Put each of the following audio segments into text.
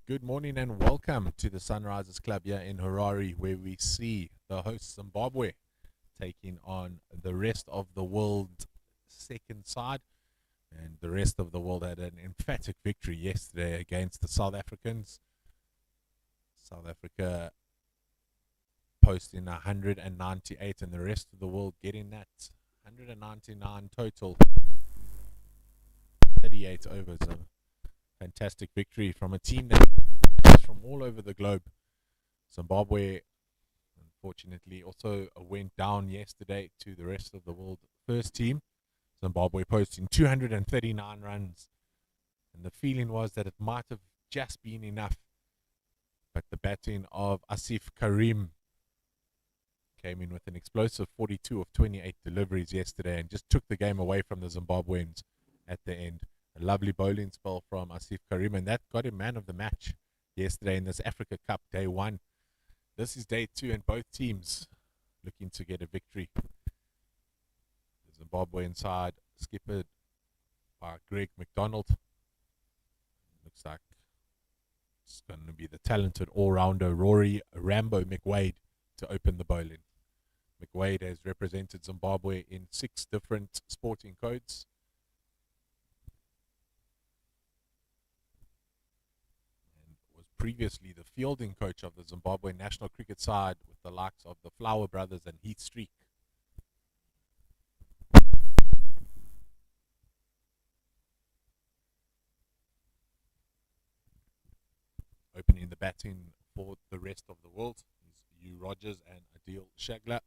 Good morning and welcome to the Sunrisers Club here in Harare, where we see the host Zimbabwe taking on the rest of the world second side. And the rest of the world had an emphatic victory yesterday against the South Africans. South Africa posting 198 and the rest of the world getting that 199 total, 38 overs. A fantastic victory from a team that is from all over the globe. Zimbabwe, unfortunately, also went down yesterday to the rest of the world first team. Zimbabwe posting 239 runs. And the feeling was that it might have just been enough. But the batting of Asif Karim came in with an explosive 42 of 28 deliveries yesterday and just took the game away from the Zimbabweans at the end. A lovely bowling spell from Asif Karim, and that got him man of the match yesterday in this Africa Cup day one. This is day two, and both teams looking to get a victory. The Zimbabwean side, skippered by Greg McDonald. Looks like it's going to be the talented all-rounder Rory Rambo McWade to open the bowling. McWade has represented Zimbabwe in 6 different sporting codes. Previously the fielding coach of the Zimbabwe national cricket side with the likes of the Flower Brothers and Heath Streak. Opening the batting for the rest of the world is Hugh Rogers and Adil Shagla.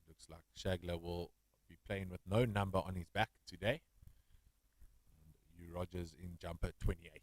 Looks like Shagla will be playing with no number on his back today. And Hugh Rogers in jumper 28.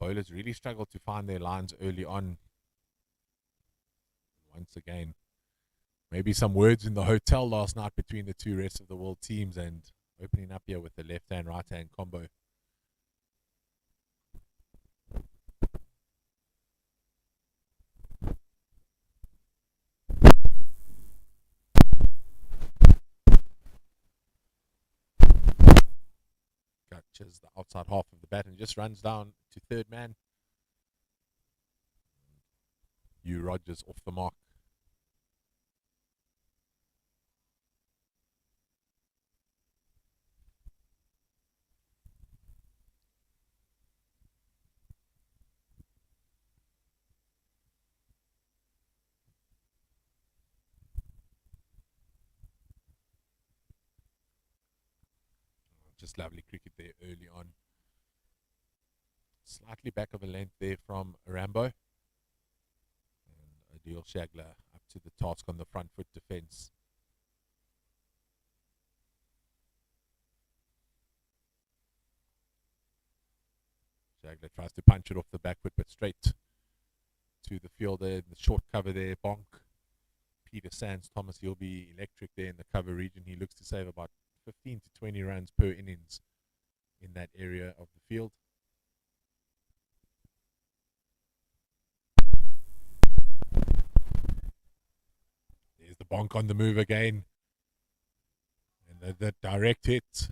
Bowlers really struggled to find their lines early on. Once again, maybe some words in the hotel last night between the two rest of the world teams, and opening up here with the left-hand, right-hand combo. Catches the outside half of the bat and just runs down to third man. Hugh Rogers off the mark. Just lovely cricket there early on. Slightly back of a length there from Rambo. And Adil Shagla up to the task on the front foot defense. Shagla tries to punch it off the back foot, but straight to the fielder. The short cover there, Bonk. Peter Sands Thomas, he'll be electric there in the cover region. He looks to save about 15 to 20 runs per innings in that area of the field. There's the bonk on the move again. And the direct hit. You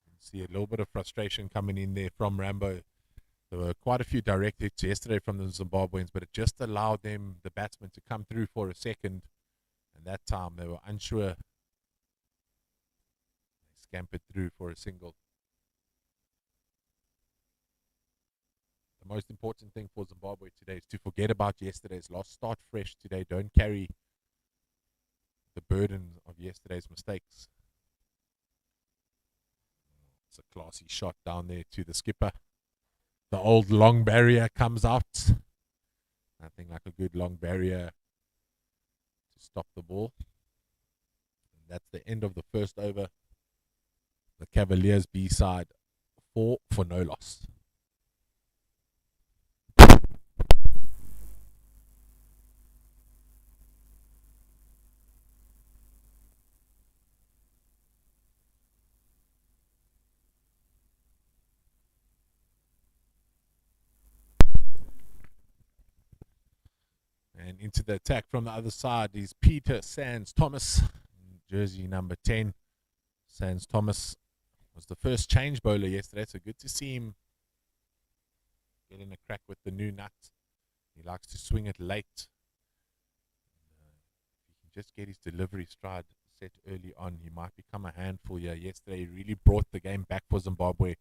can see a little bit of frustration coming in there from Rambo. There were quite a few direct hits yesterday from the Zimbabweans, but it just allowed them, the batsmen, to come through for a second. And that time they were unsure. They scampered through for a single. The most important thing for Zimbabwe today is to forget about yesterday's loss. Start fresh today. Don't carry the burden of yesterday's mistakes. It's a classy shot down there to the skipper. The old long barrier comes out. Nothing like a good long barrier to stop the ball. And that's the end of the first over. the Cavaliers B side, 4 for no loss. And into the attack from the other side is Peter Sands Thomas, jersey number 10. Sands Thomas was the first change bowler yesterday, so good to see him getting a crack with the new nut. He likes to swing it late. If he can just get his delivery stride set early on, he might become a handful here. Yesterday, he really brought the game back for Zimbabwe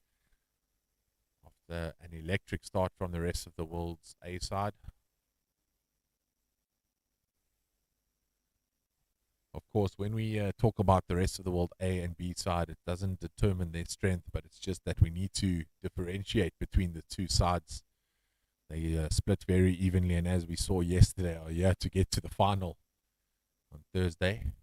after an electric start from the rest of the world's A side. Of course, when we talk about the rest of the world A and B side, it doesn't determine their strength, but it's just that we need to differentiate between the two sides. They split very evenly, and as we saw yesterday, are here to get to the final on Thursday.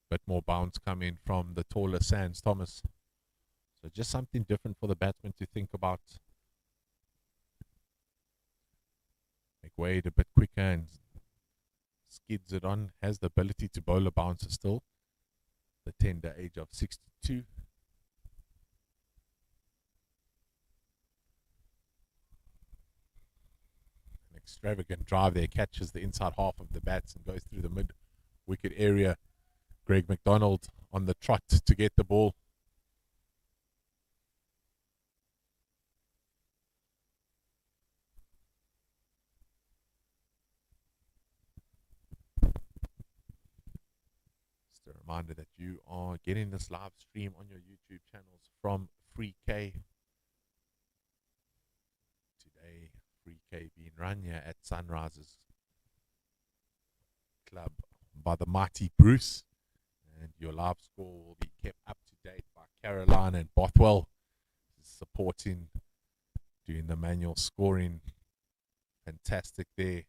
Bit more bounce coming from the taller Sands Thomas. So just something different for the batsman to think about. Make Wade a bit quicker and skids it on. Has the ability to bowl a bouncer still. The tender age of 62. An extravagant drive there. Catches the inside half of the bats and goes through the mid-wicket area. Greg McDonald on the trot to get the ball. Just a reminder that you are getting this live stream on your YouTube channels from Free K. Today, Free K being run here at Sunrisers Club by the mighty Bruce. And your live score will be kept up to date by Caroline and Bothwell, supporting, doing the manual scoring. Fantastic there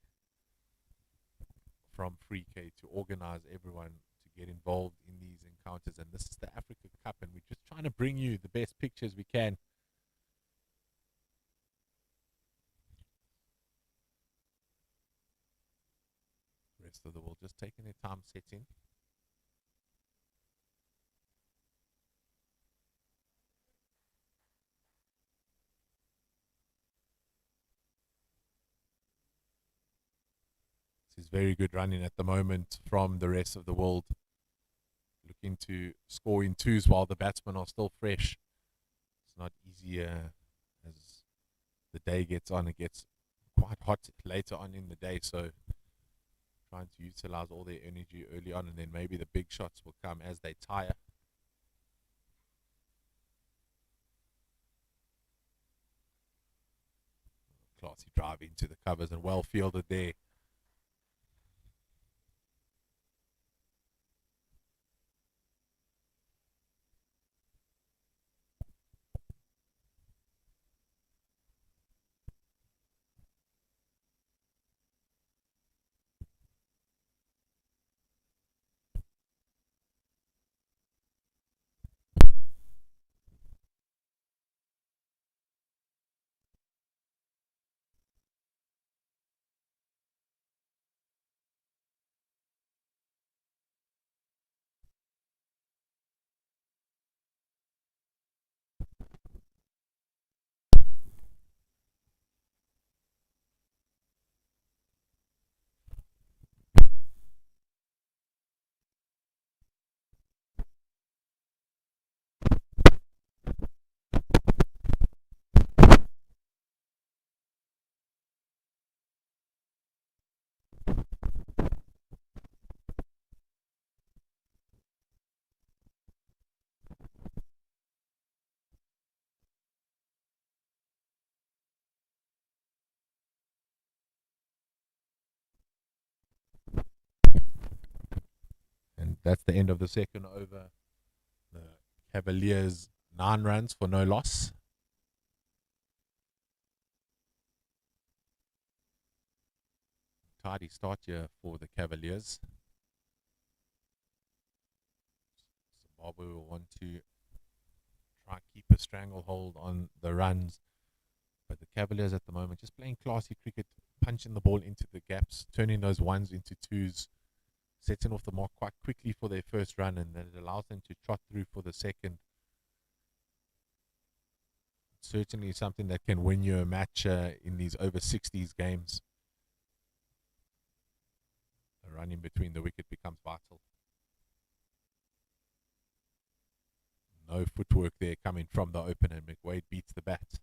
from Free K to organize everyone to get involved in these encounters. And this is the Africa Cup, and we're just trying to bring you the best pictures we can. The rest of the world just taking their time setting. Is very good running at the moment from the rest of the world, looking to score in twos while the batsmen are still fresh. It's not easy as the day gets on. It gets quite hot later on in the day, so trying to utilize all their energy early on, and then maybe the big shots will come as they tire. Classy drive into the covers and well fielded there. And that's the end of the second over. Cavaliers 9 runs for no loss. Tidy start here for the Cavaliers. Zimbabwe will want to try and keep a stranglehold on the runs. But the Cavaliers at the moment just playing classy cricket, punching the ball into the gaps, turning those ones into twos, setting off the mark quite quickly for their first run, and then it allows them to trot through for the second. Certainly something that can win you a match in these over 60s games. The run in between the wicket becomes vital. No footwork there coming from the opener. McWade beats the bat.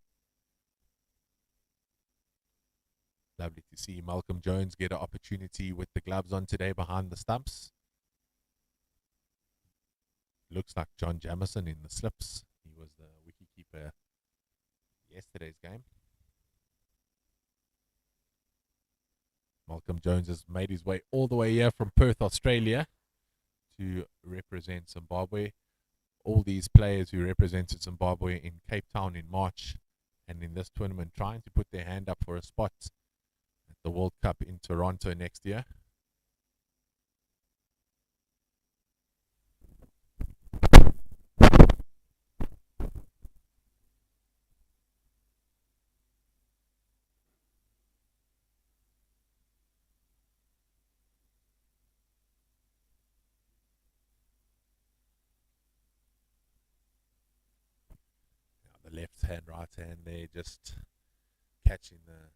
Lovely to see Malcolm Jones get an opportunity with the gloves on today behind the stumps. Looks like John Jamison in the slips. He was the wicketkeeper yesterday's game. Malcolm Jones has made his way all the way here from Perth, Australia to represent Zimbabwe. All these players who represented Zimbabwe in Cape Town in March and in this tournament trying to put their hand up for a spot at the World Cup in Toronto next year. Left hand, right hand there, just catching the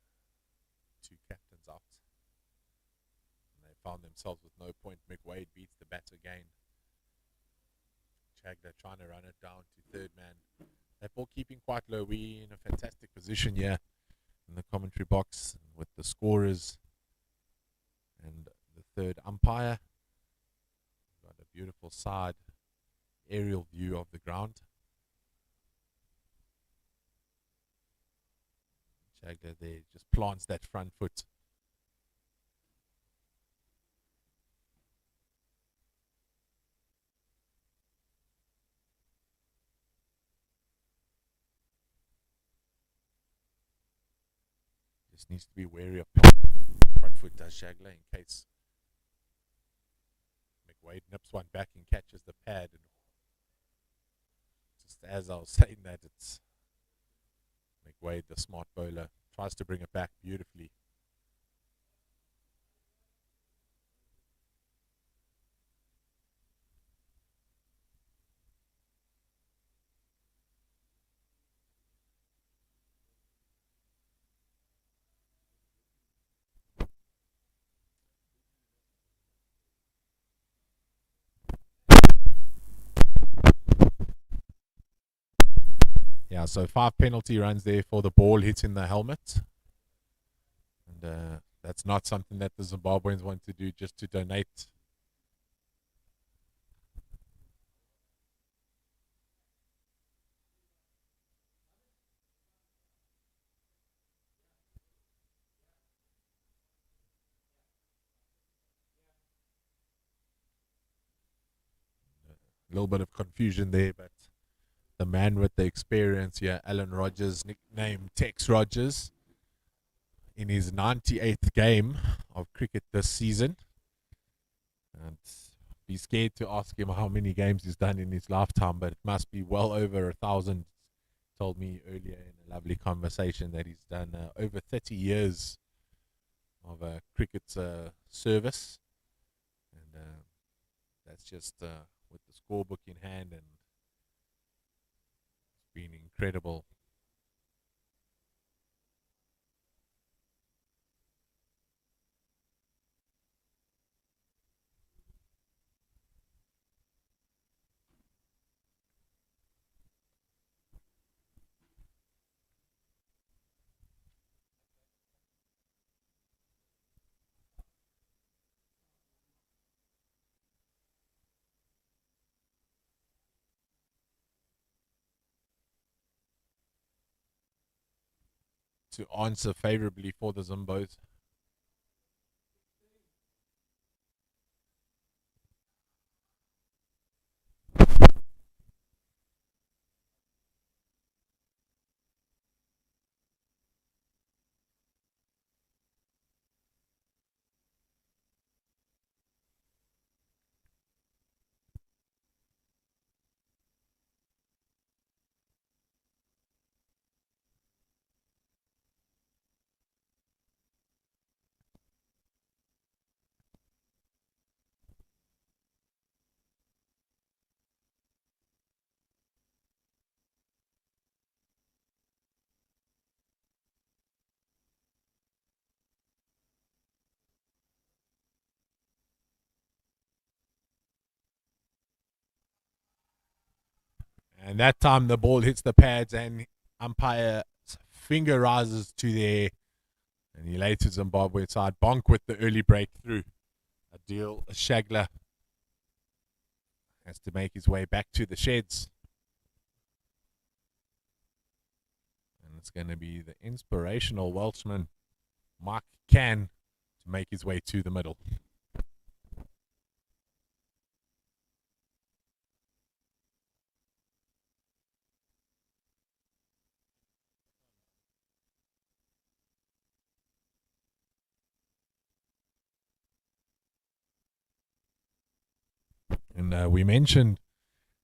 two captains out. And they found themselves with no point. McWade beats the bat again. Chagler trying to run it down to third man. That ball keeping quite low. We in a fantastic position here in the commentary box with the scorers and the third umpire. Got a beautiful side aerial view of the ground. Chagler there just plants that front foot. Just needs to be wary of front foot, does Chagler, in case McWade nips one back and catches the pad. And just as I was saying that, it's McWade, the smart bowler, tries to bring it back beautifully. Yeah, so 5 penalty runs there for the ball hitting the helmet. And that's not something that the Zimbabweans want to do, just to donate. A little bit of confusion there, but the man with the experience here, Alan Rogers, nicknamed Tex Rogers, in his 98th game of cricket this season. And be scared to ask him how many games he's done in his lifetime, but it must be well over 1,000. Told me earlier in a lovely conversation that he's done over 30 years of cricket service. And that's just with the scorebook in hand, and it's been incredible. To answer favorably for the Zimbos. And that time the ball hits the pads and umpire's finger rises to the air. And he laid to Zimbabwe side. Bonk with the early breakthrough. Adil Shagla has to make his way back to the sheds. And it's going to be the inspirational Welshman, Mike Can, to make his way to the middle. And we mentioned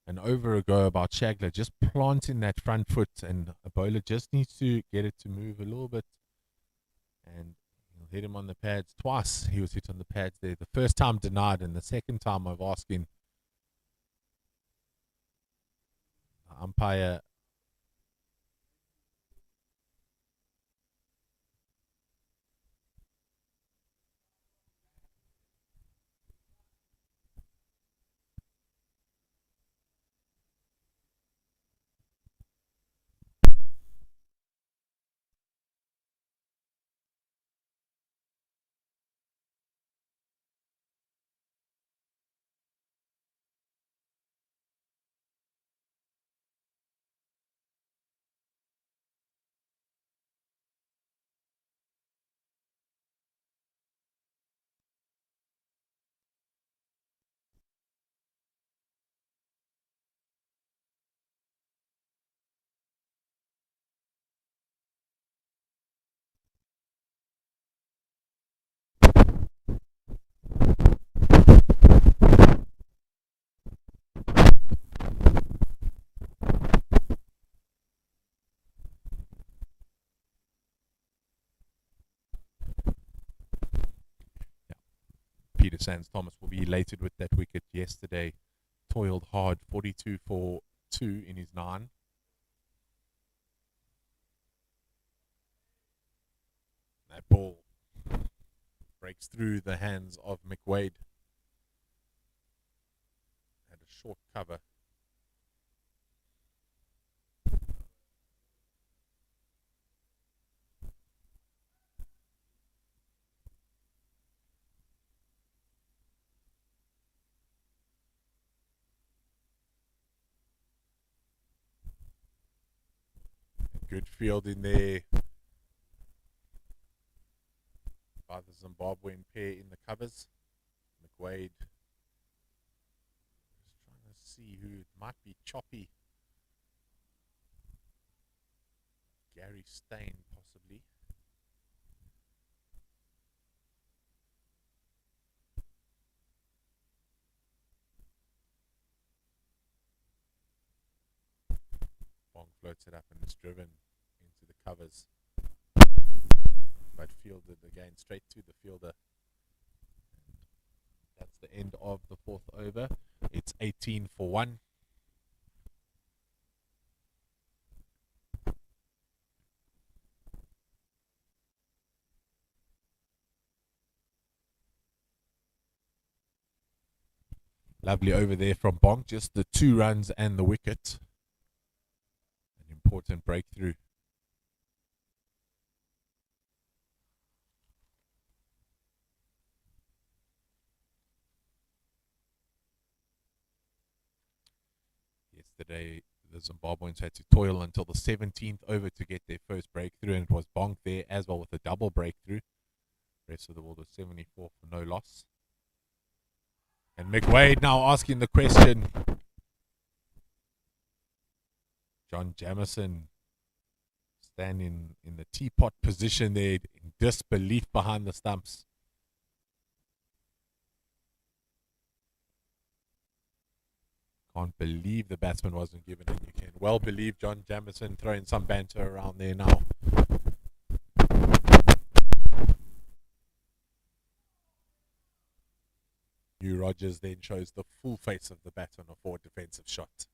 an over ago about Shagler just planting that front foot, and Ebola just needs to get it to move a little bit. And he'll hit him on the pads twice. He was hit on the pads there. The first time denied, and the second time of asking the umpire. Peter Sands Thomas will be elated with that wicket yesterday. Toiled hard, 42 for 2 in his 9. That ball breaks through the hands of McWade. Had a short cover. Good field in there by the Zimbabwean pair in the covers. McWade just trying to see who it might be. Choppy. Gary Stain, possibly. Bong floats it up and it's driven into the covers. But fielded again straight to the fielder. That's the end of the 4th over. It's 18 for 1. Lovely over there from Bonk. Just the 2 runs and the wicket. An important breakthrough. Yesterday, the Zimbabweans had to toil until the 17th over to get their first breakthrough, and it was Bonk there as well with a double breakthrough. The rest of the world was 74 for no loss. And McWade now asking the question. John Jamison standing in the teapot position there in disbelief behind the stumps. Can't believe the batsman wasn't given, and you can well believe John Jamison throwing some banter around there now. Hugh Rogers then shows the full face of the bat on a forward defensive shot.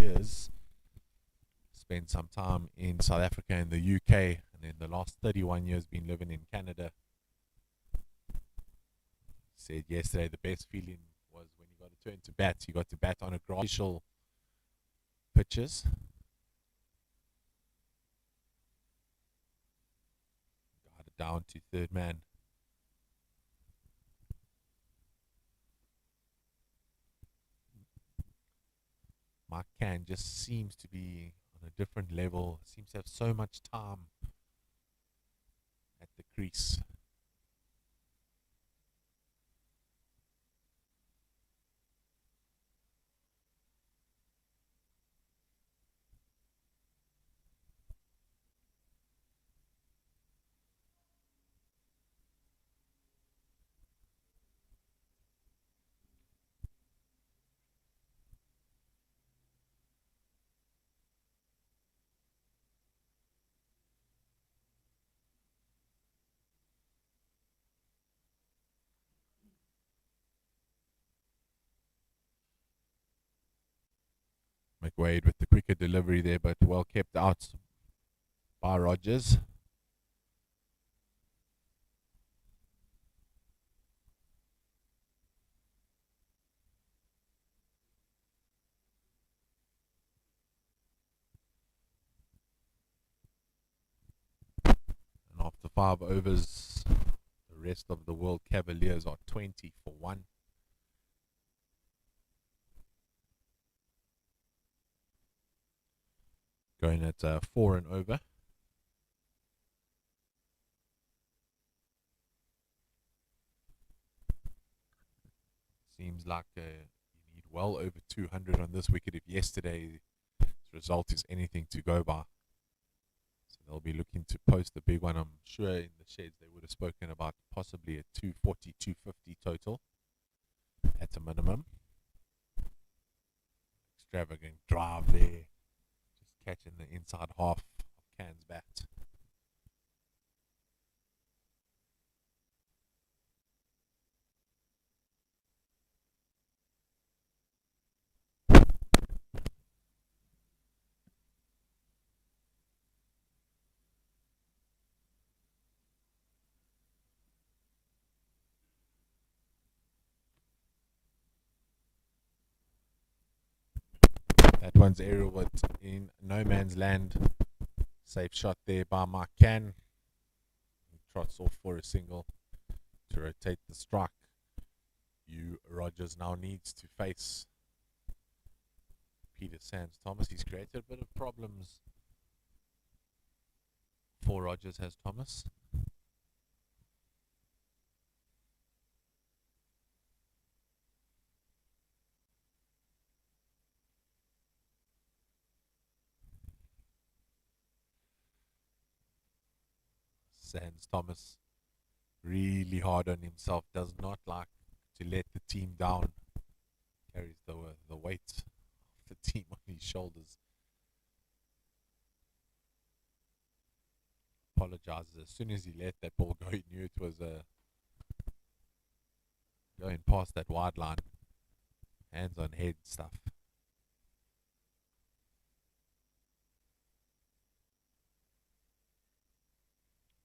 years, spent some time in South Africa and the UK, and in the last 31 years been living in Canada. Said yesterday the best feeling was when you got to turn to bat. You got to bat on a grassy pitches. Got it down to third man. Mark Can just seems to be on a different level. Seems to have so much time at the crease. McWade with the quicker delivery there, but well kept out by Rogers. And after 5 overs, the rest of the world Cavaliers are 20 for 1. Going at 4 and over. Seems like you need well over 200 on this wicket if yesterday's result is anything to go by. So they'll be looking to post the big one. I'm sure in the sheds they would have spoken about possibly a 240, 250 total at a minimum. Extravagant drive there. Catching the inside half of Can's bat. That one's aerial, but in no man's land. Safe shot there by Mark Can. He trots off for a single to rotate the strike. Rogers now needs to face Peter Sands Thomas. He's created a bit of problems for Rogers, has Thomas. Sands Thomas really hard on himself, does not like to let the team down, carries the weight of the team on his shoulders. Apologizes as soon as he let that ball go. He knew it was going past that wide line. Hands on head stuff.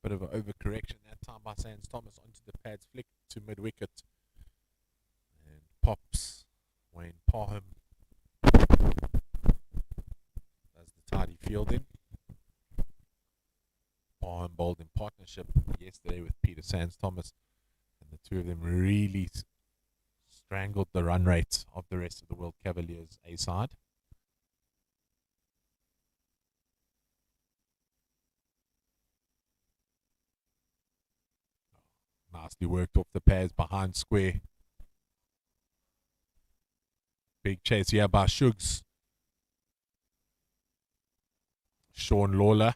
Bit of an overcorrection that time by Sands Thomas onto the pads, flick to mid-wicket, and pops Wayne Parham. Does the tidy fielding. Parham bowled in partnership yesterday with Peter Sands Thomas, and the two of them really strangled the run rate of the rest of the World Cavaliers A side. Nicely worked off the pads behind square. Big chase here by Shugs. Sean Lawler.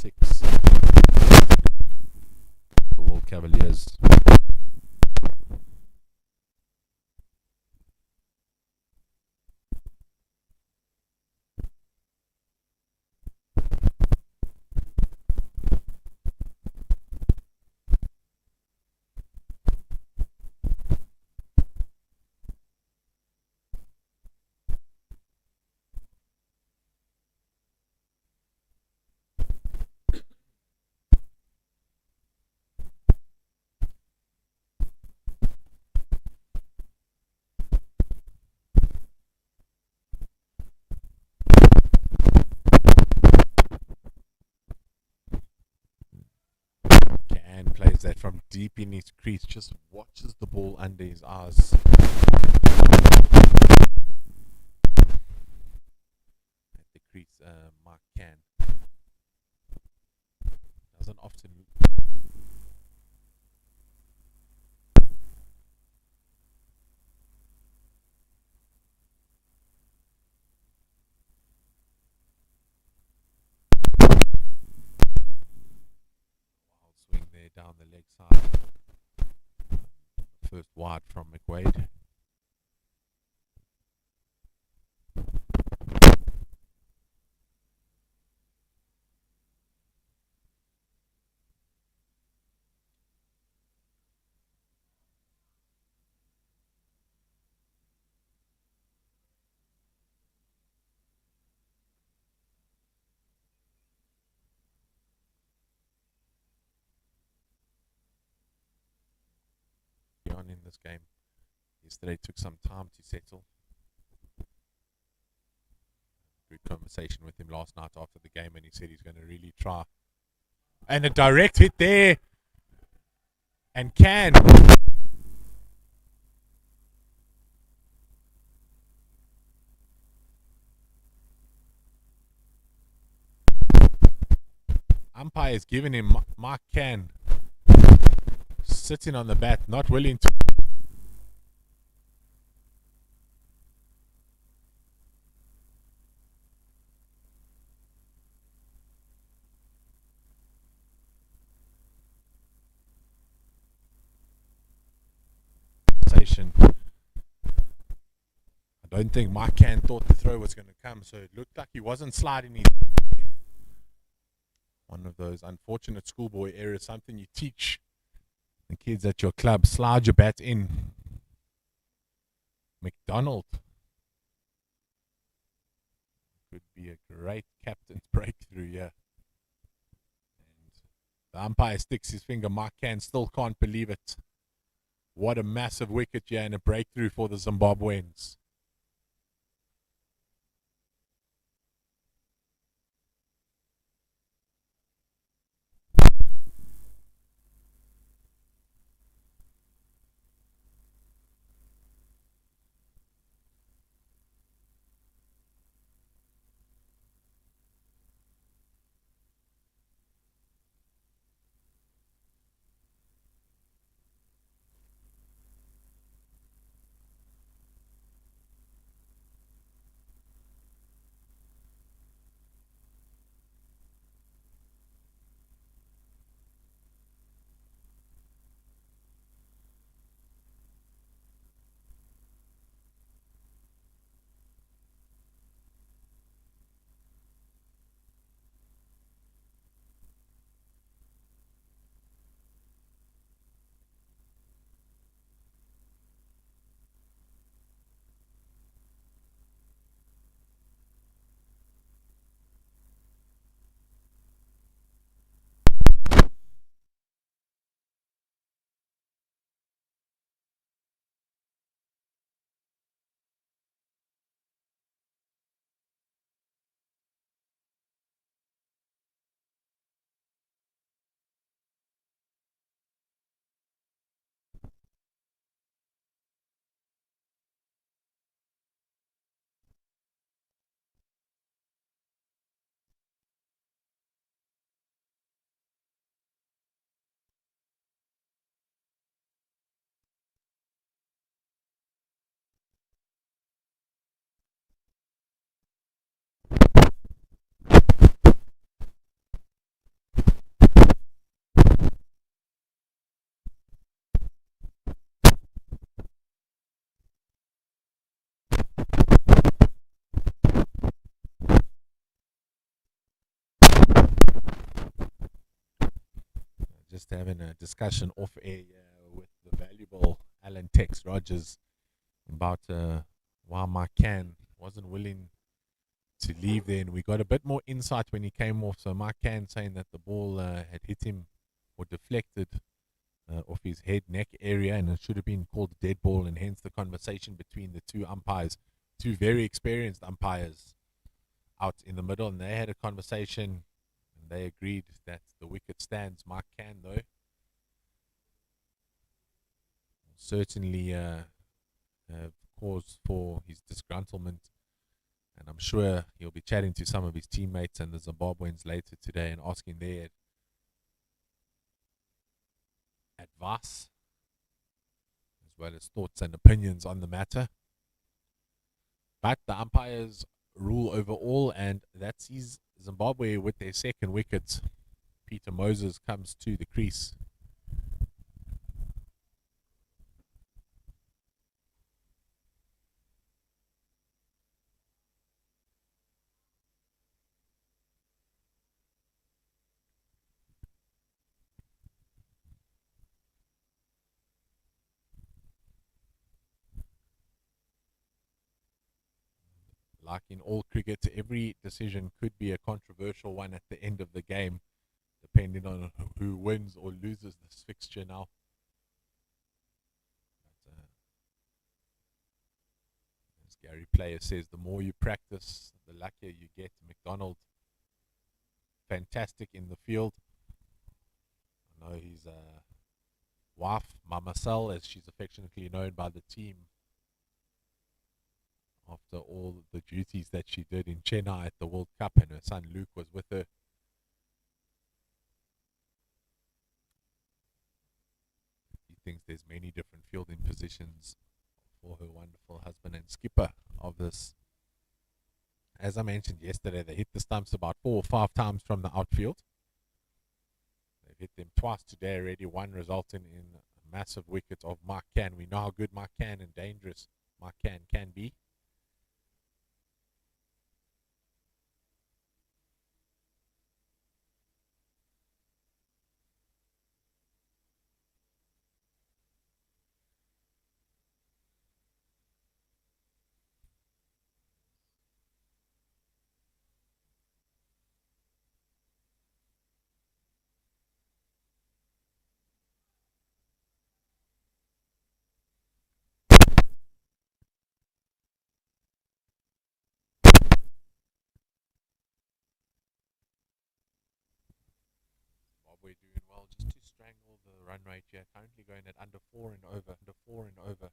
6. The World Cavaliers. And plays that from deep in his crease, just watches the ball under his eyes. At the crease, Mark Can doesn't often. Wild swing there down the leg side. First wide from McWade. On in this game. Yesterday took some time to settle. Good conversation with him last night after the game, and he said he's going to really try. And a direct hit there. And Can. Umpire's giving him Mark Can. Sitting on the bat, not willing to. I don't think Mark Can thought the throw was going to come, so it looked like he wasn't sliding his. One of those unfortunate schoolboy errors, something you teach the kids at your club. Slide your bat in. McDonald could be a great captain's breakthrough here. And the umpire sticks his finger. Mark Can still can't believe it. What a massive wicket here and a breakthrough for the Zimbabweans. just having a discussion off air with the valuable Alan Tex Rogers about why Marcan wasn't willing to leave there. And we got a bit more insight when he came off. So Marcan saying that the ball had hit him or deflected off his head neck area, and it should have been called a dead ball, and hence the conversation between the two umpires, two very experienced umpires out in the middle, and they had a conversation and they agreed that the wicket stands. Marcan though certainly have cause for his disgruntlement, and I'm sure he'll be chatting to some of his teammates and the Zimbabweans later today and asking their advice as well as thoughts and opinions on the matter. But the umpires rule over all, and that sees Zimbabwe with their second wicket. Peter Moses comes to the crease. Like in all cricket, every decision could be a controversial one at the end of the game, depending on who wins or loses this fixture now. But, as Gary Player says, the more you practice, the luckier you get. McDonald, fantastic in the field. I know his wife, Mama Sal, as she's affectionately known by the team, after all the duties that she did in Chennai at the World Cup, and her son Luke was with her. He thinks there's many different fielding positions for her wonderful husband and skipper of this. As I mentioned yesterday, they hit the stumps about 4 or 5 times from the outfield. They've hit them twice today already, one resulting in a massive wicket of Marcan. We know how good Marcan and dangerous Marcan can be. Zimbabwe doing well just to strangle the run rate here. Currently going at under 4 and over.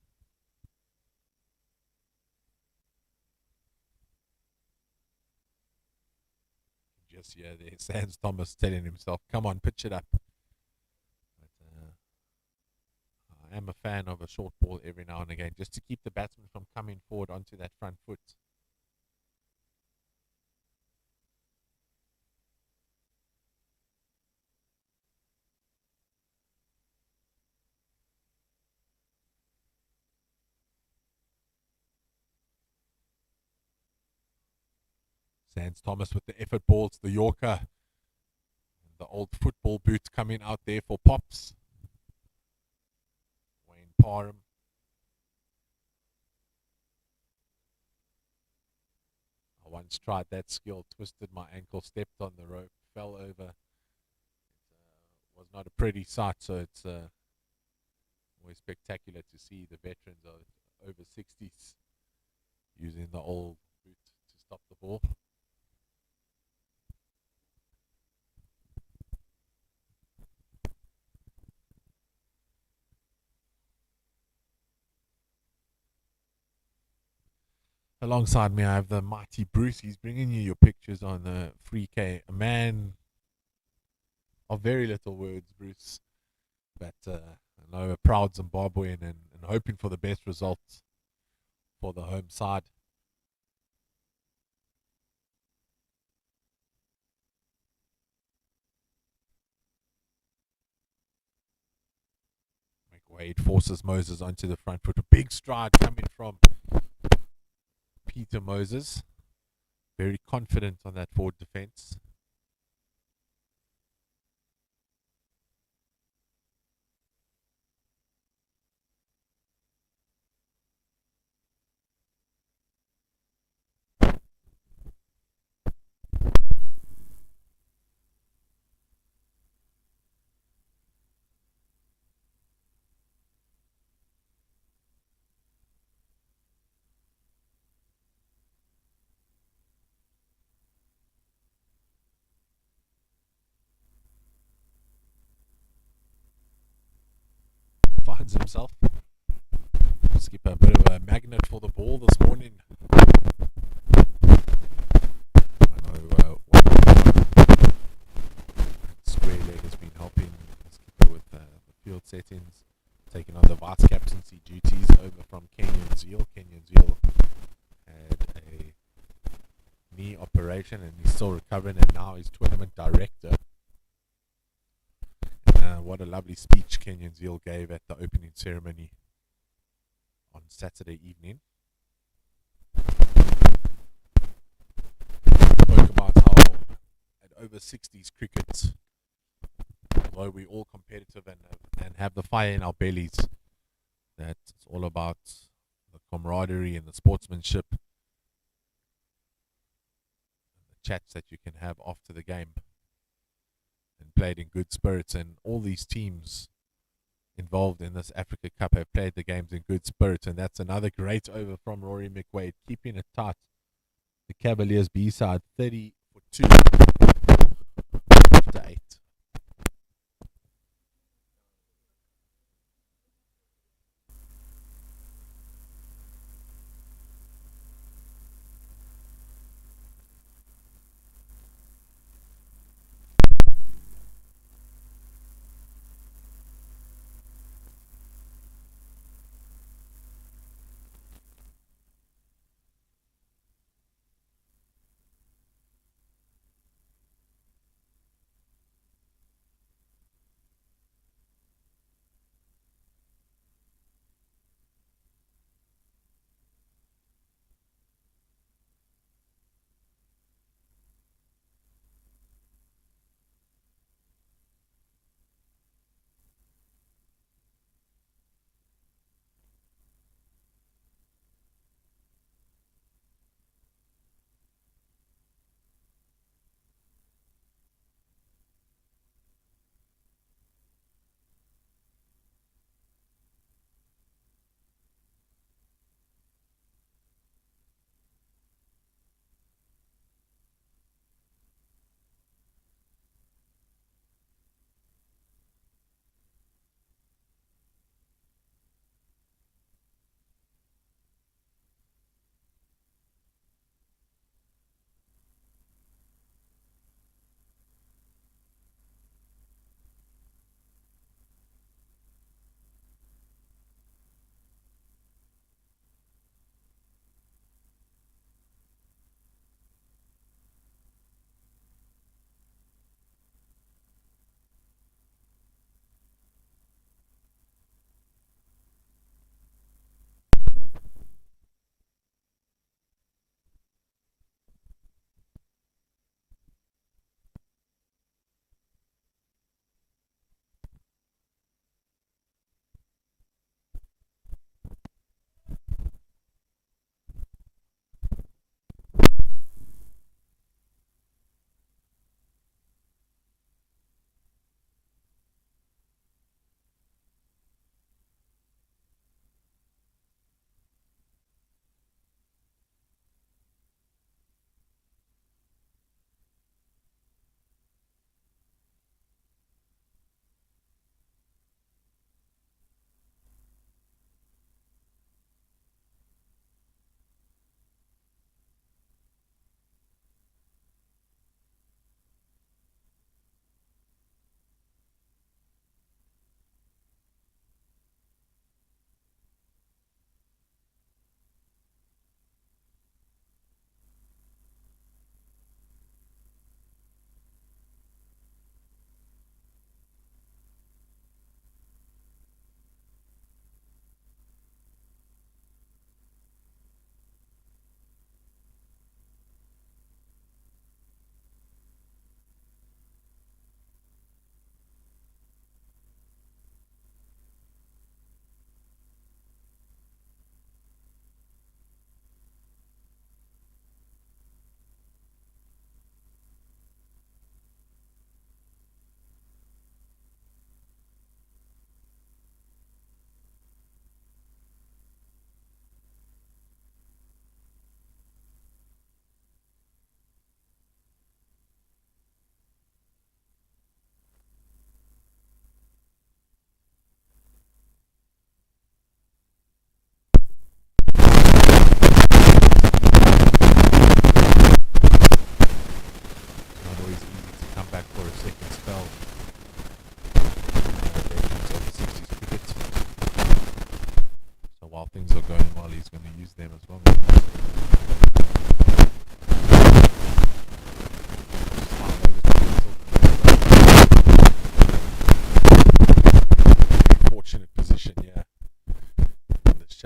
Just there, Sans Thomas telling himself, come on, pitch it up. But I am a fan of a short ball every now and again, just to keep the batsman from coming forward onto that front foot. Sans Thomas with the effort balls, the Yorker, the old football boot coming out there for Pops. Wayne Parham. I once tried that skill, twisted my ankle, stepped on the rope, fell over. It was not a pretty sight, so it's always spectacular to see the veterans of over 60s using the old boot to stop the ball. Alongside me, I have the mighty Bruce. He's bringing you your pictures on the free K. A man of very little words, Bruce. But I know a proud Zimbabwean and hoping for the best results for the home side. McWade forces Moses onto the front foot. A big stride coming from Peter Moses. Very confident on that forward defense. finds himself. Skipper, a bit of a magnet for the ball this morning. I know square leg has been helping Skipper with the field settings, taking on the vice captaincy duties over from Kenyan Zeal. Kenyan Zeal had a knee operation and he's still recovering, and now he's tournament director. What a lovely speech Kenyan Zeal gave at the opening ceremony on Saturday evening. Spoke about how at over 60s cricket, although we're all competitive and have the fire in our bellies, that it's all about the camaraderie and the sportsmanship, and the chats that you can have after the game, and played in good spirits. And all these teams involved in this Africa Cup have played the games in good spirits, and that's another great over from Rory McQuaid, keeping it tight. The Cavaliers B-side 30 for 2 after 8.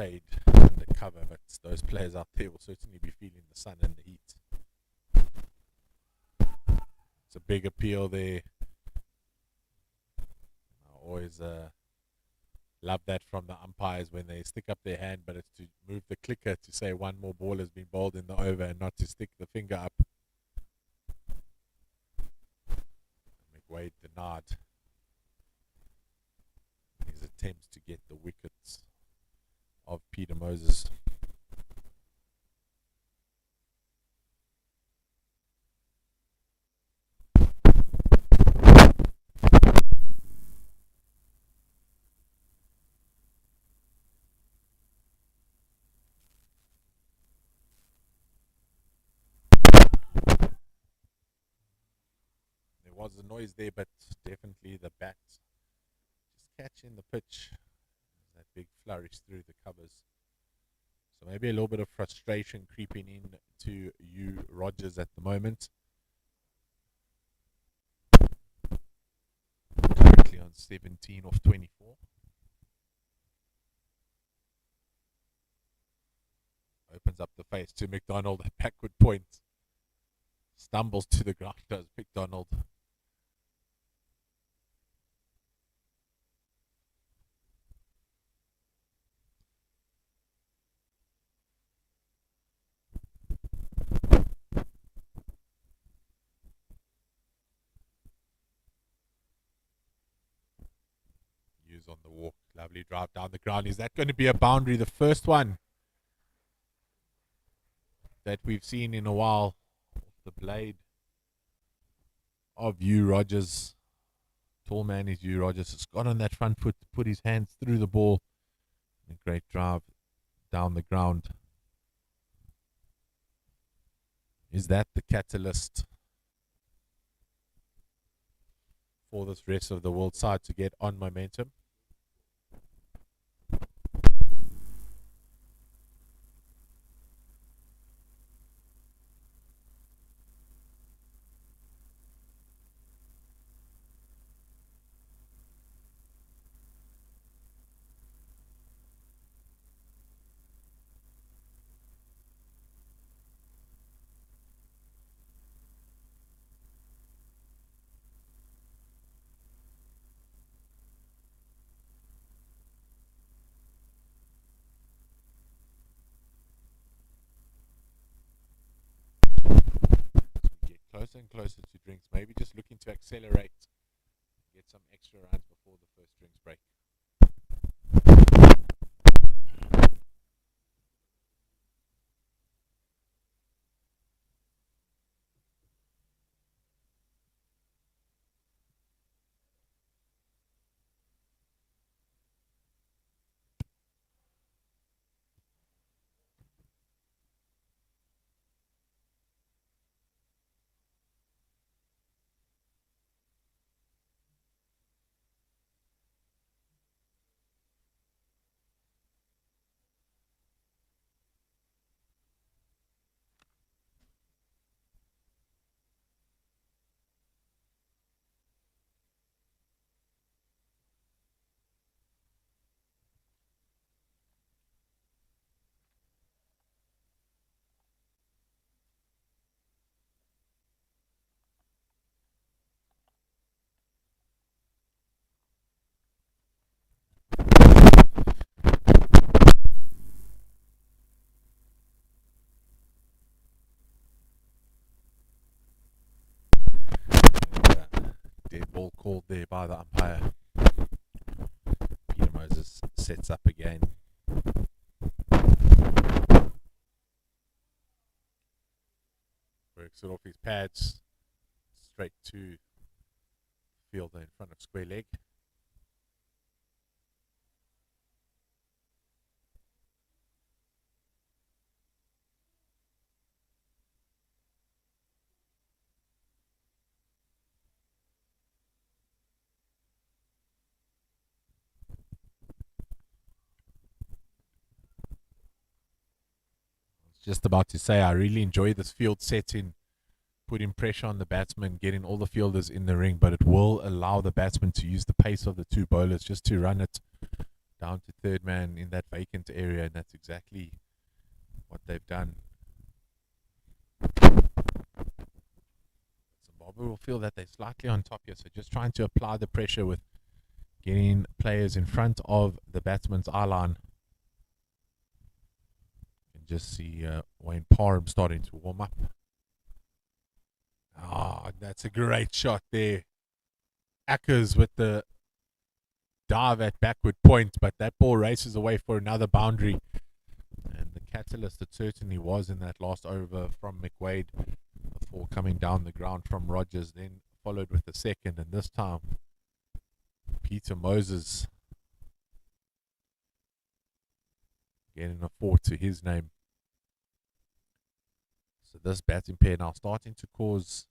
shade under cover, but those players out there will certainly be feeling the sun and the heat. It's a big appeal there. I always love that from the umpires when they stick up their hand, but it's to move the clicker to say one more ball has been bowled in the over and not to stick the finger up. McWade denied his attempts to get the wickets of Peter Moses. There was a noise there, but definitely the bat just catching the pitch. That big flourish through the covers. So maybe a little bit of frustration creeping in to you, Rogers, at the moment. Currently on 17 off 24. Opens up the face to McDonald at backward point. Stumbles to the ground, does McDonald. On the walk, lovely drive down the ground. Is that going to be a boundary? The first one that we've seen in a while. The blade of Hugh Rogers. Tall man is Hugh Rogers. Has got on that front foot to put his hands through the ball. A great drive down the ground. Is that the catalyst for this rest of the world side to get on momentum? Closer and closer to drinks, maybe just looking to accelerate, get some extra runs before the first drinks break. Dead ball called there by the umpire. Peter Moses sets up again. Works it off his pads. Straight to fielder in front of square leg. Just about to say, I really enjoy this field setting, putting pressure on the batsman, getting all the fielders in the ring, but it will allow the batsman to use the pace of the two bowlers just to run it down to third man in that vacant area, and that's exactly what they've done. Zimbabwe will feel that they're slightly on top here, so just trying to apply the pressure with getting players in front of the batsman's eye line. You can just see Wayne Parham starting to warm up. Ah, that's a great shot there. Ackers with the dive at backward point, but that ball races away for another boundary. And the catalyst it certainly was in that last over from McWade before coming down the ground from Rogers, then followed with the second, and this time Peter Moses getting a 4 to his name. So this batting pair now starting to cause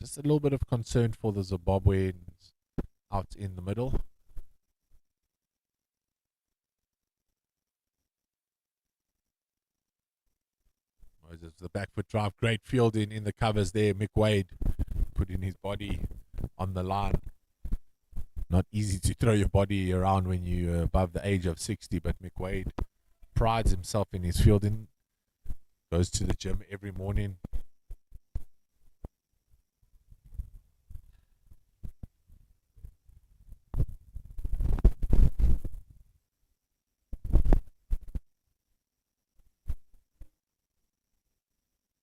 just a little bit of concern for the Zimbabweans out in the middle. Moses, the back foot drive, great fielding in the covers there. McWade putting his body on the line. Not easy to throw your body around when you're above the age of 60, but McWade prides himself in his fielding. Goes to the gym every morning.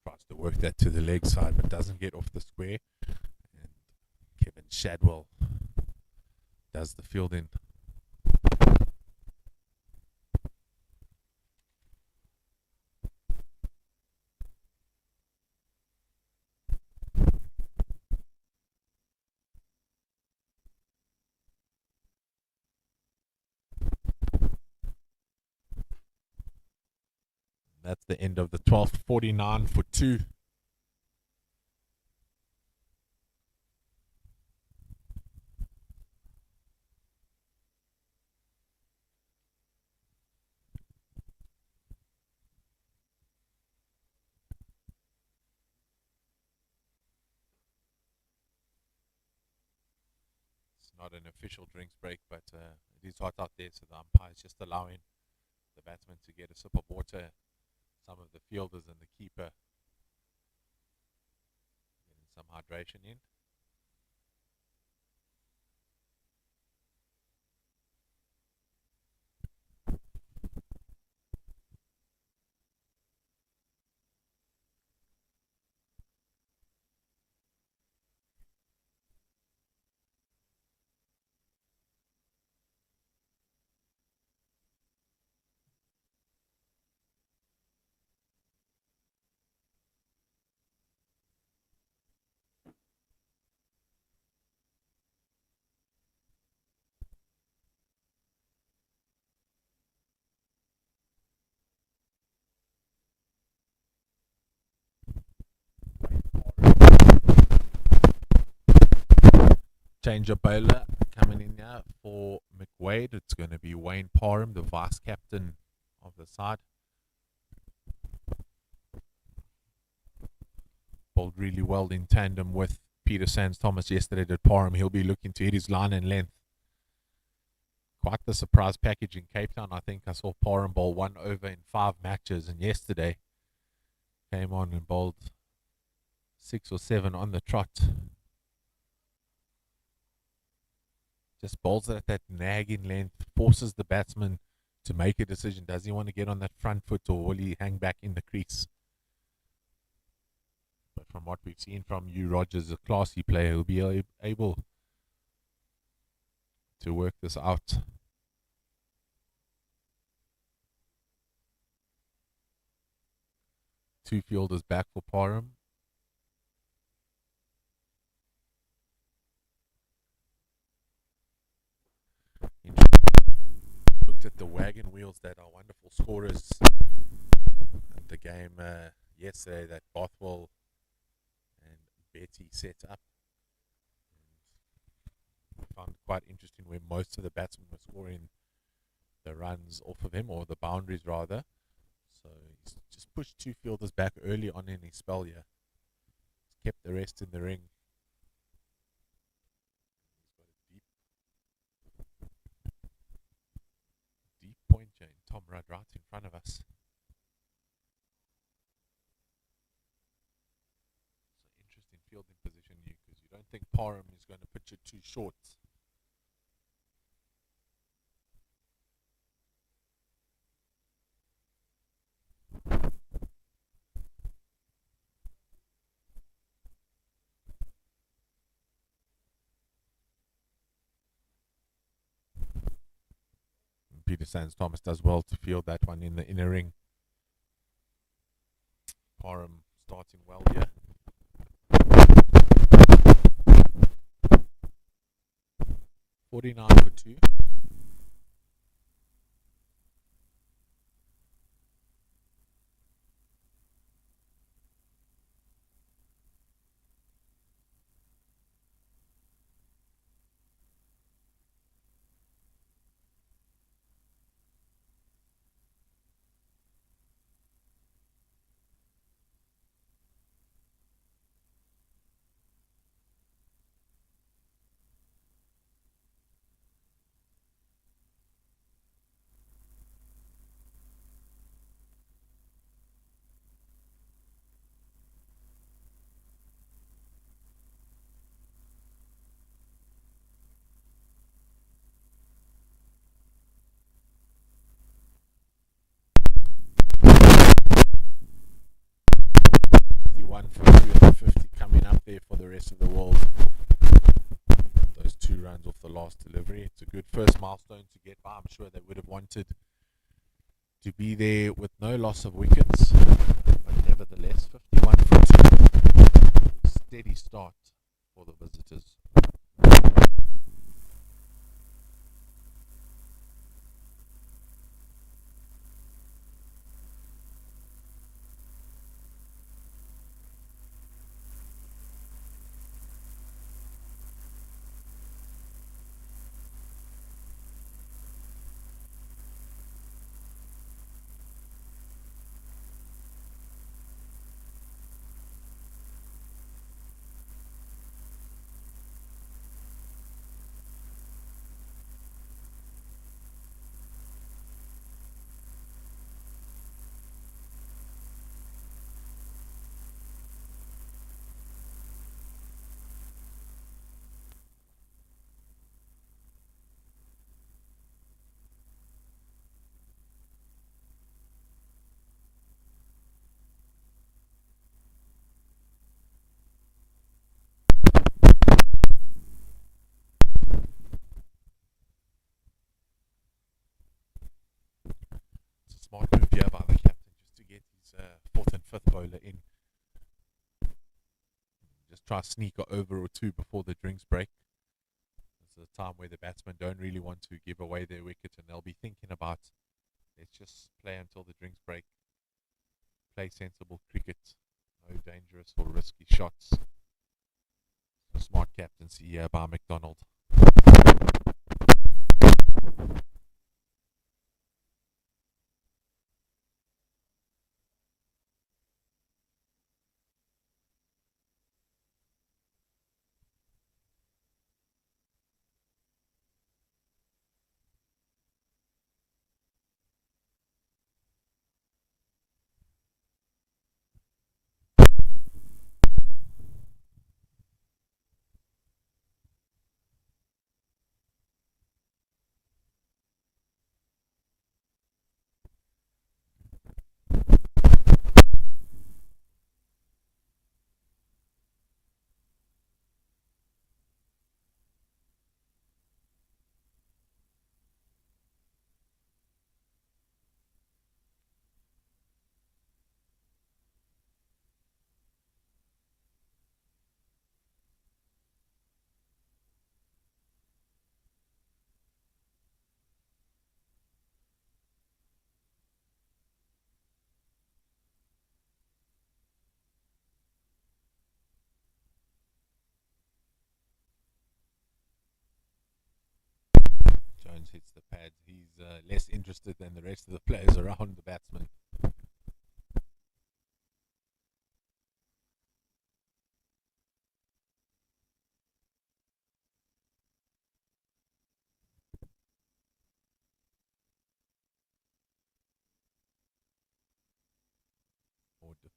Tries to work that to the leg side, but doesn't get off the square. And Kevin Shadwell does the fielding. That's the end of the 12th, 49 for 2. It's not an official drinks break, but it is hot out there, so the umpire is just allowing the batsman to get a sip of water. Some of the fielders and the keeper getting some hydration in. Change of bowler coming in now for McWade. It's going to be Wayne Parham, the vice captain of the side. Bowled really well in tandem with Peter Sands Thomas yesterday at Parham. He'll be looking to hit his line and length. Quite the surprise package in Cape Town. I think I saw Parham bowl 1 over in 5 matches, and yesterday came on and bowled 6 or 7 on the trot. Just bowls it at that nagging length, forces the batsman to make a decision. Does he want to get on that front foot, or will he hang back in the crease? But from what we've seen from Hugh Rogers, a classy player, who'll be able to work this out. Two fielders back for Parham. Looked at the wagon wheels that are wonderful scorers at the game yesterday that Bothwell and Betty set up. And I found it quite interesting where most of the batsmen were scoring the runs off of him, or the boundaries rather. So he's just pushed two fielders back early on in his spell here. He's kept the rest in the ring. He's got a deep Tom Rudd right in front of us. It's an interesting fielding position here because you don't think Parham is going to put you too short. Peter Sands Thomas does well to field that one in the inner ring. Parham starting well here. $49 for 2. For 250 coming up there for the rest of the world. Those 2 runs off the last delivery. It's a good first milestone to get by. I'm sure they would have wanted to be there with no loss of wickets, but nevertheless 51 for 2. Steady start for the visitors. Smart move here by the captain just to get his 4th and 5th bowler in. Just try to sneak an over or 2 before the drinks break. This is a time where the batsmen don't really want to give away their wicket and they'll be thinking about, let's just play until the drinks break. Play sensible cricket. No dangerous or risky shots. A smart captaincy here by McDonald. Jones hits the pad. He's less interested than the rest of the players around the batsman.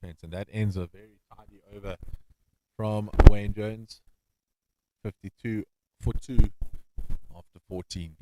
defense. And that ends a very tidy over from Wayne Jones. 52 for 2 after 14.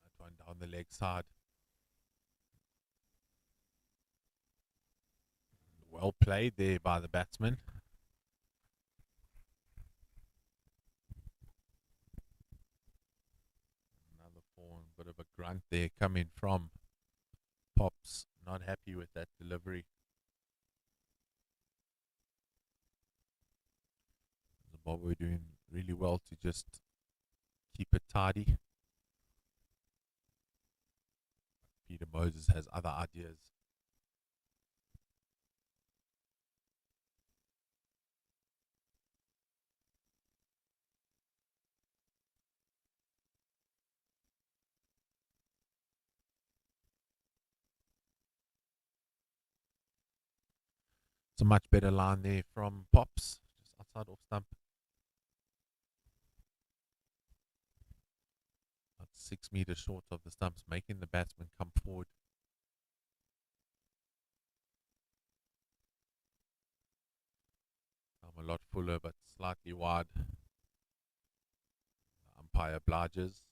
That one down the leg side. Well played there by the batsman. Another form, bit of a grunt there coming from Pops. Not happy with that delivery. Zimbabwe doing really well to just keep it tidy. Peter Moses has other ideas. It's a much better line there from Pops, just outside off stump. About 6 meters short of the stumps, making the batsman come forward. I'm a lot fuller, but slightly wide. The umpire obliges.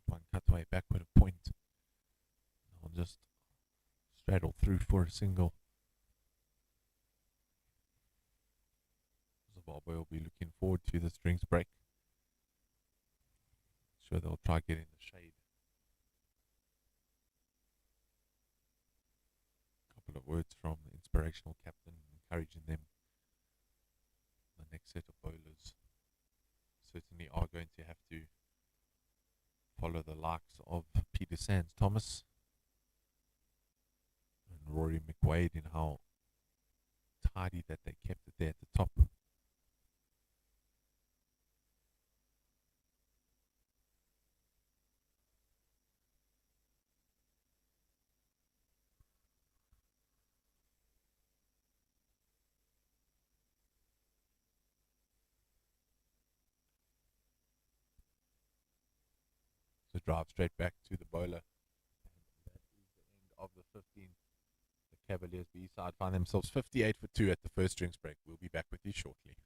One cutaway backward a point. I'll just straddle through for a single. Zimbabwe will be looking forward to the strings break. Sure, they'll try getting the shade. A couple of words from the inspirational captain encouraging them. The next set of bowlers certainly are going to have to follow the likes of Peter Sands Thomas and Rory McWade in how tidy that they kept it there at the top. So drive straight back to the bowler. And that is the end of the 15th. The Cavaliers B side find themselves 58 for 2 at the first strings break. We'll be back with you shortly.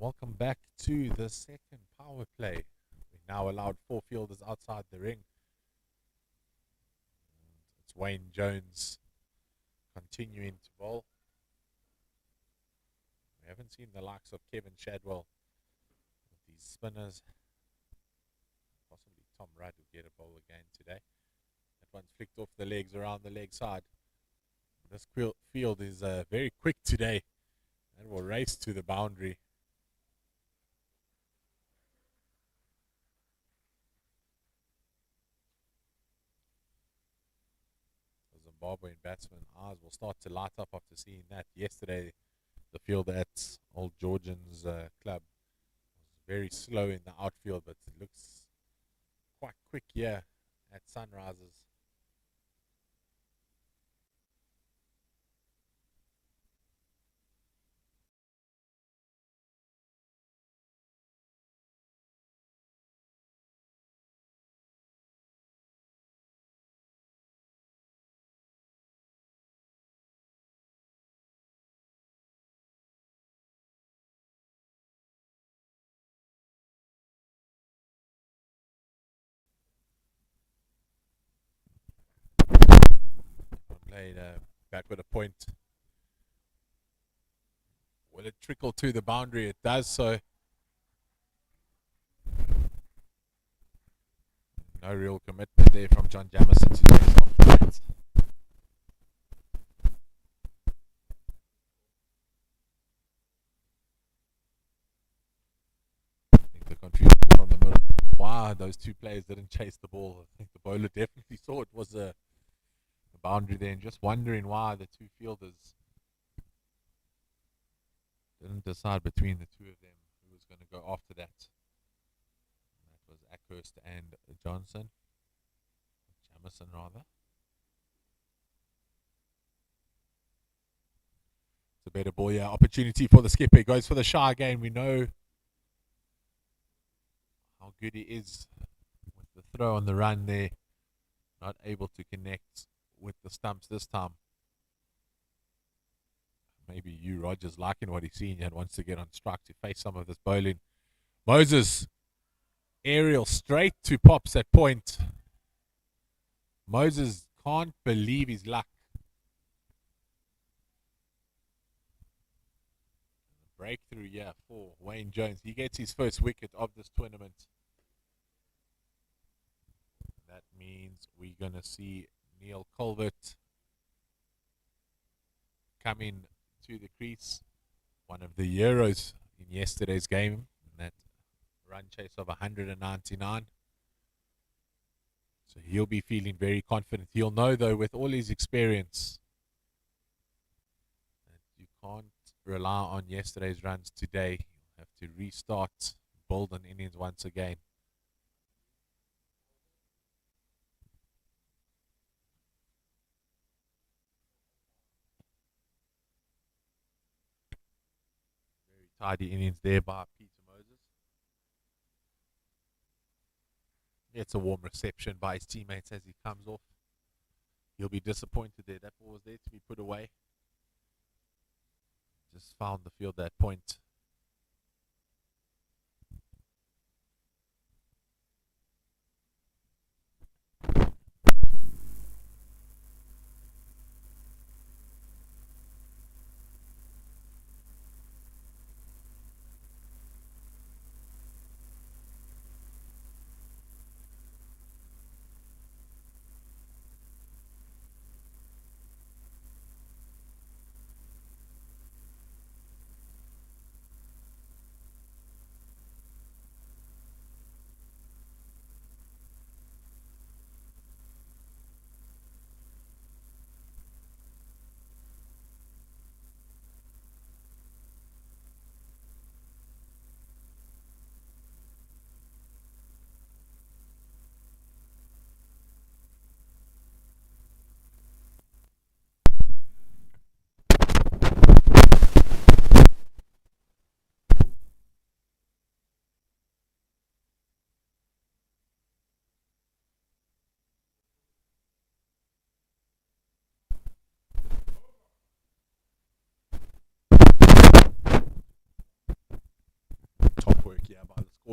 welcome back to the second power play. We now allowed 4 fielders outside the ring. And it's Wayne Jones continuing to bowl. We haven't seen the likes of Kevin Shadwell with these spinners. Possibly Tom Rudd will get a bowl again today. That one's flicked off the legs around the leg side. This field is very quick today and will race to the boundary. Zimbabwean batsman eyes will start to light up after seeing that. Yesterday, the field at Old Georgians club was very slow in the outfield, but it looks quite quick here at Sunrisers. Played back with a point. Will it trickle to the boundary? It does so. No real commitment there from John Jamison to chase off that. I think the confusion from the middle. Why those two players didn't chase the ball. I think the bowler definitely saw it was a boundary there and just wondering why the two fielders didn't decide between the two of them who was going to go after that. And that was Ackhurst and Jamison rather. It's a better ball, yeah. Opportunity for the skipper. He goes for the shy again. We know how good he is with the throw on the run there. Not able to connect with the stumps this time. Maybe Hugh Rogers liking what he's seen and wants to get on strike to face some of this bowling. Moses, aerial straight to Pops at point. Moses can't believe his luck. Breakthrough, yeah, for Wayne Jones. He gets his first wicket of this tournament. That means we're going to see Neil Colbert coming to the crease. One of the heroes in yesterday's game. That run chase of 199. So he'll be feeling very confident. He'll know, though, with all his experience, that you can't rely on yesterday's runs today. You have to restart, build an innings once again. Very tidy innings there by Peter Moses. It's a warm reception by his teammates as he comes off. He'll be disappointed there. That ball was there to be put away. Just found the field at point.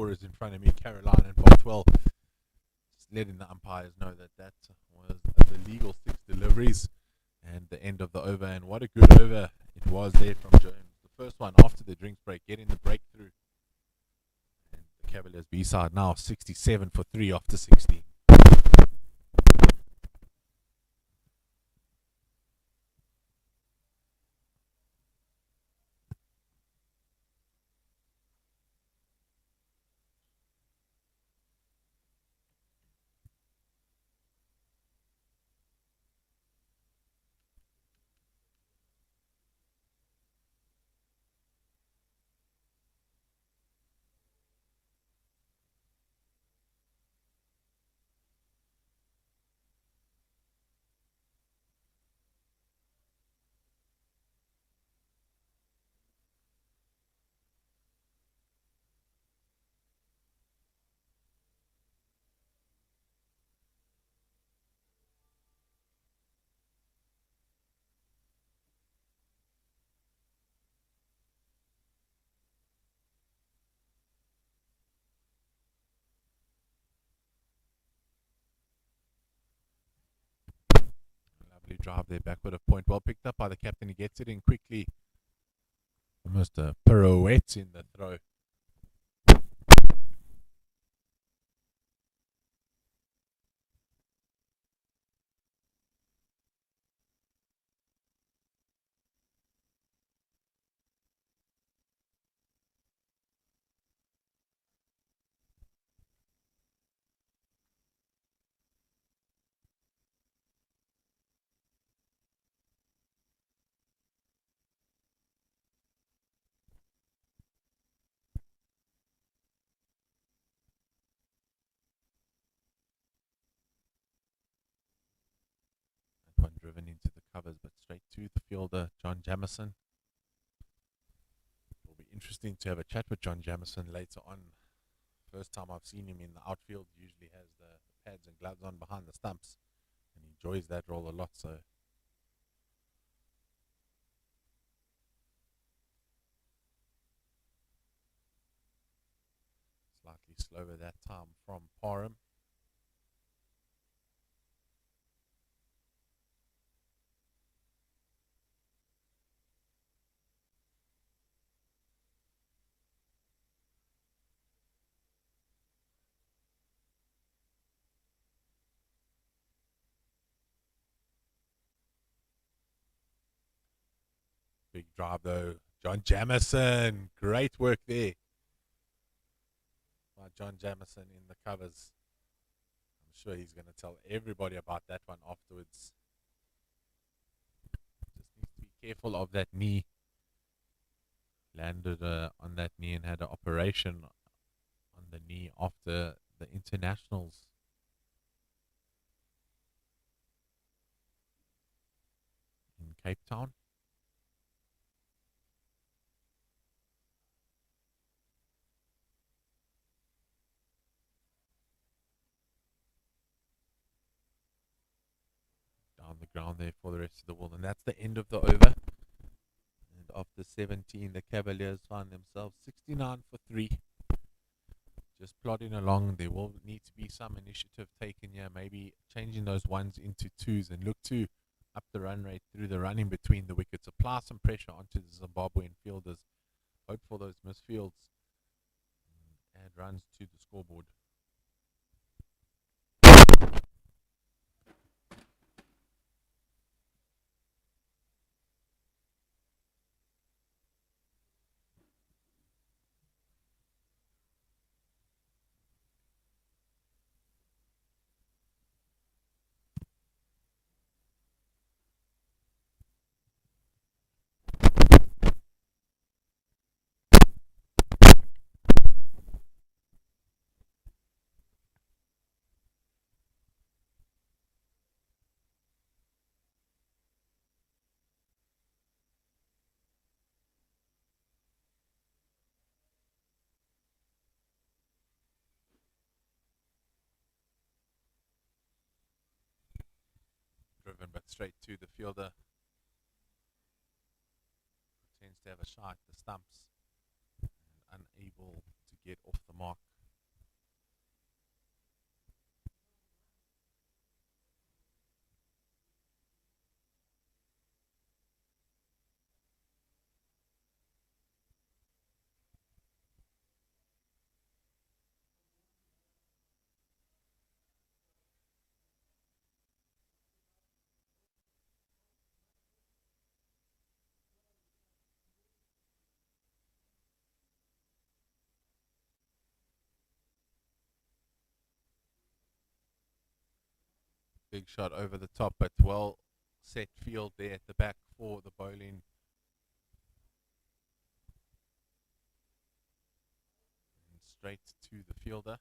scorers in front of me, Caroline and Bothwell, just letting the umpires know that that was the legal 6 deliveries and the end of the over. And what a good over it was there from Jones. The first one after the drinks break, getting the breakthrough. And the Cavaliers B-side now 67 for 3 after 16. Lovely drive there, backward of point. Well picked up by the captain. He gets it in quickly. Almost a pirouette in the throw. One driven into the covers, but straight to the fielder, John Jamison. It'll be interesting to have a chat with John Jamison later on. First time I've seen him in the outfield. Usually has the pads and gloves on behind the stumps and enjoys that role a lot. So slightly slower that time from Parham. Big drive though. John Jamison. Great work there by John Jamison in the covers. I'm sure he's going to tell everybody about that one afterwards. Just needs to be careful of that knee. Landed on that knee and had an operation on the knee after the internationals. In Cape Town. Down the ground there for the rest of the world. And that's the end of the over. And after 17, the Cavaliers find themselves 69 for 3. Just plodding along. There will need to be some initiative taken here. Maybe changing those ones into twos and look to up the run rate through the running between the wickets. Apply some pressure onto the Zimbabwean fielders. Hope for those misfields. Add runs to the scoreboard. Driven but straight to the fielder. Tends to have a shot at the stumps and unable to get off the mark. Big shot over the top, but well set field there at the back for the bowling. And straight to the fielder.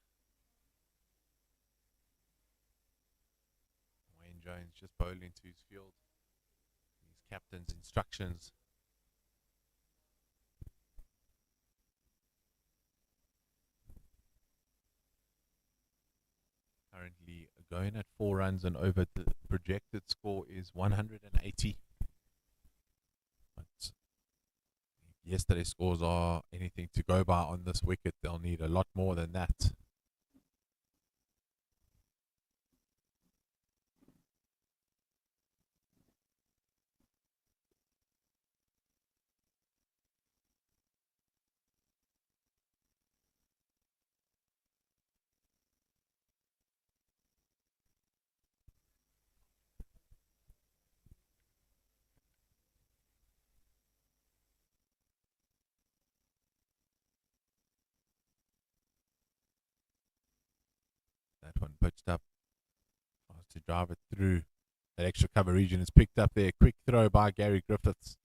Wayne Jones just bowling to his field. His captain's instructions. Currently going at 4 runs and over. The projected score is 180. But if yesterday's scores are anything to go by on this wicket, they'll need a lot more than that. That one pitched up. Tries to drive it through. That extra cover region is picked up there. Quick throw by Gary Griffiths.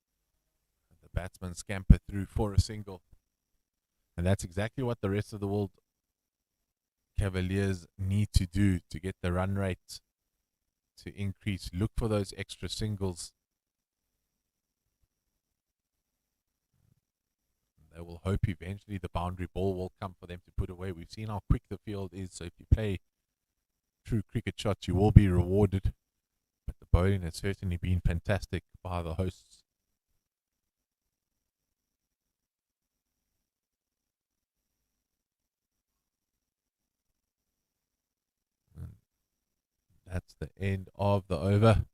The batsman scampered through for a single. And that's exactly what the rest of the world Cavaliers need to do to get the run rate to increase. Look for those extra singles. They will hope eventually the boundary ball will come for them to put away. We've seen how quick the field is, so if you play true cricket shots, you will be rewarded. But the bowling has certainly been fantastic by the hosts. And that's the end of the over.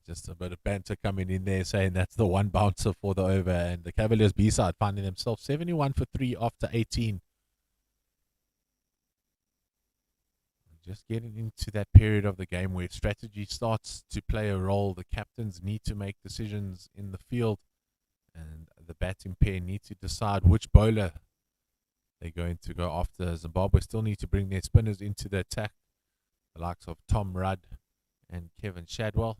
Just a bit of banter coming in there saying that's the one bouncer for the over. And the Cavaliers B-side finding themselves 71 for 3 after 18. Just getting into that period of the game where strategy starts to play a role. The captains need to make decisions in the field, and the batting pair need to decide which bowler they're going to go after. Zimbabwe still need to bring their spinners into the attack, the likes of Tom Rudd and Kevin Shadwell.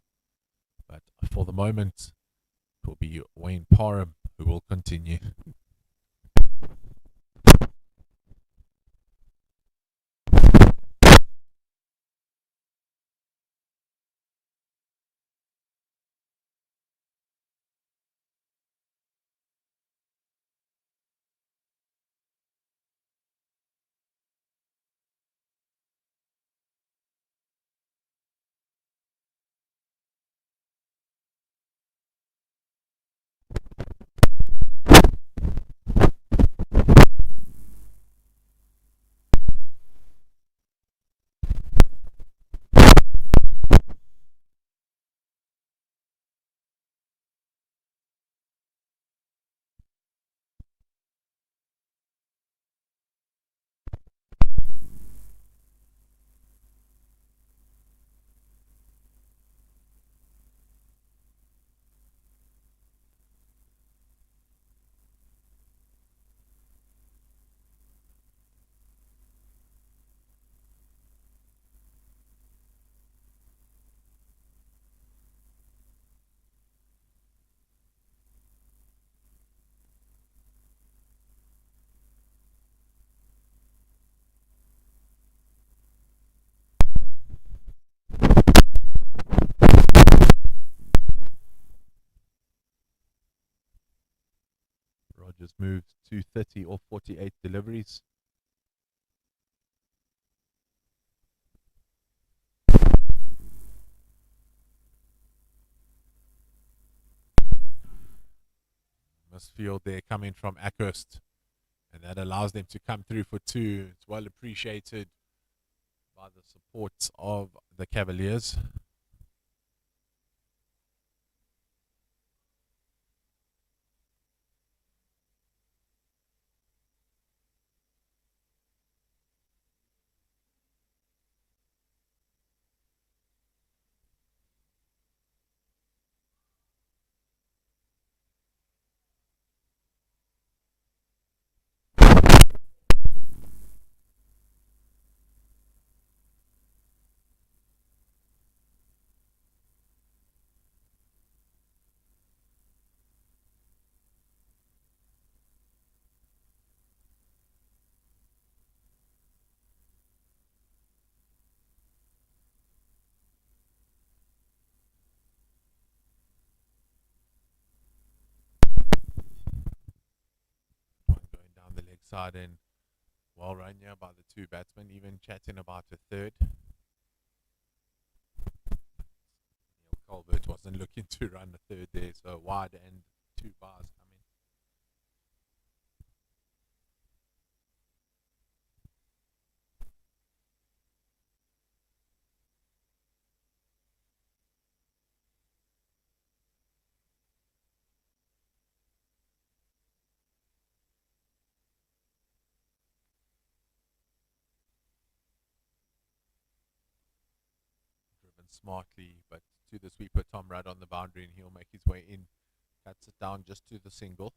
But for the moment, it will be Wayne Parham who will continue. Rogers moves to 30 or 48 deliveries. Misfield there coming from Ackhurst, and that allows them to come through for 2. It's well appreciated by the support of the Cavaliers. side, and well run here by the two batsmen, even chatting about a third. Neil Colbert wasn't looking to run the third there, so wide and two bars coming. Driven smartly, but to the sweeper, Tom Rudd on the boundary, and he'll make his way in. Cuts it down just to the single.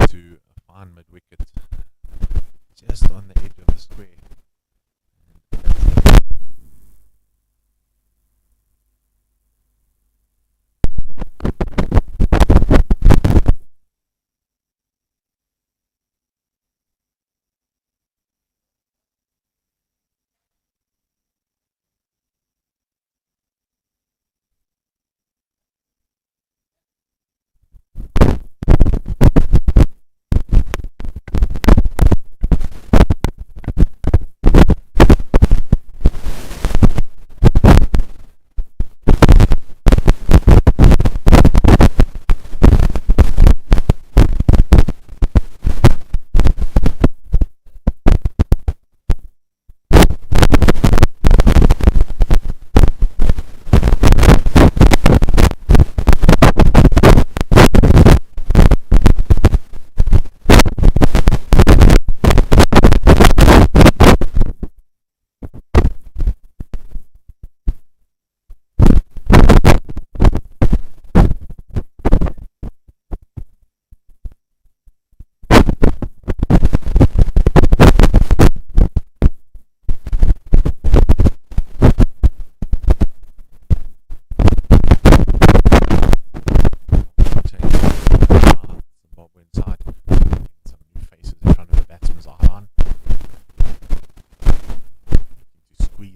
To a fine mid wicket, just on the edge of the square.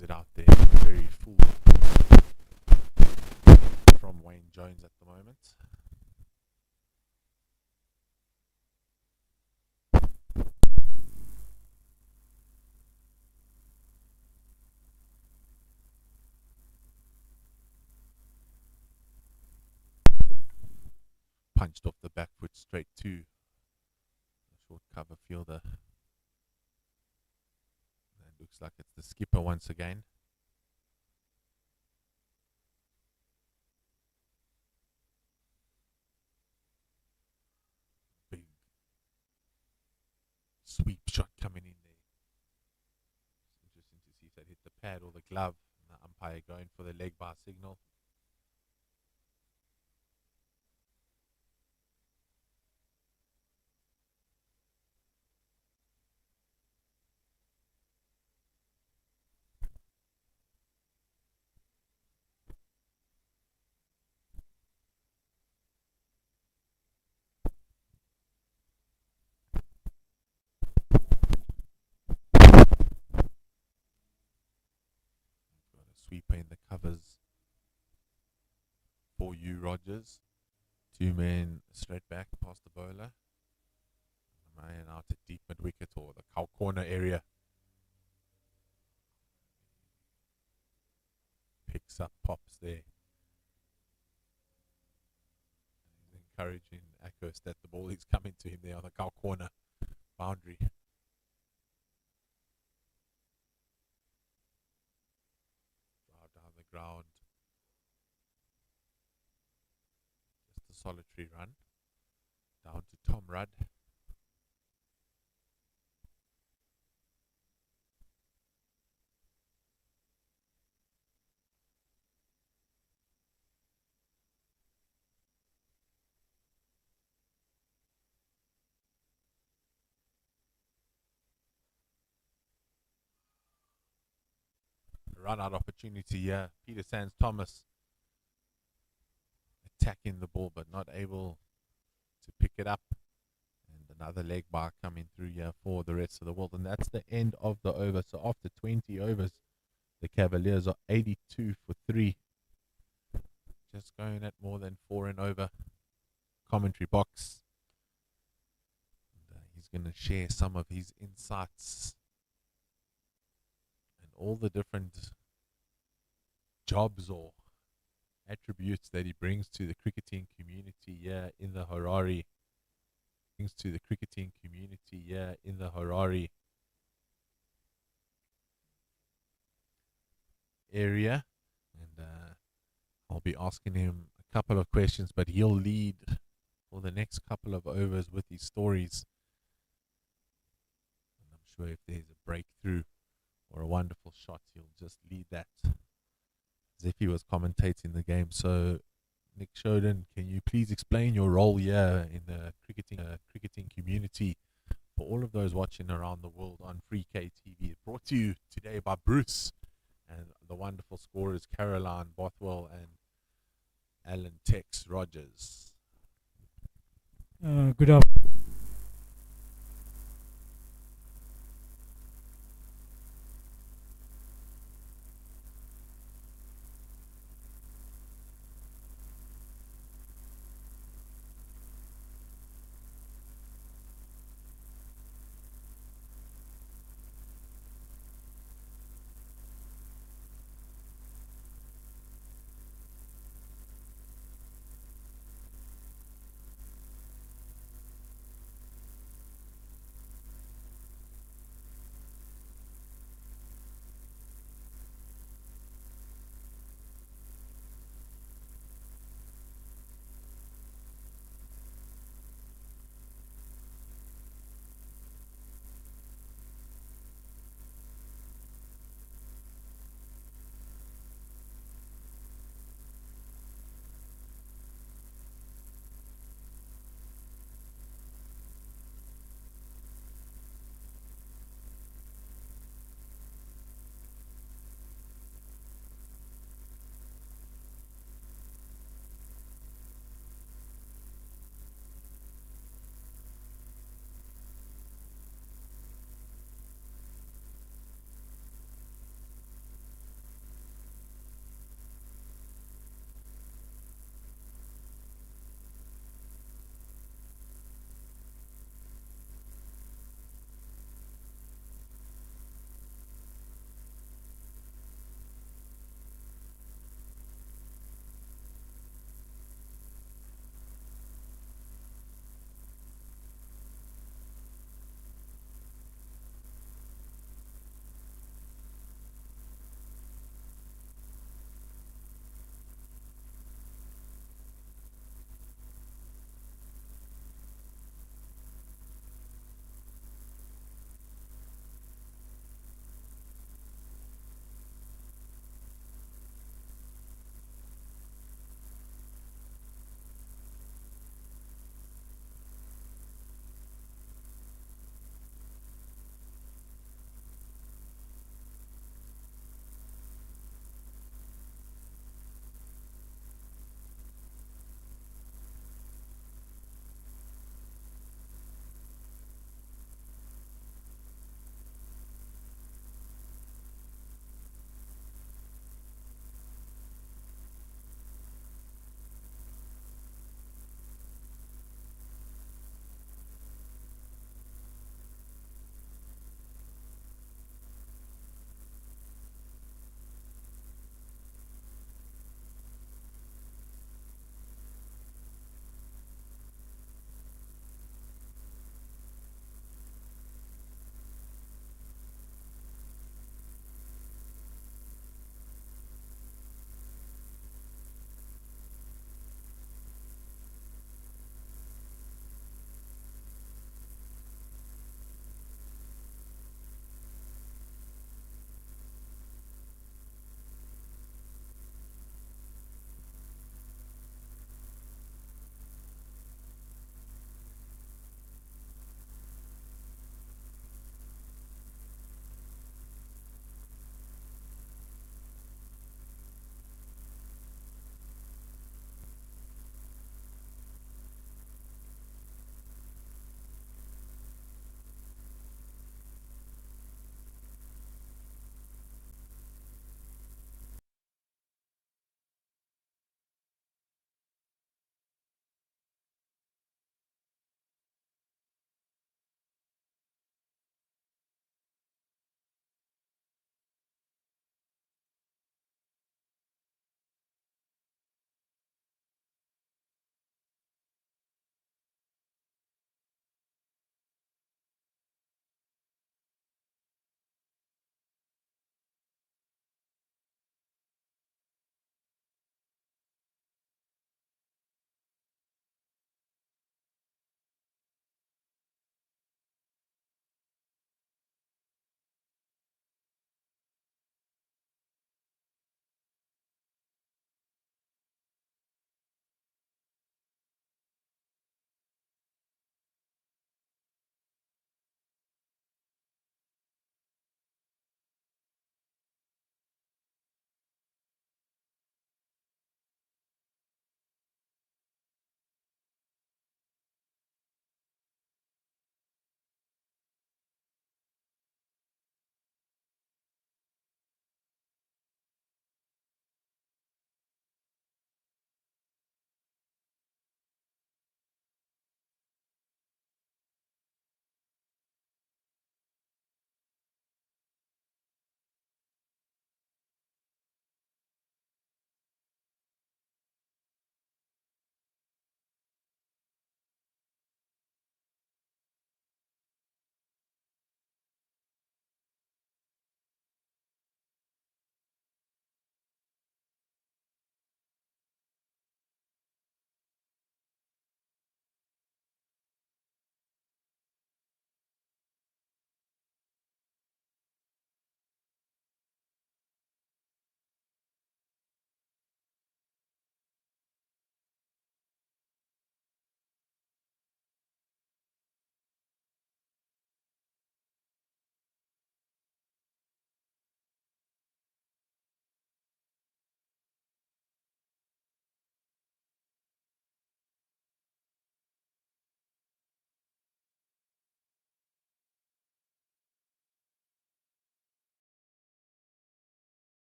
It out there, very full from Wayne Jones at the moment. Punched off the back foot straight to the short cover fielder. And looks like it's the skipper once again. Big sweep shot coming in there. It's interesting to see if that hit the pad or the glove. And the umpire going for the leg bar signal. Sweeper in the covers for you, Rogers. Two men straight back past the bowler. The man out at deep mid wicket or the cow corner area. Picks up pops there. He's encouraging Akos that the ball is coming to him there on the cow corner boundary. Down the ground, just a solitary run down to Tom Rudd. run out opportunity here. Peter Sands Thomas attacking the ball but not able to pick it up. And another leg bar coming through here for the rest of the world. And that's the end of the over. So after 20 overs, the Cavaliers are 82 for 3. Just going at more than 4 and over. Commentary box. And, he's going to share some of his insights and all the different jobs or attributes that he brings to the cricketing community here in the Harare. Brings to the cricketing community here in the Harare area. And I'll be asking him a couple of questions, but he'll lead for the next couple of overs with his stories. And I'm sure if there's a breakthrough or a wonderful shot, he'll just lead that as if he was commentating the game. So, Nick Shoden, can you please explain your role here in the cricketing community for all of those watching around the world on Free K TV? Brought to you today by Bruce and the wonderful scorers Caroline Bothwell and Alan Tex Rogers. Good afternoon.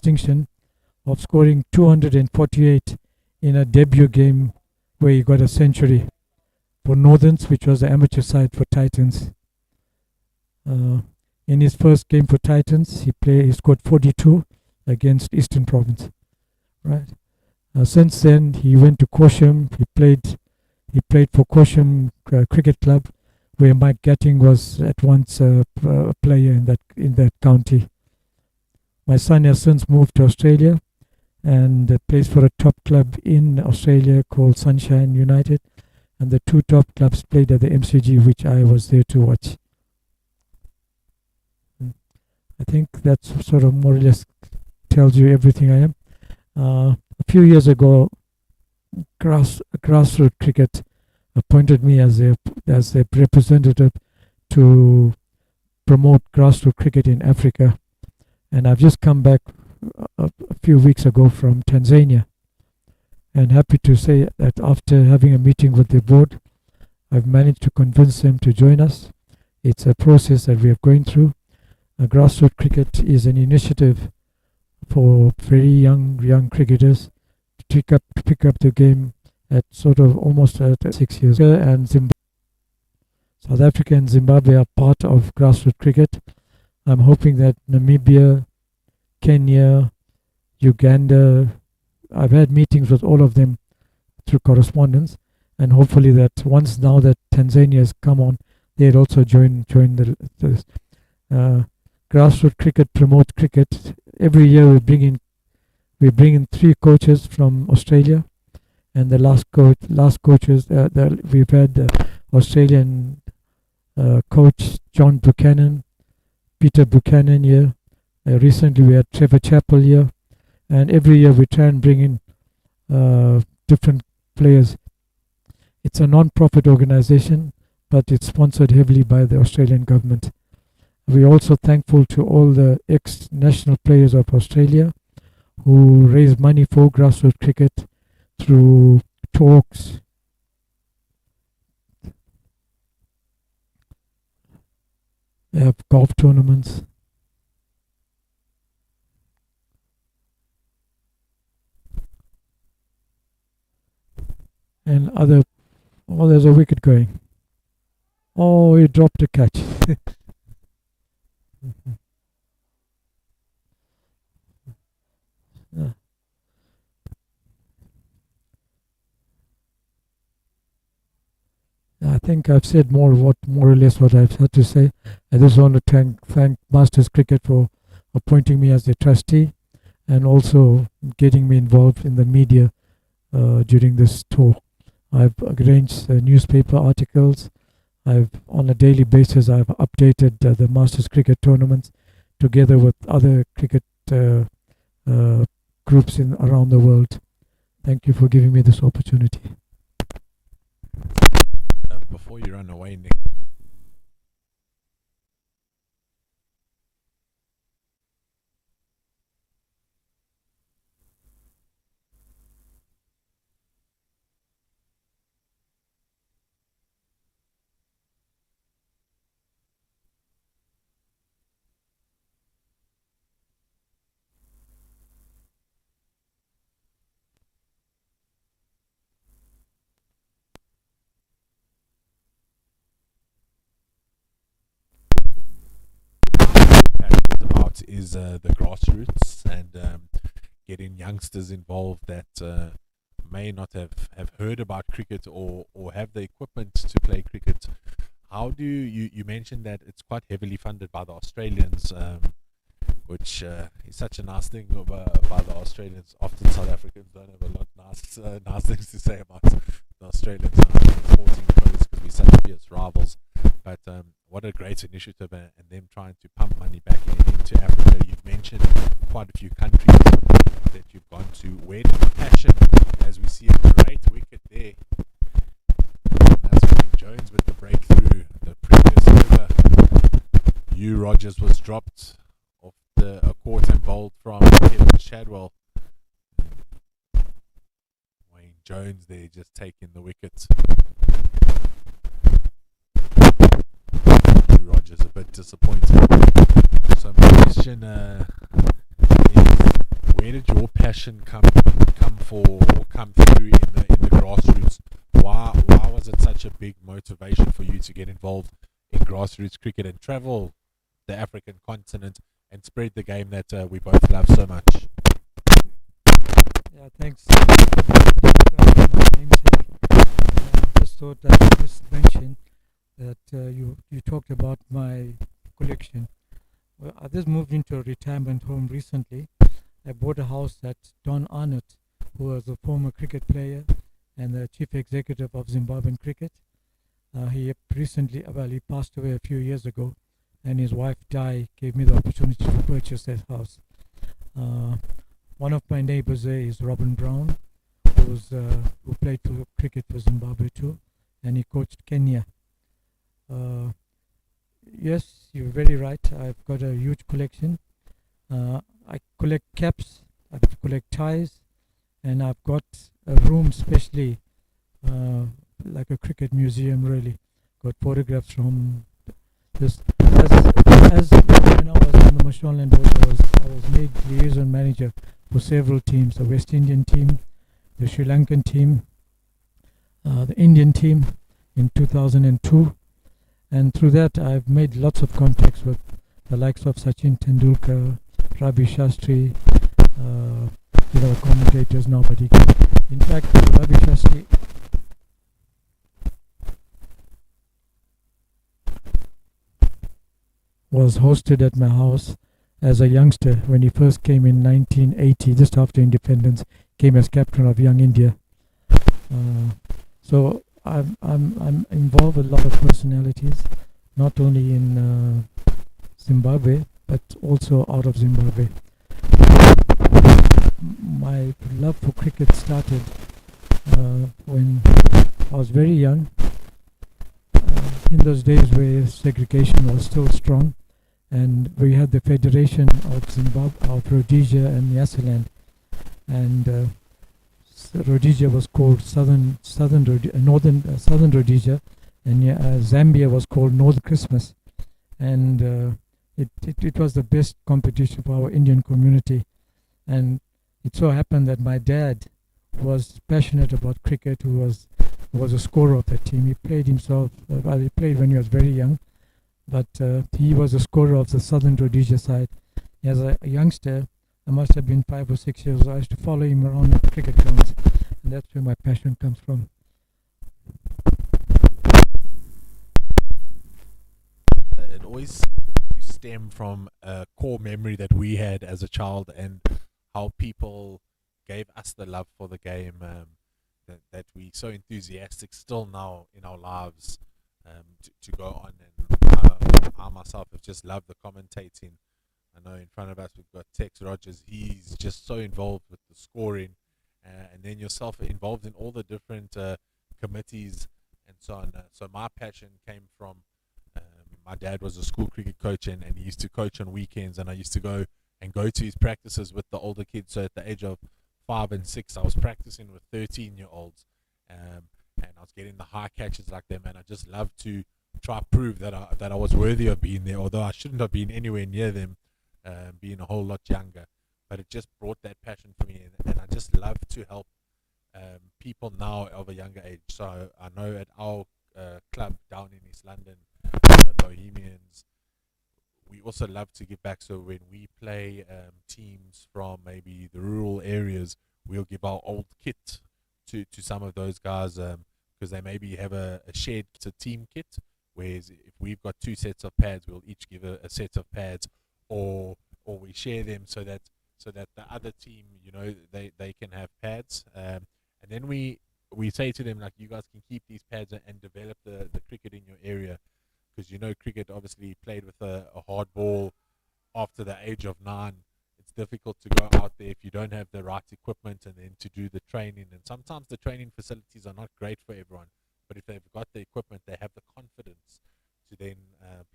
distinction of scoring 248 in a debut game where he got a century for Northerns, which was the amateur side for Titans. In his first game for Titans, he scored 42 against Eastern Province. Right. Since then, he went to Corsham. He played for Corsham Cricket Club, where Mike Gatting was at once a player in that county. My son has since moved to Australia and plays for a top club in Australia called Sunshine United, and the two top clubs played at the MCG, which I was there to watch. I think that sort of more or less tells you everything I am. A few years ago, grassroots cricket appointed me as a representative to promote grassroots cricket in Africa, and I've just come back a few weeks ago from Tanzania, and happy to say that after having a meeting with the board, I've managed to convince them to join us. It's a process that we are going through. Grassroots cricket is an initiative for very young cricketers to pick up the game at sort of almost at 6 years. And South Africa and Zimbabwe are part of grassroots cricket. I'm hoping that Namibia, Kenya, Uganda, I've had meetings with all of them through correspondence, and hopefully that once now that Tanzania has come on, they'll also join the grassroots cricket promotes cricket. Every year we bring in 3 coaches from Australia, and the last coaches we've had Australian coach John Buchanan, Peter Buchanan here. Recently we had Trevor Chappell here, and every year we try and bring in different players. It's a non-profit organization, but it's sponsored heavily by the Australian government. We're also thankful to all the ex-national players of Australia who raise money for grassroots cricket through talks, they have golf tournaments, and other. Oh, there's a wicket going. Oh, he dropped a catch. Yeah. I think I've said more or less what I've had to say. I just want to thank Masters Cricket for appointing me as the trustee, and also getting me involved in the media during this tour. I've arranged newspaper articles. On a daily basis, I've updated the Masters Cricket tournaments together with other cricket groups around the world. Thank you for giving me this opportunity. Before you run away, Nick, about is the grassroots and getting youngsters involved that may not have heard about cricket or have the equipment to play cricket. How do you mentioned that it's quite heavily funded by the Australians, which is such a nice thing by the Australians. Often South Africans don't have a lot nice things to say about the Australians sporting because we're such fierce rivals. But what a great initiative, and them trying to pump money back into Africa. You've mentioned quite a few countries that you've gone to. Where did the passion, as we see a great wicket there, and that's Wayne Jones with the breakthrough. The previous over, Hugh Rogers was dropped off a court and bowled from Kevin Shadwell. Wayne Jones there just taking the wicket. Hugh Rogers a bit disappointed. So my question is, where did your passion come through in the grassroots? Why was it such a big motivation for you to get involved in grassroots cricket and travel the African continent and spread the game that we both love so much? Yeah, thanks. My namesake. Just thought I should just mention that you talked about my collection. Well, I just moved into a retirement home recently. I bought a house that Don Arnott, who was a former cricket player and the chief executive of Zimbabwean cricket. He recently, he passed away a few years ago, and his wife Di gave me the opportunity to purchase that house. One of my neighbors there is Robin Brown, who played for cricket for Zimbabwe too, and he coached Kenya. Yes, you're very right. I've got a huge collection. I collect caps, I collect ties, and I've got a room specially like a cricket museum really. Got photographs from this. As when I was on the Mashonaland board, I was made liaison manager for several teams, the West Indian team, the Sri Lankan team, the Indian team in 2002. And through that, I've made lots of contacts with the likes of Sachin Tendulkar, Ravi Shastri, commentators now, but in fact, Ravi Shastri was hosted at my house as a youngster when he first came in 1980, just after independence, came as captain of Young India. So I'm involved with a lot of personalities, not only in Zimbabwe, but also out of Zimbabwe. My love for cricket started when I was very young. In those days where segregation was still strong, and we had the Federation of Zimbabwe, of Rhodesia and Nyasaland, and Rhodesia was called Southern Rhodesia, and Zambia was called North Christmas, and it was the best competition for our Indian community. And it so happened that my dad was passionate about cricket, who was a scorer of that team. He played himself, he played when he was very young, but he was a scorer of the Southern Rhodesia side. As a youngster, I must have been 5 or 6 years old. I used to follow him around at cricket grounds, and that's where my passion comes from. It always stem from a core memory that we had as a child, and how people gave us the love for the game, that we so enthusiastic still now in our lives to go on. And I myself have just loved the commentating. I know in front of us we've got Tex Rogers. He's just so involved with the scoring, and then yourself involved in all the different committees and so on. So my passion came from my dad was a school cricket coach, and he used to coach on weekends, and I used to go to his practices with the older kids. So at the age of 5 and 6, I was practicing with 13-year-olds, and I was getting the high catches like them, and I just loved to try to prove that I was worthy of being there, although I shouldn't have been anywhere near them, being a whole lot younger. But it just brought that passion for me, and I just love to help people now of a younger age. So I know at our club down in East London, Bohemians, we also love to give back. So when we play teams from maybe the rural areas, we'll give our old kit to some of those guys, because they maybe have a shared team kit, whereas if we've got 2 sets of pads, we'll each give a set of pads, or we share them so that the other team, they can have pads, and then we say to them, like, you guys can keep these pads and develop the cricket in your area, because cricket obviously played with a hard ball after the age of 9. It's difficult to go out there if you don't have the right equipment, and then to do the training. And sometimes the training facilities are not great for everyone, but if they've got the equipment, they have the confidence to then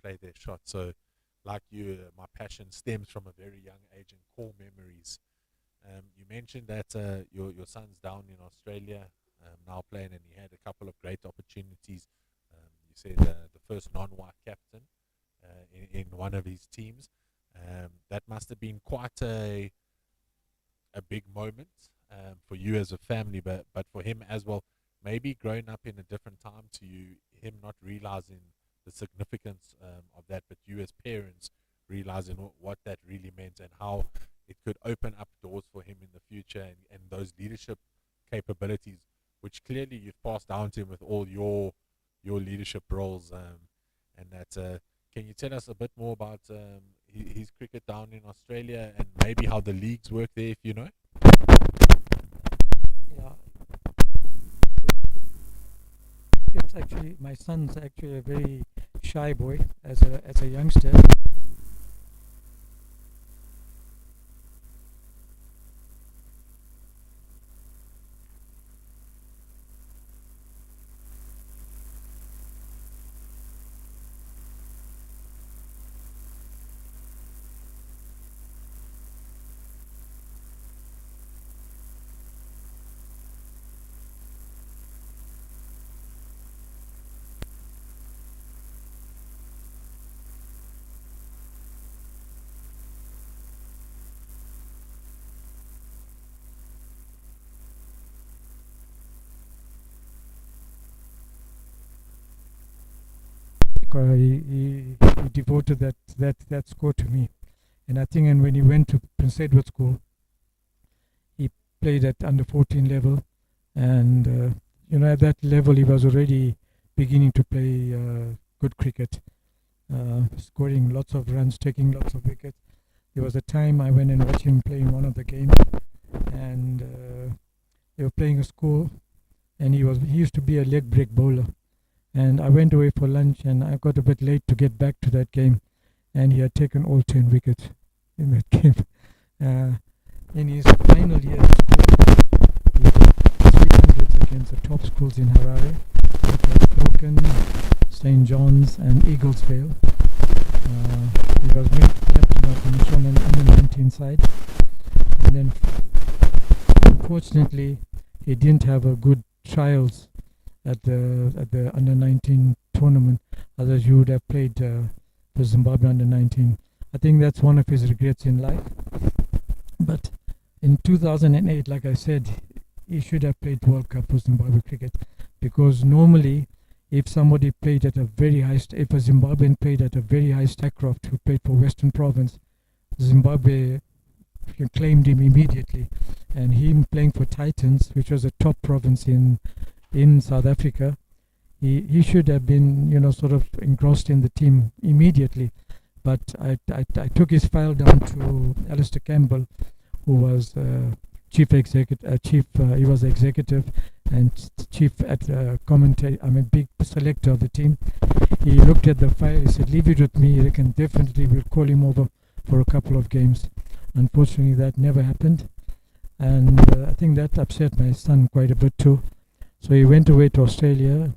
play their shot. So like you, my passion stems from a very young age and core memories. You mentioned that your son's down in Australia now playing, and he had a couple of great opportunities. You said the first non-white captain in one of his teams. That must have been quite a a big moment for you as a family, but for him as well. Maybe growing up in a different time to you, him not realizing the significance of that, but you as parents realizing what that really meant and how it could open up doors for him in the future, and those leadership capabilities, which clearly you've passed down to him with all your leadership roles. And that can you tell us a bit more about his cricket down in Australia and maybe how the leagues work there, if you know? Yeah, it's actually, my son's actually a very shy boy as a youngster. He devoted that score to me, and I think, and when he went to Prince Edward School, he played at under 14 level, and at that level he was already beginning to play good cricket, scoring lots of runs, taking lots of wickets. There was a time I went and watched him play in one of the games, and they were playing a score, and he used to be a leg break bowler. And I went away for lunch, and I got a bit late to get back to that game, and he had taken all 10 wickets in that game. In his final year of school, he got 300s against the top schools in Harare, which was Floken, St. John's, and Eaglesville. He was made captain of the national under-19 side, and then unfortunately he didn't have a good trials at the under-19 tournament. Otherwise, you would have played for Zimbabwe under-19. I think that's one of his regrets in life. But in 2008, like I said, he should have played World Cup for Zimbabwe cricket, because normally, if somebody played at a very high, if a Zimbabwean played at a very high Stackcroft, who played for Western Province, Zimbabwe claimed him immediately, and him playing for Titans, which was a top province in South Africa, he should have been sort of engrossed in the team immediately. But I took his file down to Alistair Campbell, who was chief executive. He was executive and chief at big selector of the team. He looked at the file. He said, "Leave it with me. I can definitely will call him over for a couple of games." Unfortunately, that never happened, and I think that upset my son quite a bit too. So he went away to Australia.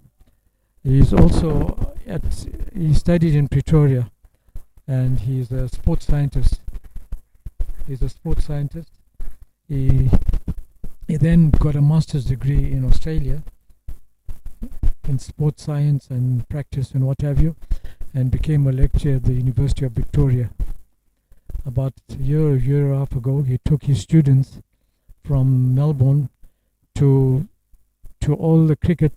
He's also he studied in Pretoria, and he's a sports scientist. He then got a master's degree in Australia in sports science and practice and what have you, and became a lecturer at the University of Victoria. About a year and a half ago, he took his students from Melbourne to all the cricket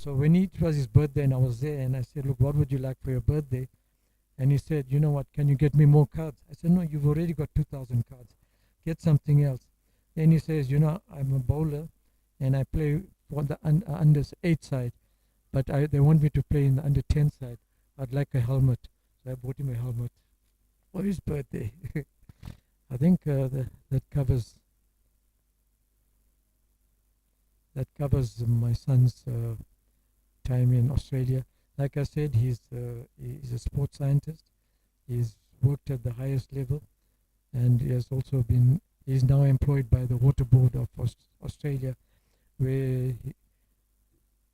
So when it was his birthday and I was there, and I said, "Look, what would you like for your birthday?" And he said, "You know what, can you get me more cards?" I said, "No, you've already got 2,000 cards." get something else. Then he says, I'm a bowler and I play for the under 8 side, but they want me to play in the under 10 side. I'd like a helmet. So I bought him a helmet for his birthday. I think that covers my son's time in Australia. Like I said, he's a sports scientist. He's worked at the highest level, and he's now employed by the Water Board of Australia, where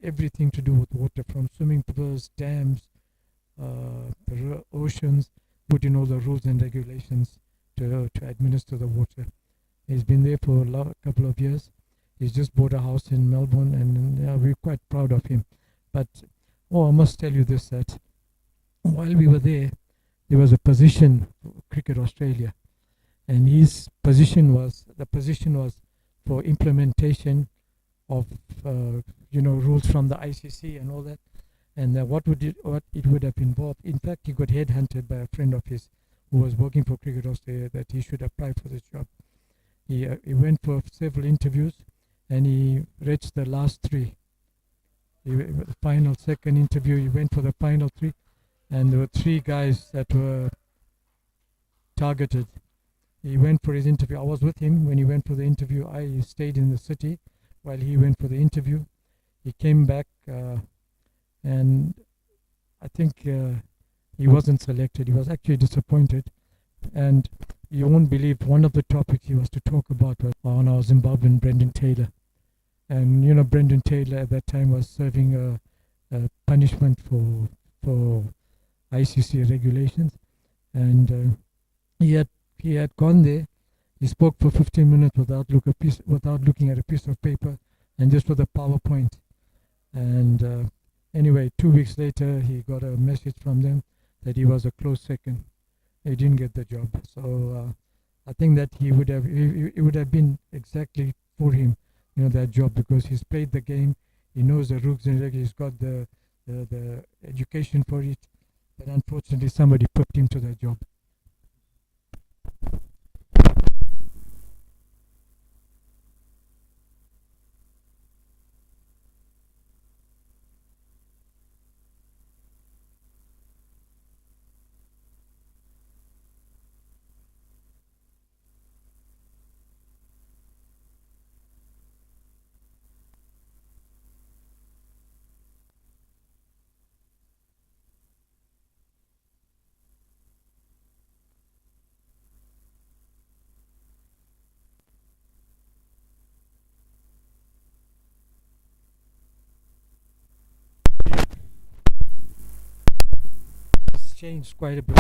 everything to do with water, from swimming pools, dams, the oceans, put in all the rules and regulations to administer the water. He's been there for a couple of years. He's just bought a house in Melbourne, and we're quite proud of him. But I must tell you this, that while we were there was a position for Cricket Australia, and his position was for implementation of rules from the ICC and all that, and what it would have involved. In fact, he got headhunted by a friend of his who was working for Cricket Australia that he should apply for this job. He went for several interviews, and he reached the last 3. The final second interview, he went for the final 3, and there were 3 guys that were targeted. He went for his interview. I was with him when he went for the interview. I stayed in the city while he went for the interview. He came back, and I think he wasn't selected. He was actually disappointed, and you won't believe one of the topics he was to talk about was on our Zimbabwean Brendan Taylor. And Brendan Taylor at that time was serving a punishment for ICC regulations, and he had gone there. He spoke for 15 minutes without looking at a piece of paper, and just with a PowerPoint. And anyway, 2 weeks later, he got a message from them that he was a close second. He didn't get the job. So I think that it would have been exactly for him, that job, because he's played the game. He knows the rules and regulations. He's got the education for it. But unfortunately, somebody put him to that job. It's changed quite a bit.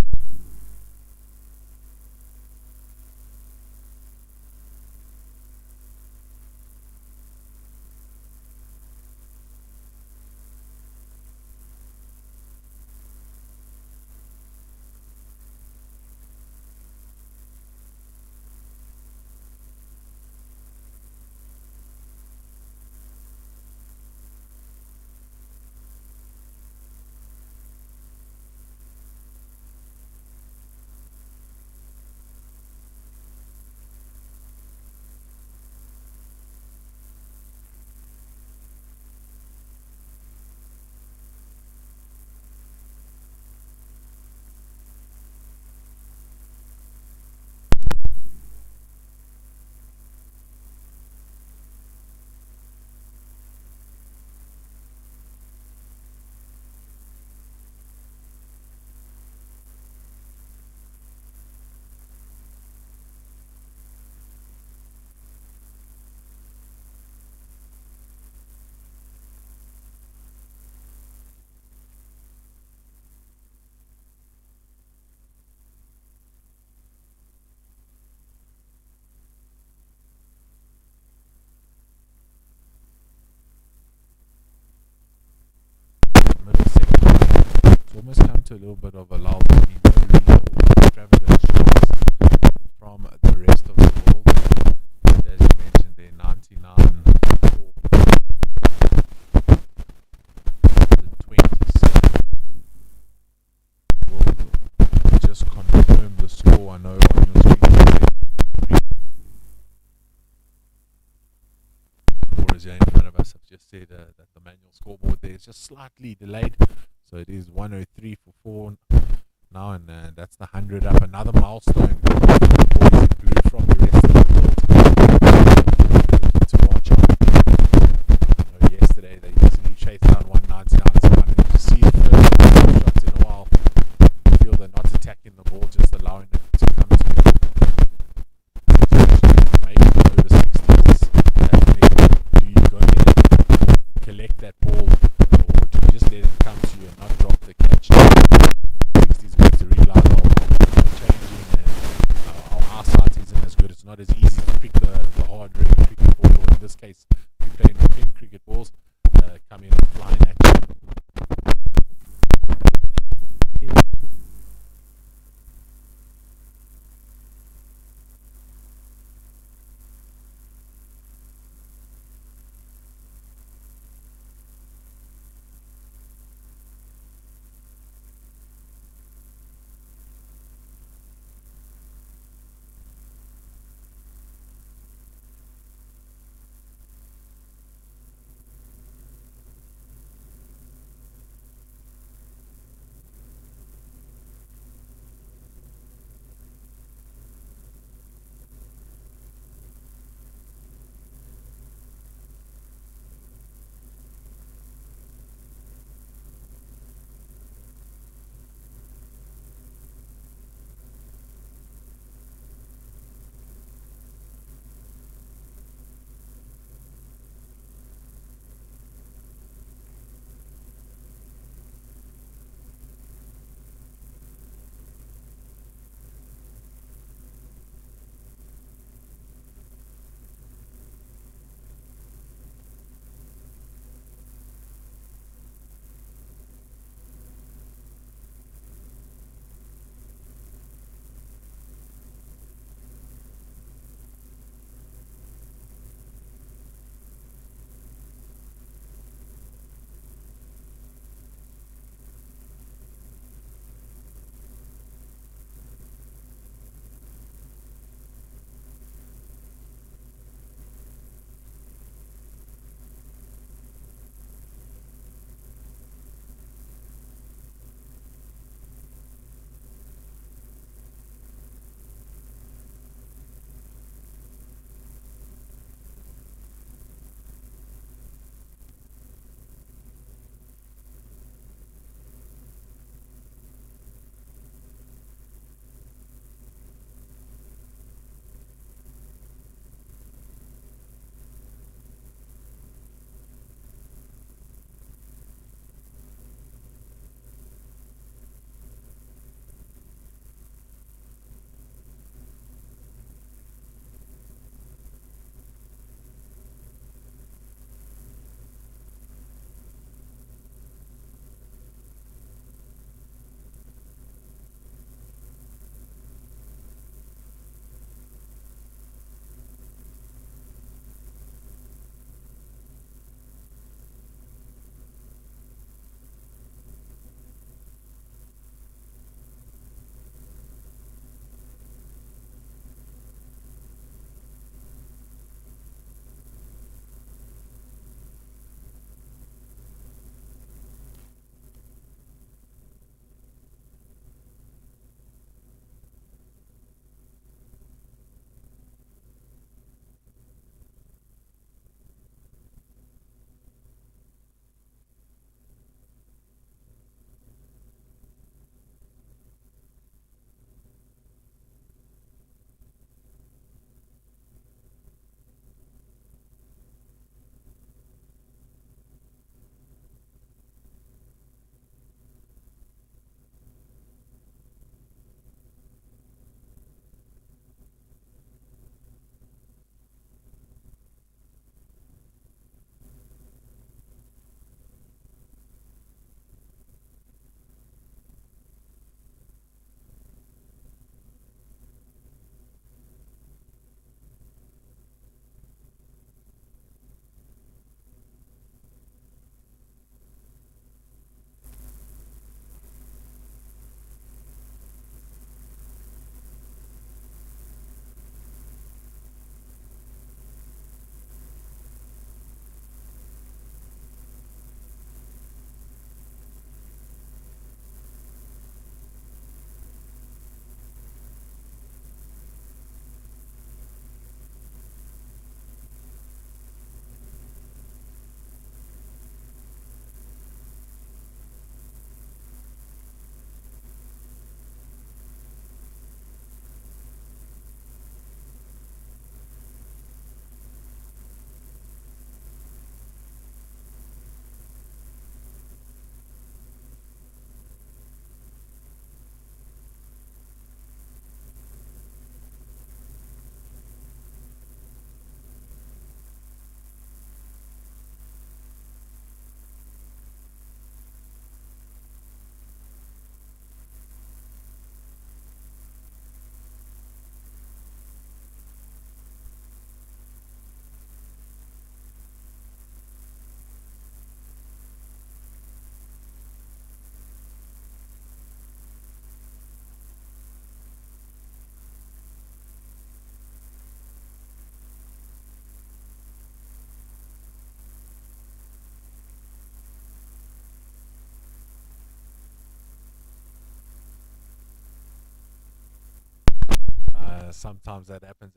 Almost come to a little bit of a lull between no real extravagant shots from the rest of the world. And as you mentioned there, 99 for the 27 will just confirm the score. I know on your screen said that the manual scoreboard there is just slightly delayed. So it is 103 for 4 now, and that's the 100 up. Another milestone for the boys in blue from the rest of the world. Looking to march on. Yesterday they easily chased down 199 to 1, and you just see the first shots in a while. You feel they're not attacking the ball, just allowing it to come to you. Make it over 60s. Do you go ahead and collect that ball, or do you just let it come to you and not drop the catch? 60s we have to realize our changing, and our eyesight isn't as good. It's not as easy to pick the hard red cricket ball, or in this case we're playing with pink cricket balls coming and flying at you. sometimes that happens.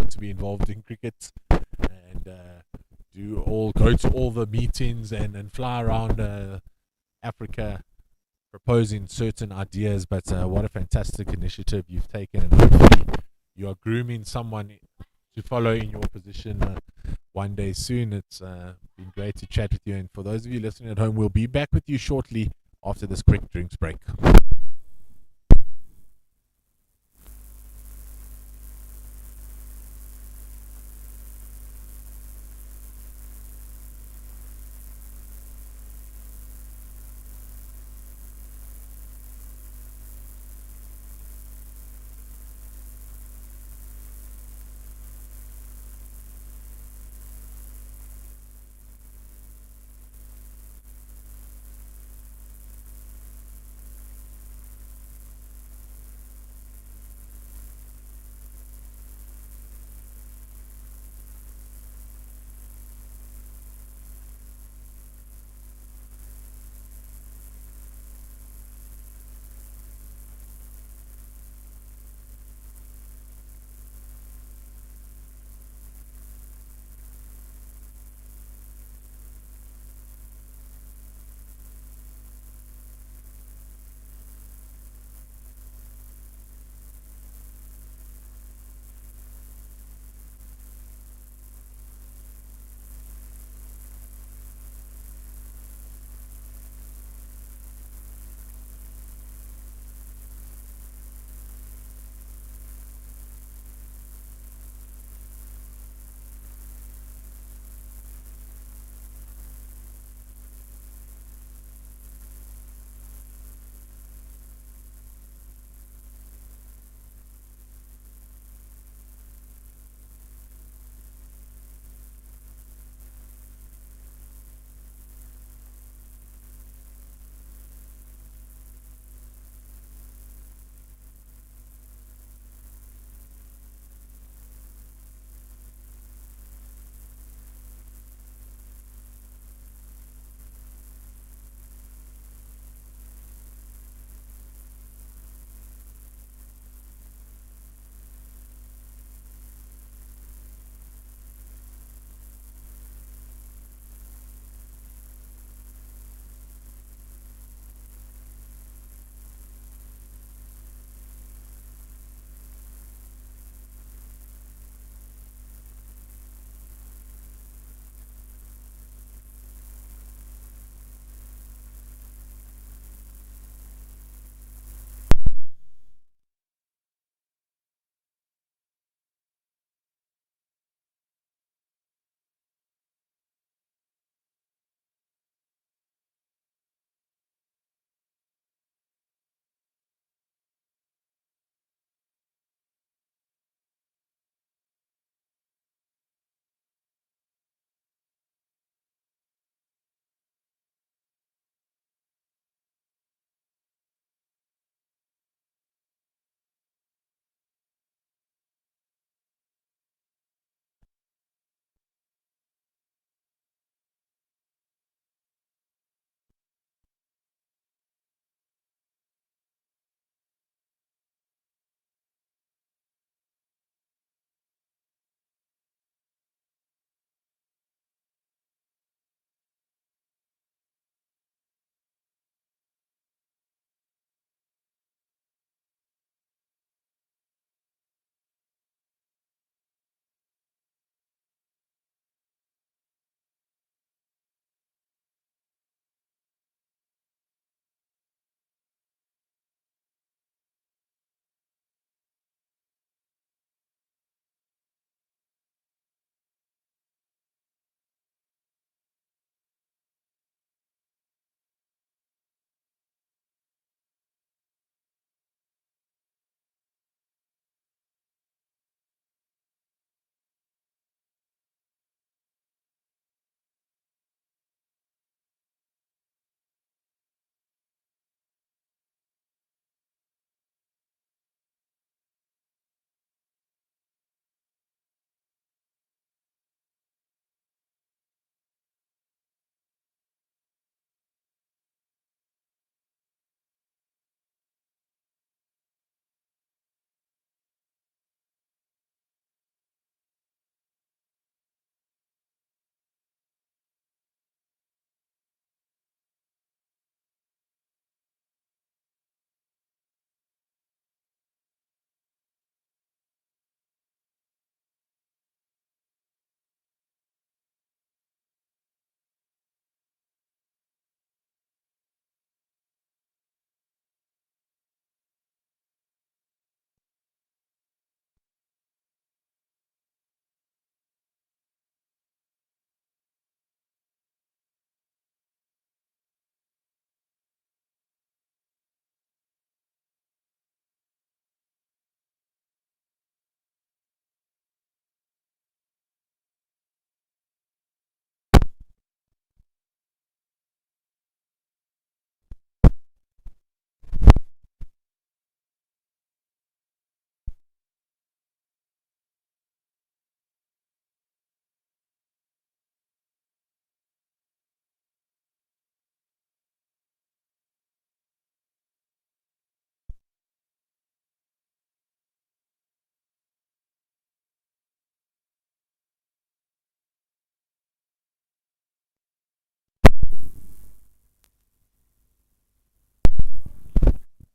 want to be involved in cricket and go to all the meetings and fly around Africa proposing certain ideas. But what a fantastic initiative you've taken, and hopefully you are grooming someone to follow in your position one day soon. It's been great to chat with you, and for those of you listening at home, we'll be back with you shortly after this quick drinks break.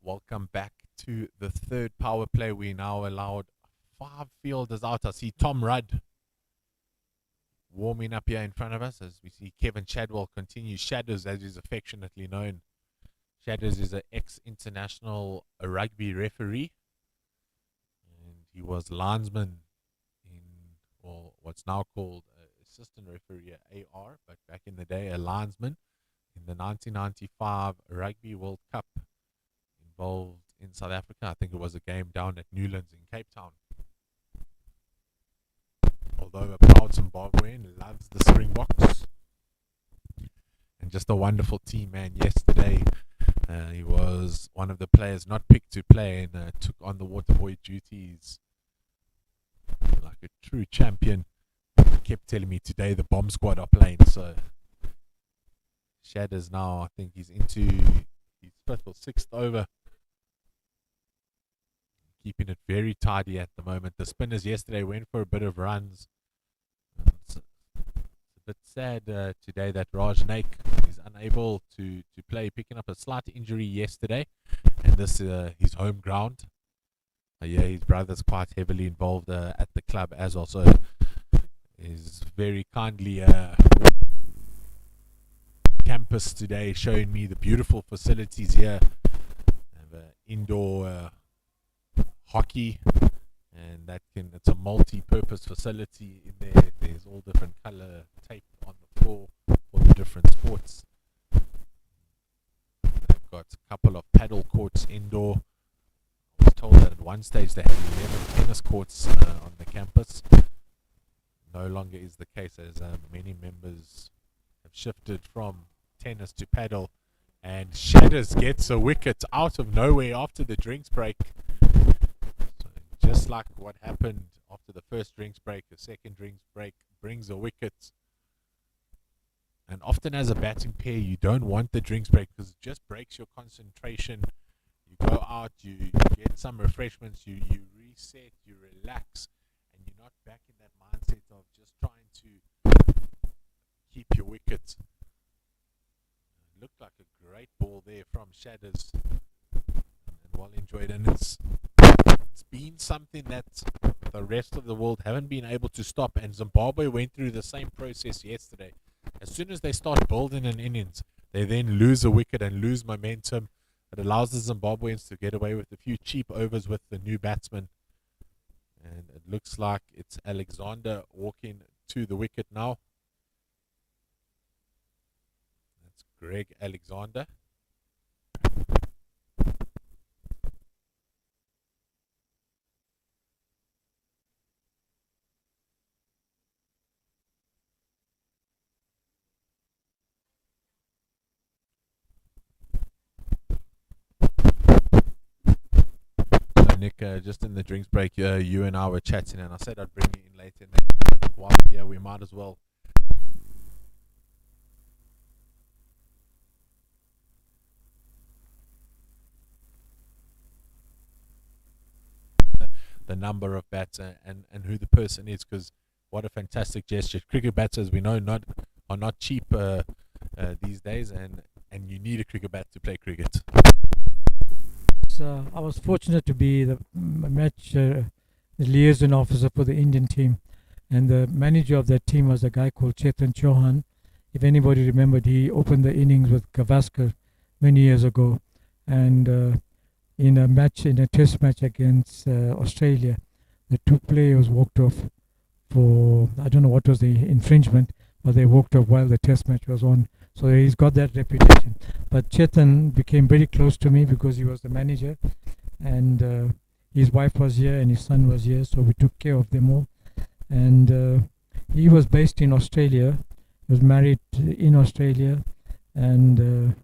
Welcome back to the third power play. We now allowed 5 fielders out. I see Tom Rudd warming up here in front of us as we see Kevin Shadwell continue. Shadows, as he's affectionately known. Shadows is an ex-international rugby referee. And he was linesman in, well, what's now called assistant referee at AR, but back in the day, a linesman in the 1995 Rugby World Cup involved in South Africa. I think it was a game down at Newlands in Cape Town. Although a proud Zimbabwean, loves the Springboks. And just a wonderful team, man. Yesterday, he was one of the players not picked to play and took on the water boy duties like a true champion. He kept telling me today the bomb squad are playing, so Shadders now, I think he's into his 5th or 6th over. Keeping it very tidy at the moment. The spinners yesterday went for a bit of runs. It's a bit sad today that Raj Naik is unable to play, picking up a slight injury yesterday. And this his home ground. Yeah, his brother's quite heavily involved at the club as well. So is very kindly campus today, showing me the beautiful facilities here. Have indoor hockey, and it's a multi-purpose facility in there. There's all different color tape on the floor for the different sports. They've got a couple of paddle courts indoor. I was told that at one stage they had 11 tennis courts on the campus. No longer is the case, as many members have shifted from tennis to paddle. And Shadders gets a wicket out of nowhere after the drinks break. So just like what happened after the first drinks break, the second drinks break brings a wicket. And often as a batting pair, you don't want the drinks break because it just breaks your concentration. You go out, you get some refreshments, you reset, you relax, and you're not back in that mindset of just trying to keep your wickets. Looked like a great ball there from Shadders, and well enjoyed. And it's been something that the rest of the world haven't been able to stop. And Zimbabwe went through the same process yesterday. As soon as they start building an innings, they then lose a wicket and lose momentum. It allows the Zimbabweans to get away with a few cheap overs with the new batsman. And it looks like it's Alexander walking to the wicket now. That's Greg Alexander. Nick, just in the drinks break, you and I were chatting, and I said I'd bring you in later. While yeah, we might as well. The number of bats and who the person is, because what a fantastic gesture. Cricket bats, as we know, are not cheap these days, and you need a cricket bat to play cricket. I was fortunate to be the match liaison officer for the Indian team, and the manager of that team was a guy called Chetan Chauhan. If anybody remembered, he opened the innings with Gavaskar many years ago, and in a test match against Australia, the 2 players walked off for, I don't know what was the infringement, but they walked off while the test match was on. So he's got that reputation. But Chetan became very close to me because he was the manager, and his wife was here and his son was here, so we took care of them all. And he was based in Australia. He was married in Australia, and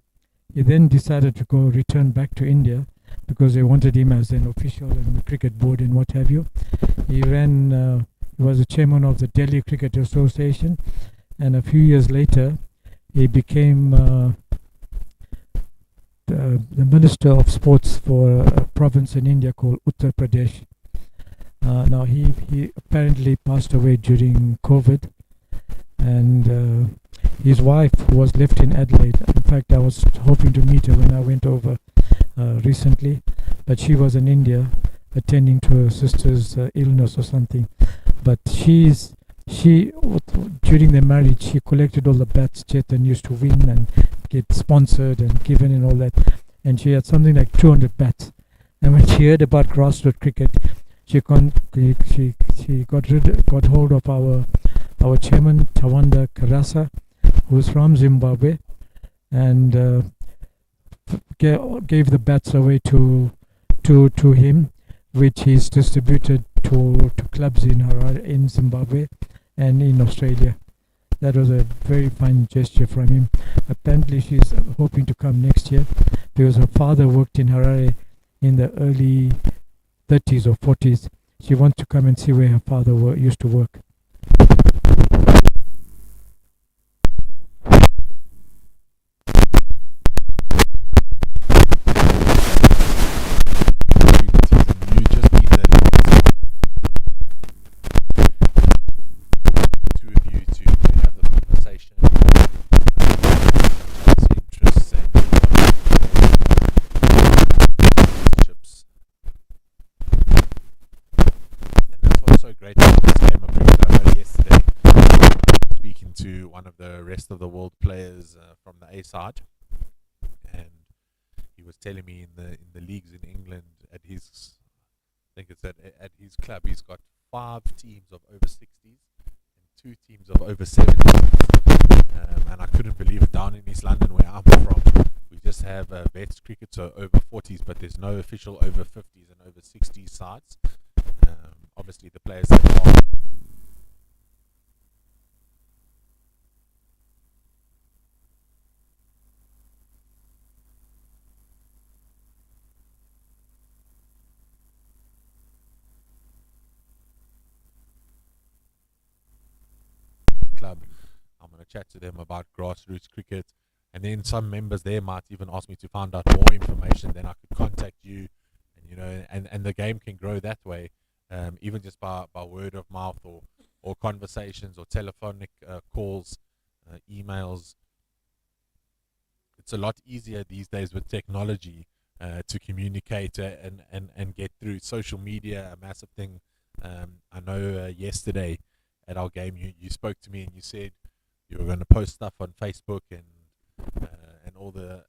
he then decided to return back to India because they wanted him as an official in the cricket board and what have you. He was the chairman of the Delhi Cricket Association, and a few years later he became the Minister of Sports for a province in India called Uttar Pradesh. Now he apparently passed away during COVID, and his wife was left in Adelaide. In fact, I was hoping to meet her when I went over recently, but she was in India attending to her sister's illness or something. But she during their marriage, she collected all the bats Chetan used to win and get sponsored and given and all that, and she had something like 200 bats. And when she heard about grassroots cricket, she got hold of our chairman Tawanda Karasa, who's from Zimbabwe, and gave the bats away to him, which he's distributed to clubs in Zimbabwe and in Australia. That was a very fine gesture from him. Apparently, she's hoping to come next year because her father worked in Harare in the early 30s or 40s. She wants to come and see where her father used to work. You just need that two of you to have the conversation, interests and relationships. And that's what's so great about this game of cricket. I know yesterday speaking to one of the rest of the world players from the A side, and he was telling me in the leagues in England at his, I think it's at his club, he's got 5 teams of over 60s and 2 teams of over 70s. And I couldn't believe it. Down in East London, where I'm from, we just have vets cricket, so over 40s, but there's no official over 50s and over 60s sides. Obviously, the players that are club, I'm going to chat to them about grassroots cricket, and then some members there might even ask me to find out more information. Then I could contact you, and the game can grow that way, even just by word of mouth or conversations or telephonic calls, emails. It's a lot easier these days with technology to communicate and get through. Social media, a massive thing. I know yesterday at our game, you spoke to me and you said you were going to post stuff on Facebook and all the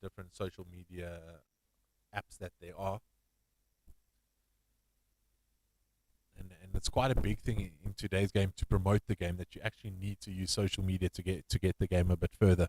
different social media apps that there are, and it's quite a big thing in today's game to promote the game, that you actually need to use social media to get the game a bit further.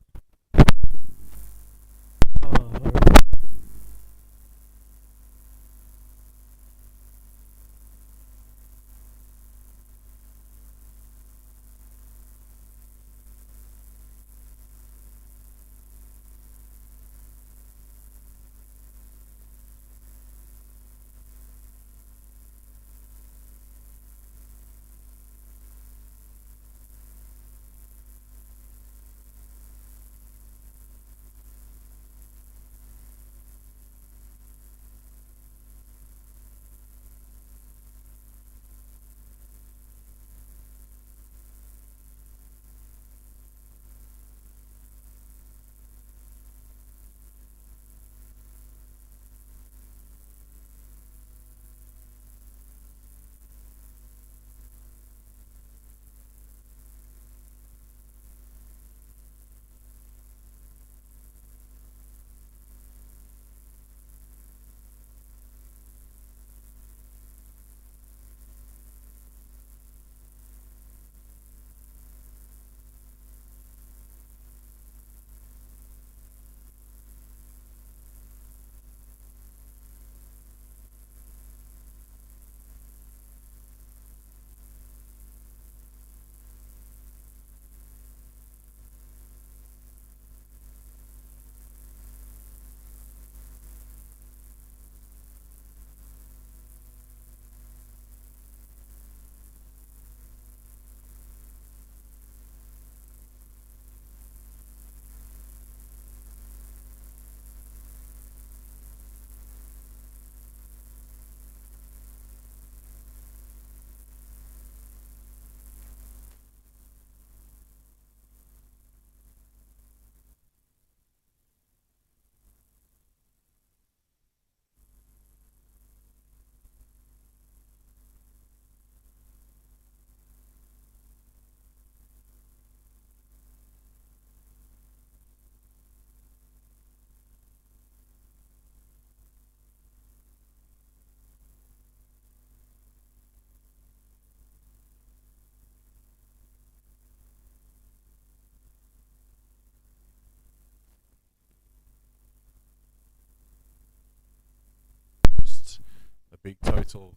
big total.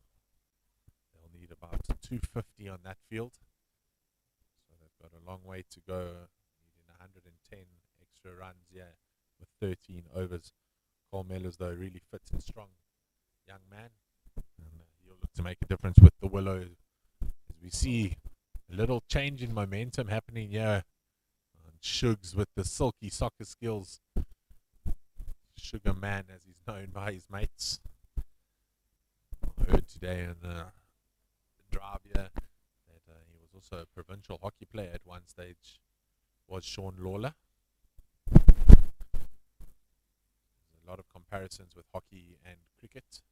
They'll need about 250 on that field. So they've got a long way to go, needing 110 extra runs here with 13 overs. Cole Mellors, though, really fits and strong young man. And he'll look to make a difference with the Willow. As we see a little change in momentum happening here. Shugs with the silky soccer skills. Sugar Man, as he's known by his mates. I heard today in the drive here that he was also a provincial hockey player at one stage. Was Sean Lawler. There's a lot of comparisons with hockey and cricket.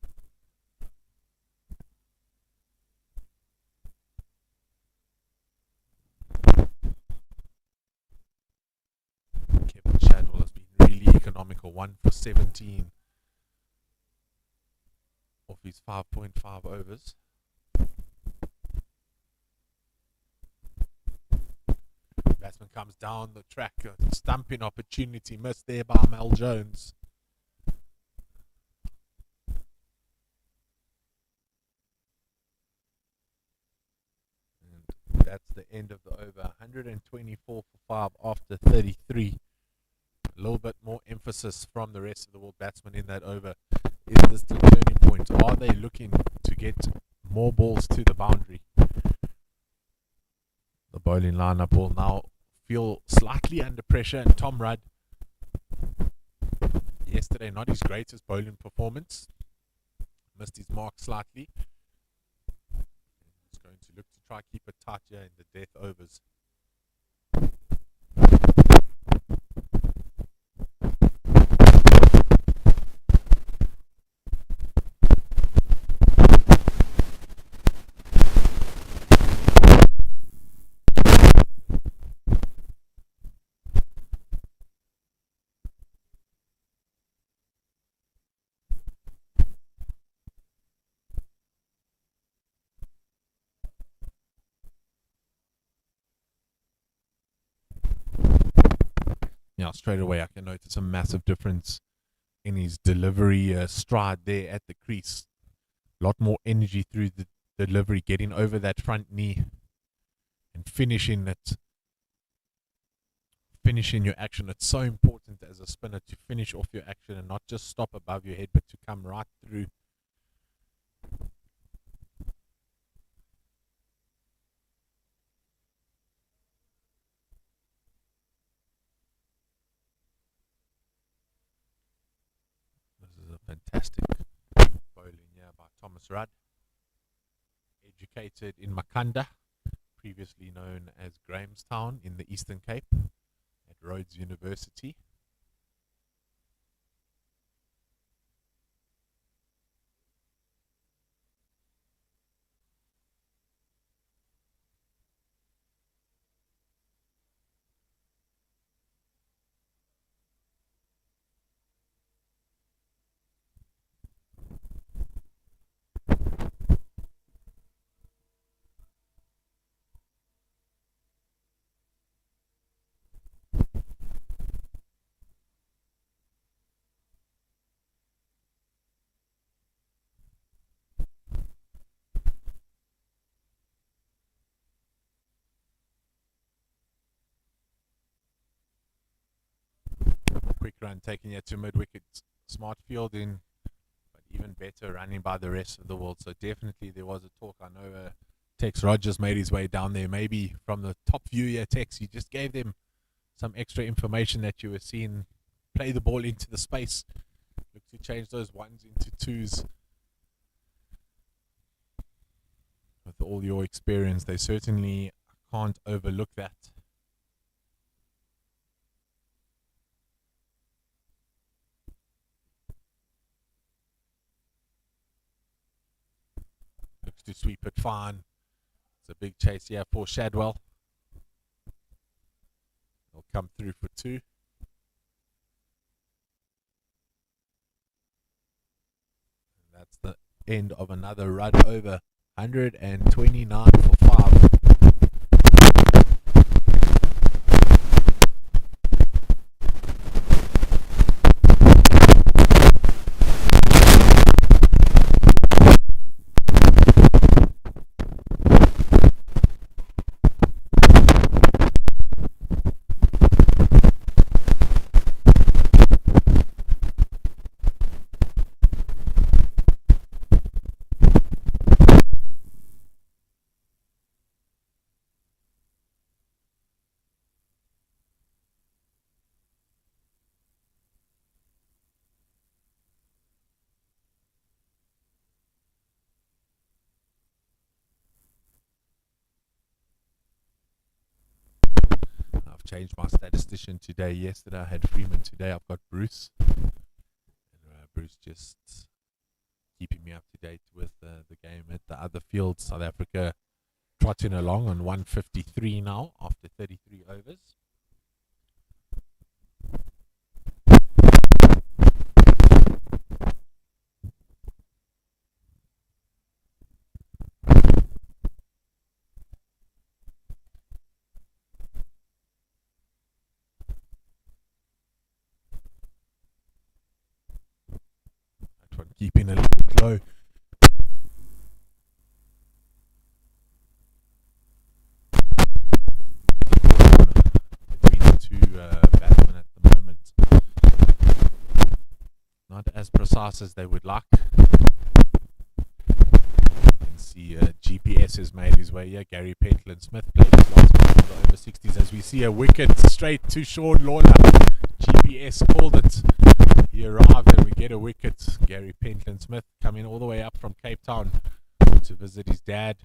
Kevin Shadwell has been really economical, 1 for 17 off his 5.5 overs. Batsman comes down the track, a stumping opportunity missed there by Mel Jones. And that's the end of the over. 124 for 5 after 33. A little bit more emphasis from the rest of the world batsmen in that over. Is this the turning point? Are they looking to get more balls to the boundary? The bowling lineup will now feel slightly under pressure, and Tom Rudd, yesterday not his greatest bowling performance, missed his mark slightly. He's going to look to try keep it tight here in the death overs. Yeah, straight away I can notice a massive difference in his delivery stride there at the crease. A lot more energy through the delivery, getting over that front knee and finishing it. Finishing your action. It's so important as a spinner to finish off your action and not just stop above your head, but to come right through. Fantastic bowling here by Thomas Rudd. Educated in Makanda, previously known as Grahamstown in the Eastern Cape, at Rhodes University. Quick run taking it to mid-wicket, smart fielding, but even better running by the rest of the world. So definitely there was a talk. I know Tex Rogers made his way down there. Maybe from the top view here, Tex, you just gave them some extra information that you were seeing. Play the ball into the space. Look to change those ones into twos. With all your experience, they certainly can't overlook that. Looks to sweep it fine. It's a big chase here for Shadwell. He'll come through for 2. And that's the end of another run over. 129 for 5. changed my statistician today. Yesterday I had Freeman. Today I've got Bruce. And, Bruce just keeping me up to date with the game at the other field. South Africa trotting along on 153 now after 33 overs. Keeping a little low. Between the two batsmen at the moment. Not as precise as they would like. You can see GPS has made his way here. Gary Pentland-Smith played his last match for the over 60s as we see a wicket straight to Sean Lawler. GPS called it. He arrived and we get a wicket. Gary Pentland-Smith coming all the way up from Cape Town to visit his dad.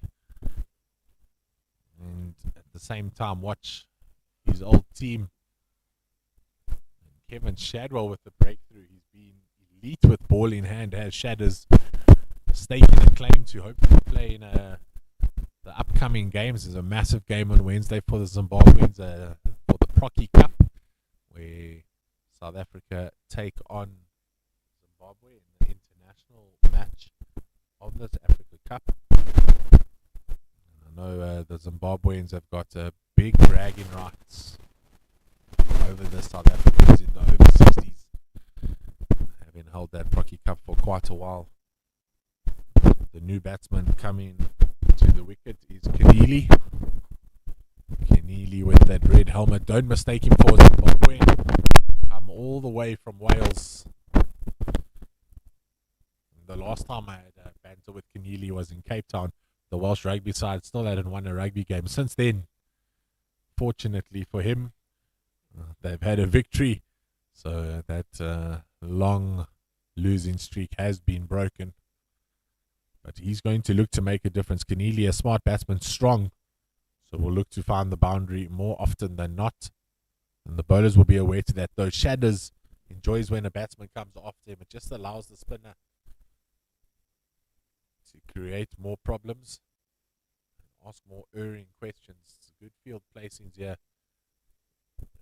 And at the same time watch his old team. And Kevin Shadwell with the breakthrough. He's been elite with ball in hand. Has Shadders staking a claim to hopefully play in the upcoming games. There's a massive game on Wednesday for the Zimbabweans for the Procky Cup, where South Africa take on Zimbabwe in the international match of this Africa Cup. And I know the Zimbabweans have got big bragging rights over the South Africans in the over 60s, having held that Procky Cup for quite a while. The new batsman coming to the wicket is Keneally. Keneally with that red helmet. Don't mistake him for Zimbabwe. All the way from Wales. The last time I had a banter with Keneally was in Cape Town. The Welsh rugby side still hadn't won a rugby game since then. Fortunately for him, they've had a victory, so that long losing streak has been broken. But he's going to look to make a difference. Keneally, a smart batsman, strong, so we'll look to find the boundary more often than not. And the bowlers will be aware to that, though. Shadders enjoys when a batsman comes after him. It just allows the spinner to create more problems and ask more erring questions. It's good field placings here.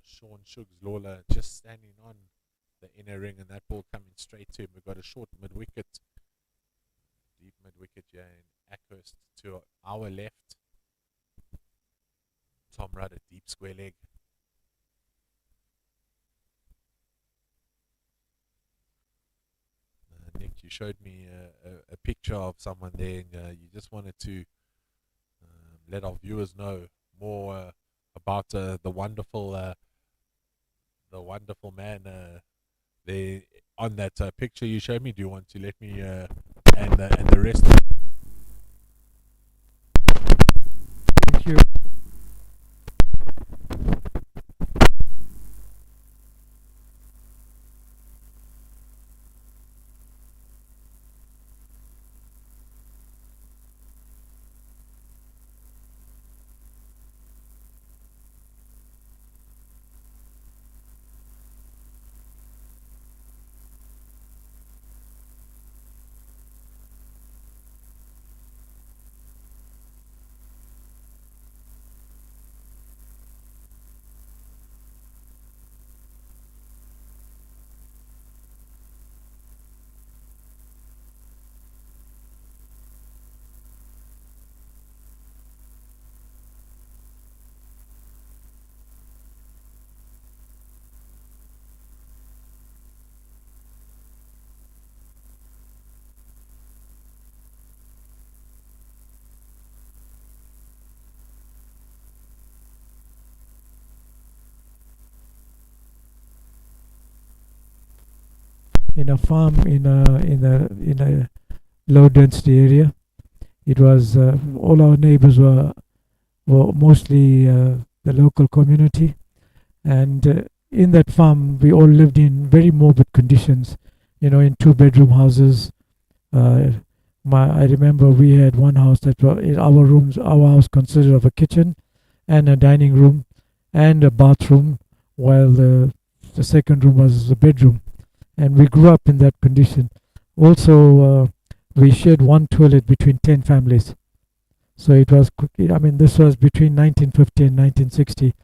Sean Shugs Lawler just standing on the inner ring, and that ball coming straight to him. We've got a short mid-wicket, deep mid-wicket here in Ackhurst to our left. Tom Rudd, a deep square leg. Nick, you showed me a picture of someone there, and you just wanted to let our viewers know more about the wonderful man there on that picture you showed me. Do you want to let me and the rest? Thank you. In a farm in a low density area. It was all our neighbors were mostly the local community, and in that farm we all lived in very morbid conditions, in 2-bedroom houses. I remember we had one house that our house consisted of a kitchen and a dining room, and a bathroom, while the second room was the bedroom. And we grew up in that condition. Also, we shared one toilet between 10 families. So it was, I mean, this was between 1950 and 1960.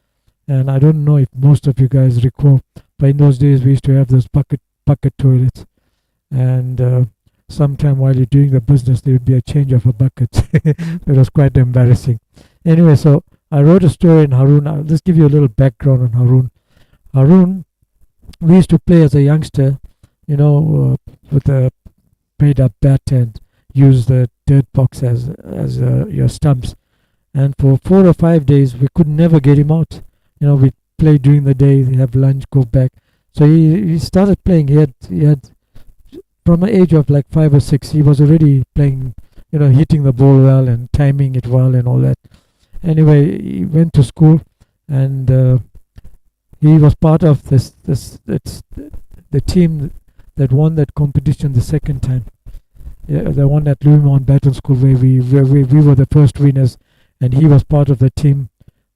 And I don't know if most of you guys recall, but in those days we used to have those bucket toilets. And sometime while you're doing the business, there would be a change of a bucket. It was quite embarrassing. Anyway, so I wrote a story in Harun. I'll just give you a little background on Harun. Harun, we used to play as a youngster, with a made up bat and use the dirt box as your stumps. And for 4 or 5 days, we could never get him out. We play during the day, have lunch, go back. So he started playing. He had from the age of like 5 or 6, he was already playing, hitting the ball well and timing it well and all that. Anyway, he went to school, and he was part of the team that won that competition the second time. Yeah, the one at Louis Battle School, where we were the first winners, and he was part of the team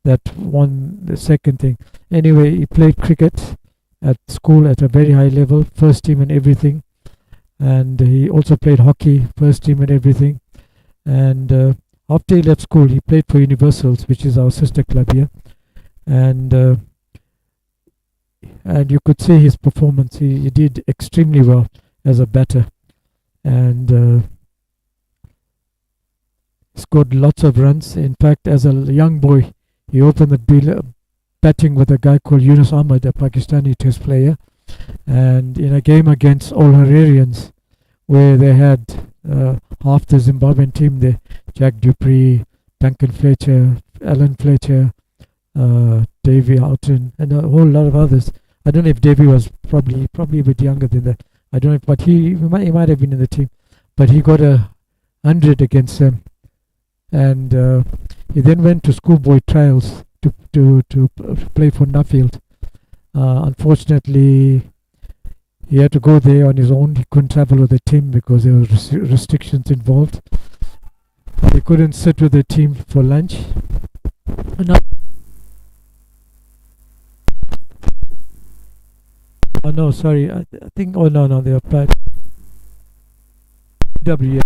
that won the second thing. Anyway, he played cricket at school at a very high level, first team and everything. And he also played hockey, first team and everything. And after he left school, he played for Universals, which is our sister club here. And you could see his performance. He did extremely well as a batter, and scored lots of runs. In fact, as a young boy, he opened the batting with a guy called Yunus Ahmed, a Pakistani test player. And in a game against All Hararians, where they had half the Zimbabwean team there, Jack Dupree, Duncan Fletcher, Alan Fletcher, Davy Houghton, and a whole lot of others. I don't know if Davy was probably a bit younger than that. I don't know, but he might have been in the team. But he got 100 against them, and he then went to schoolboy trials to play for Nuffield. Unfortunately, he had to go there on his own. He couldn't travel with the team because there were restrictions involved. He couldn't sit with the team for lunch. Oh no, sorry. I think. Oh no, they applied. W.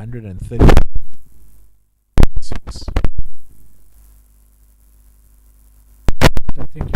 136. I think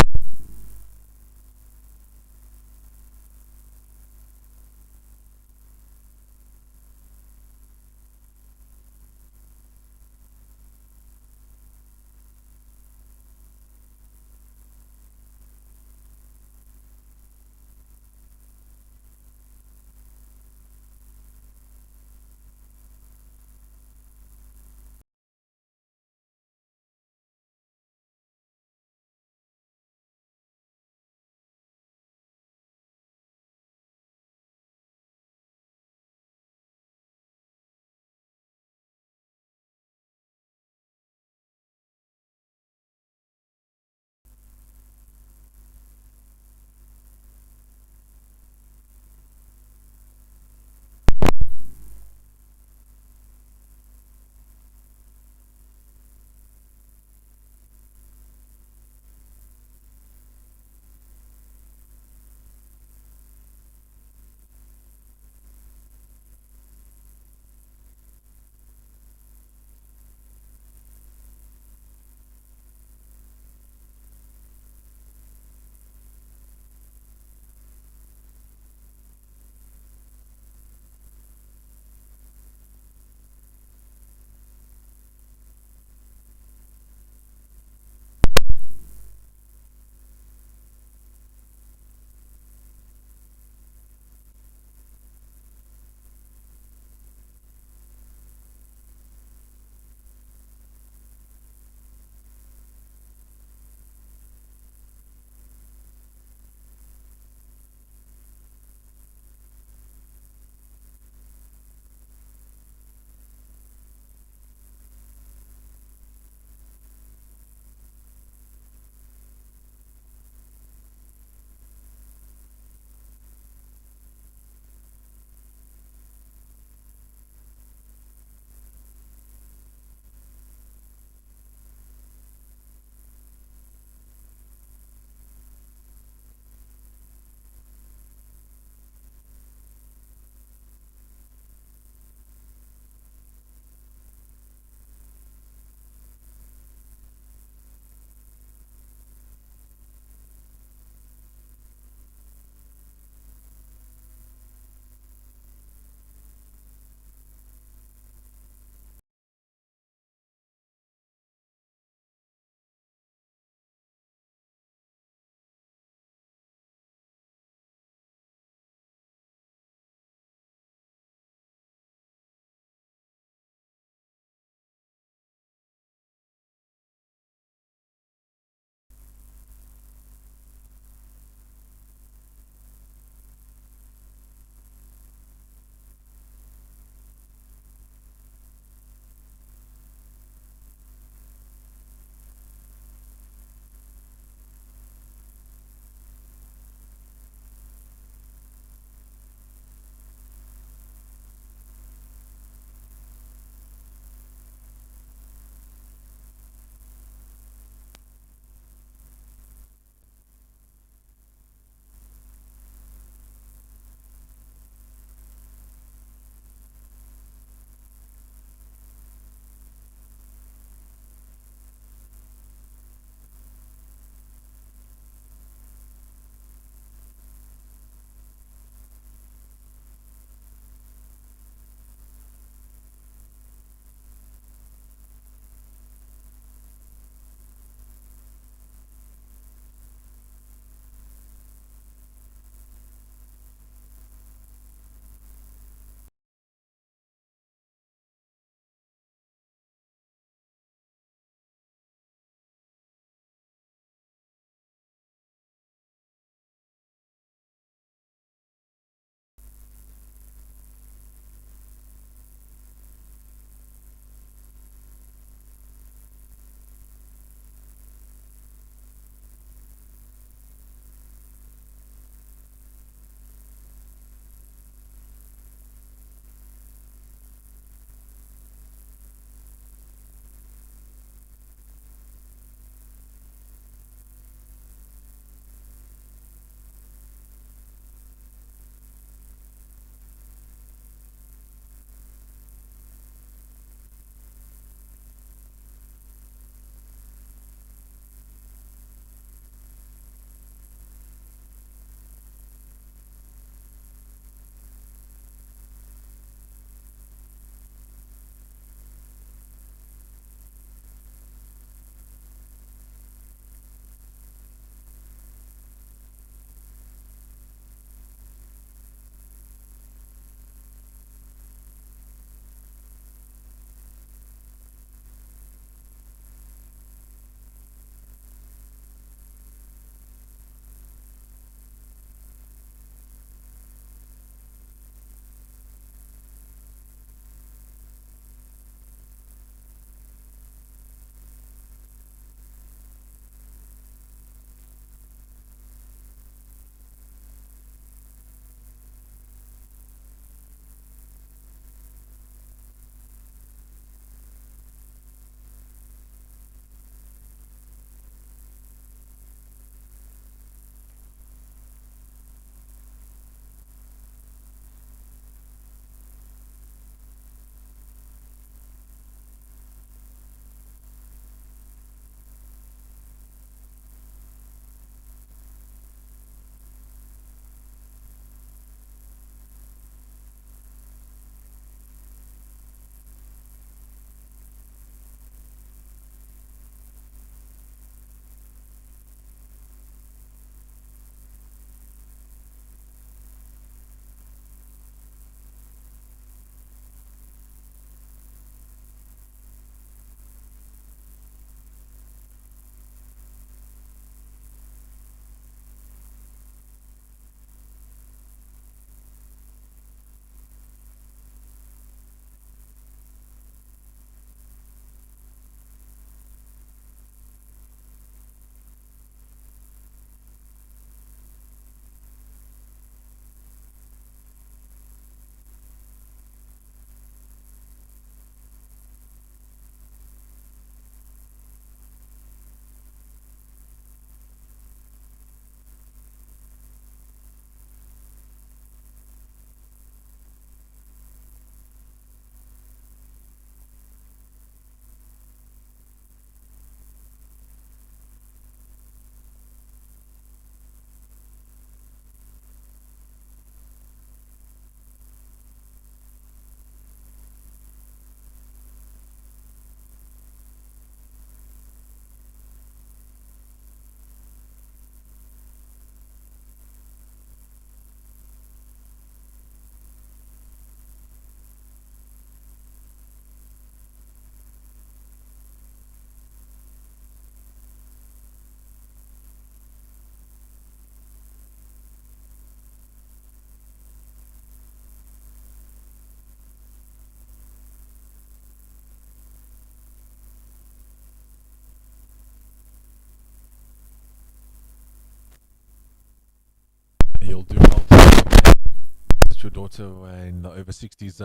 daughter in the over 60s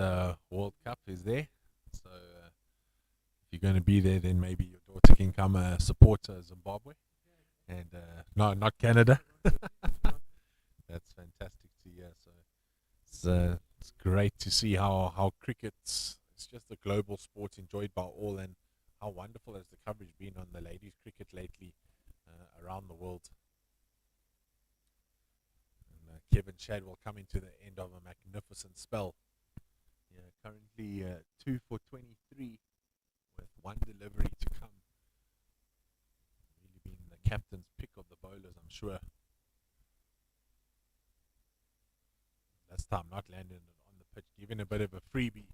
World Cup is there. So if you're going to be there, then maybe your daughter can come support Zimbabwe. And no, not Canada. That's fantastic to hear. So it's great to see how cricket's it's just a global sport enjoyed by all, and how wonderful has the coverage been on the ladies' cricket lately around the world. And Kevin Shadwell coming to the end of a magnificent spell. Yeah, currently 2 for 23 with one delivery to come. Really been the captain's pick of the bowlers, I'm sure. This time not landing on the pitch, giving a bit of a freebie.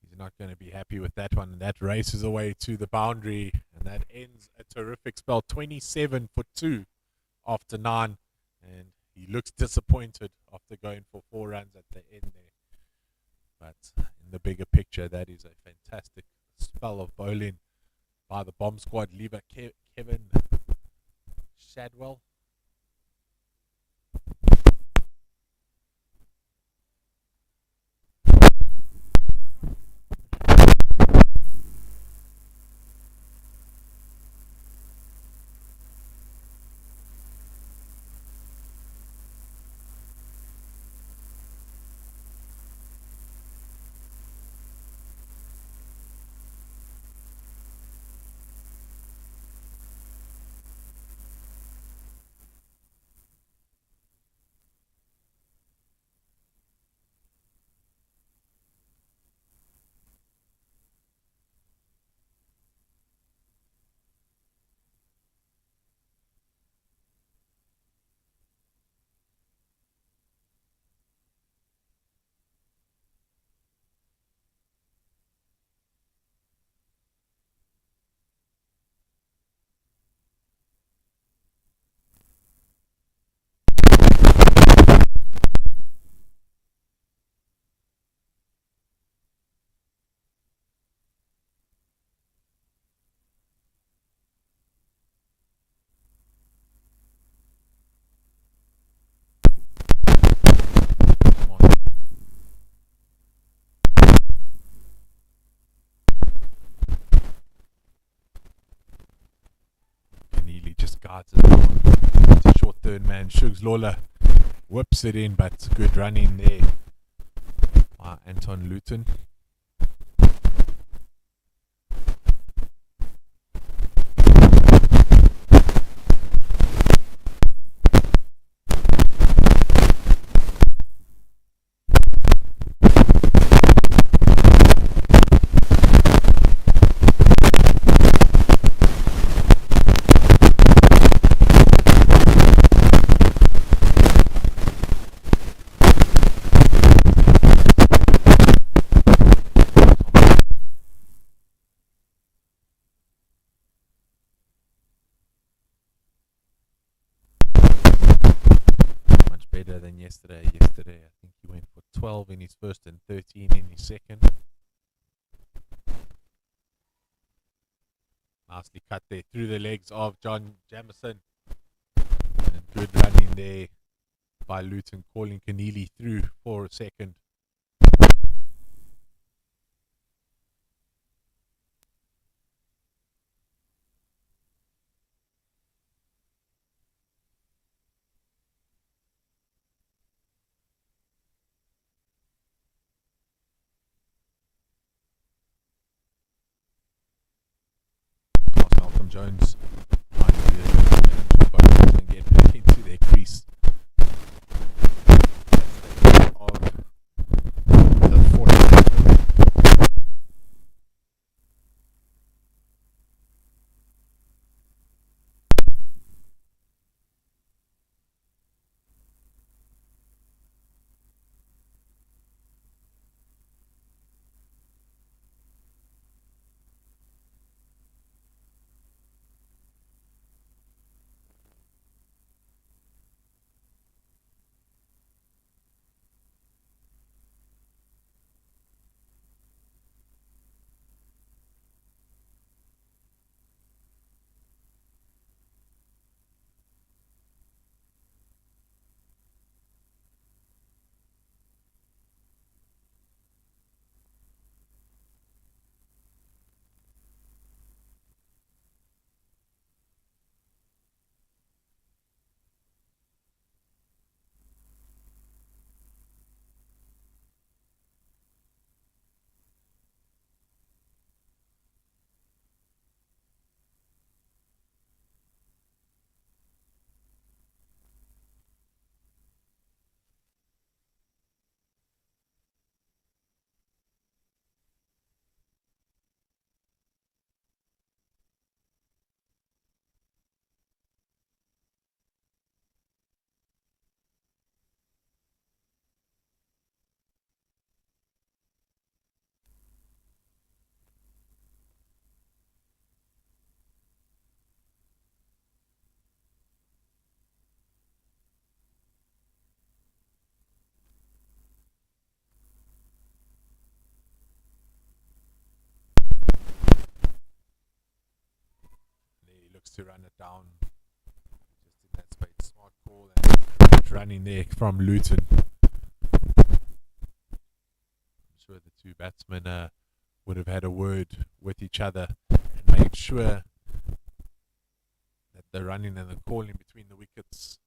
He's not going to be happy with that one, and that races away to the boundary, and that ends a terrific spell. 27 for 2 after 9, and he looks disappointed after going for 4 runs at the end there. But in the bigger picture, that is a fantastic spell of bowling by the bomb squad leader Kevin Shadwell. Guards it down. It's a short third man. Shugs Lawler whips it in, but good running there by Anton Luton. Better than yesterday. Yesterday, I think he went for 12 in his first and 13 in his second. Nicely cut there through the legs of John Jamieson. And good running there by Luton, calling Keneally through for a second. Malcolm Jones trying to do a bonus and get back into their crease. That's of the 49th. looks to run it down just in that space. Smart call and running there from Luton. I'm sure the two batsmen would have had a word with each other and made sure that the running and the calling between the wickets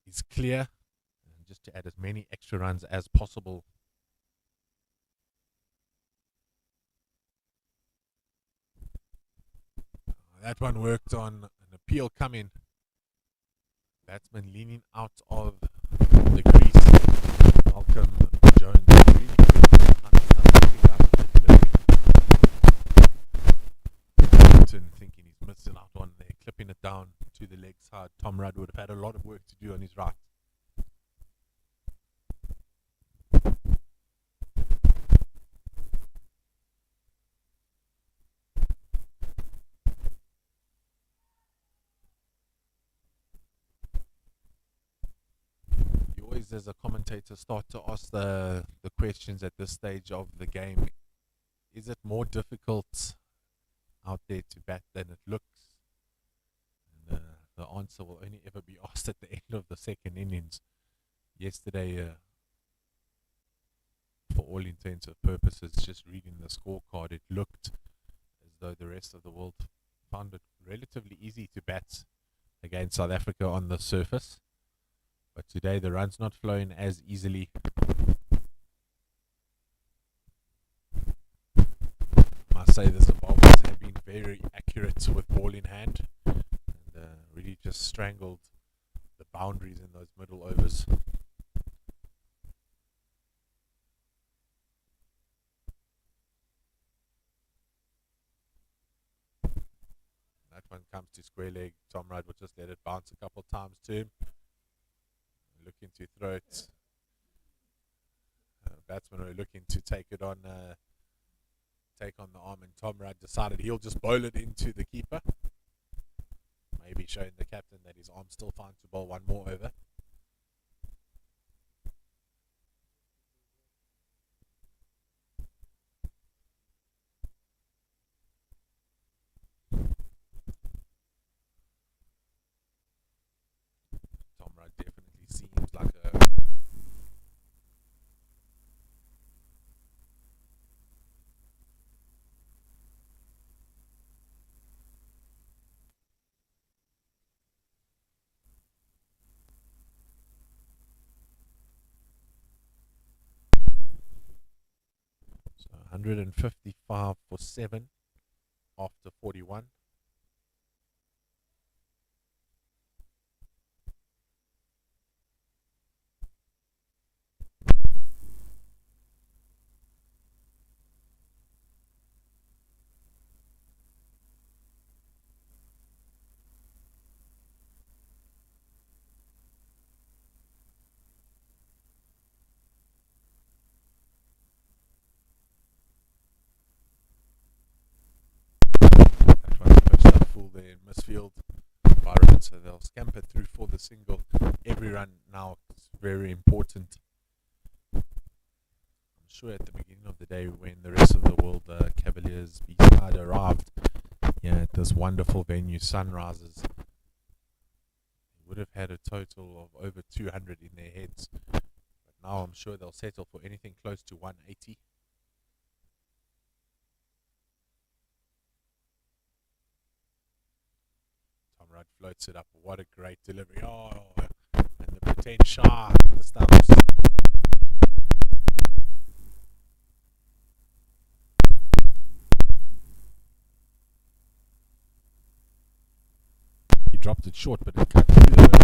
is clear, and just to add as many extra runs as possible. That one worked on an appeal coming. Batsman leaning out of the crease. Malcolm Jones really Newton thinking he's missing out on there, clipping it down to the leg side. Tom Rudd would have had a lot of work to do on his right. As a commentator, start to ask the questions at this stage of the game. Is it more difficult out there to bat than it looks? And the answer will only ever be asked at the end of the second innings. Yesterday, for all intents and purposes, just reading the scorecard, it looked as though the rest of the world found it relatively easy to bat against South Africa on the surface. But today the run's not flowing as easily. I must say the Zimbabweans have been very accurate with ball in hand and really just strangled the boundaries in those middle overs. That one comes to square leg. Tom Rudd will just let it bounce a couple times to him. Looking to throw it. Batsmen are looking to take it on, take on the arm, and Tom Rudd decided he'll just bowl it into the keeper. Maybe showing the captain that his arm's still fine to bowl one more over. Tom Rudd definitely seems like a so 155 for 7 after 41. There in misfield environment, so they'll scamper through for the single. Every run now is very important. I'm sure at the beginning of the day, when the rest of the world, Cavaliers B side arrived at this wonderful venue, Sunrises, they would have had a total of over 200 in their heads, but now I'm sure they'll settle for anything close to 180. Rudd floats it up. What a great delivery. Oh, and the pretend Shah, the stumps. He dropped it short, but it cut through the middle.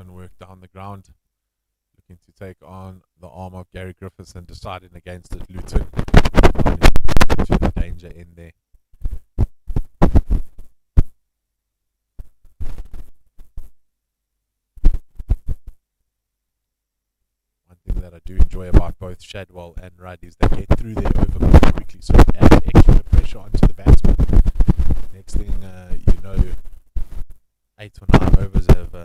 Work down the ground, looking to take on the arm of Gary Griffiths and deciding against it. Luton into the danger in there. enjoy about both Shadwell and Rudd is they get through their over quite quickly, so it adds extra pressure onto the batsman. Next thing you know, 8 or 9 overs have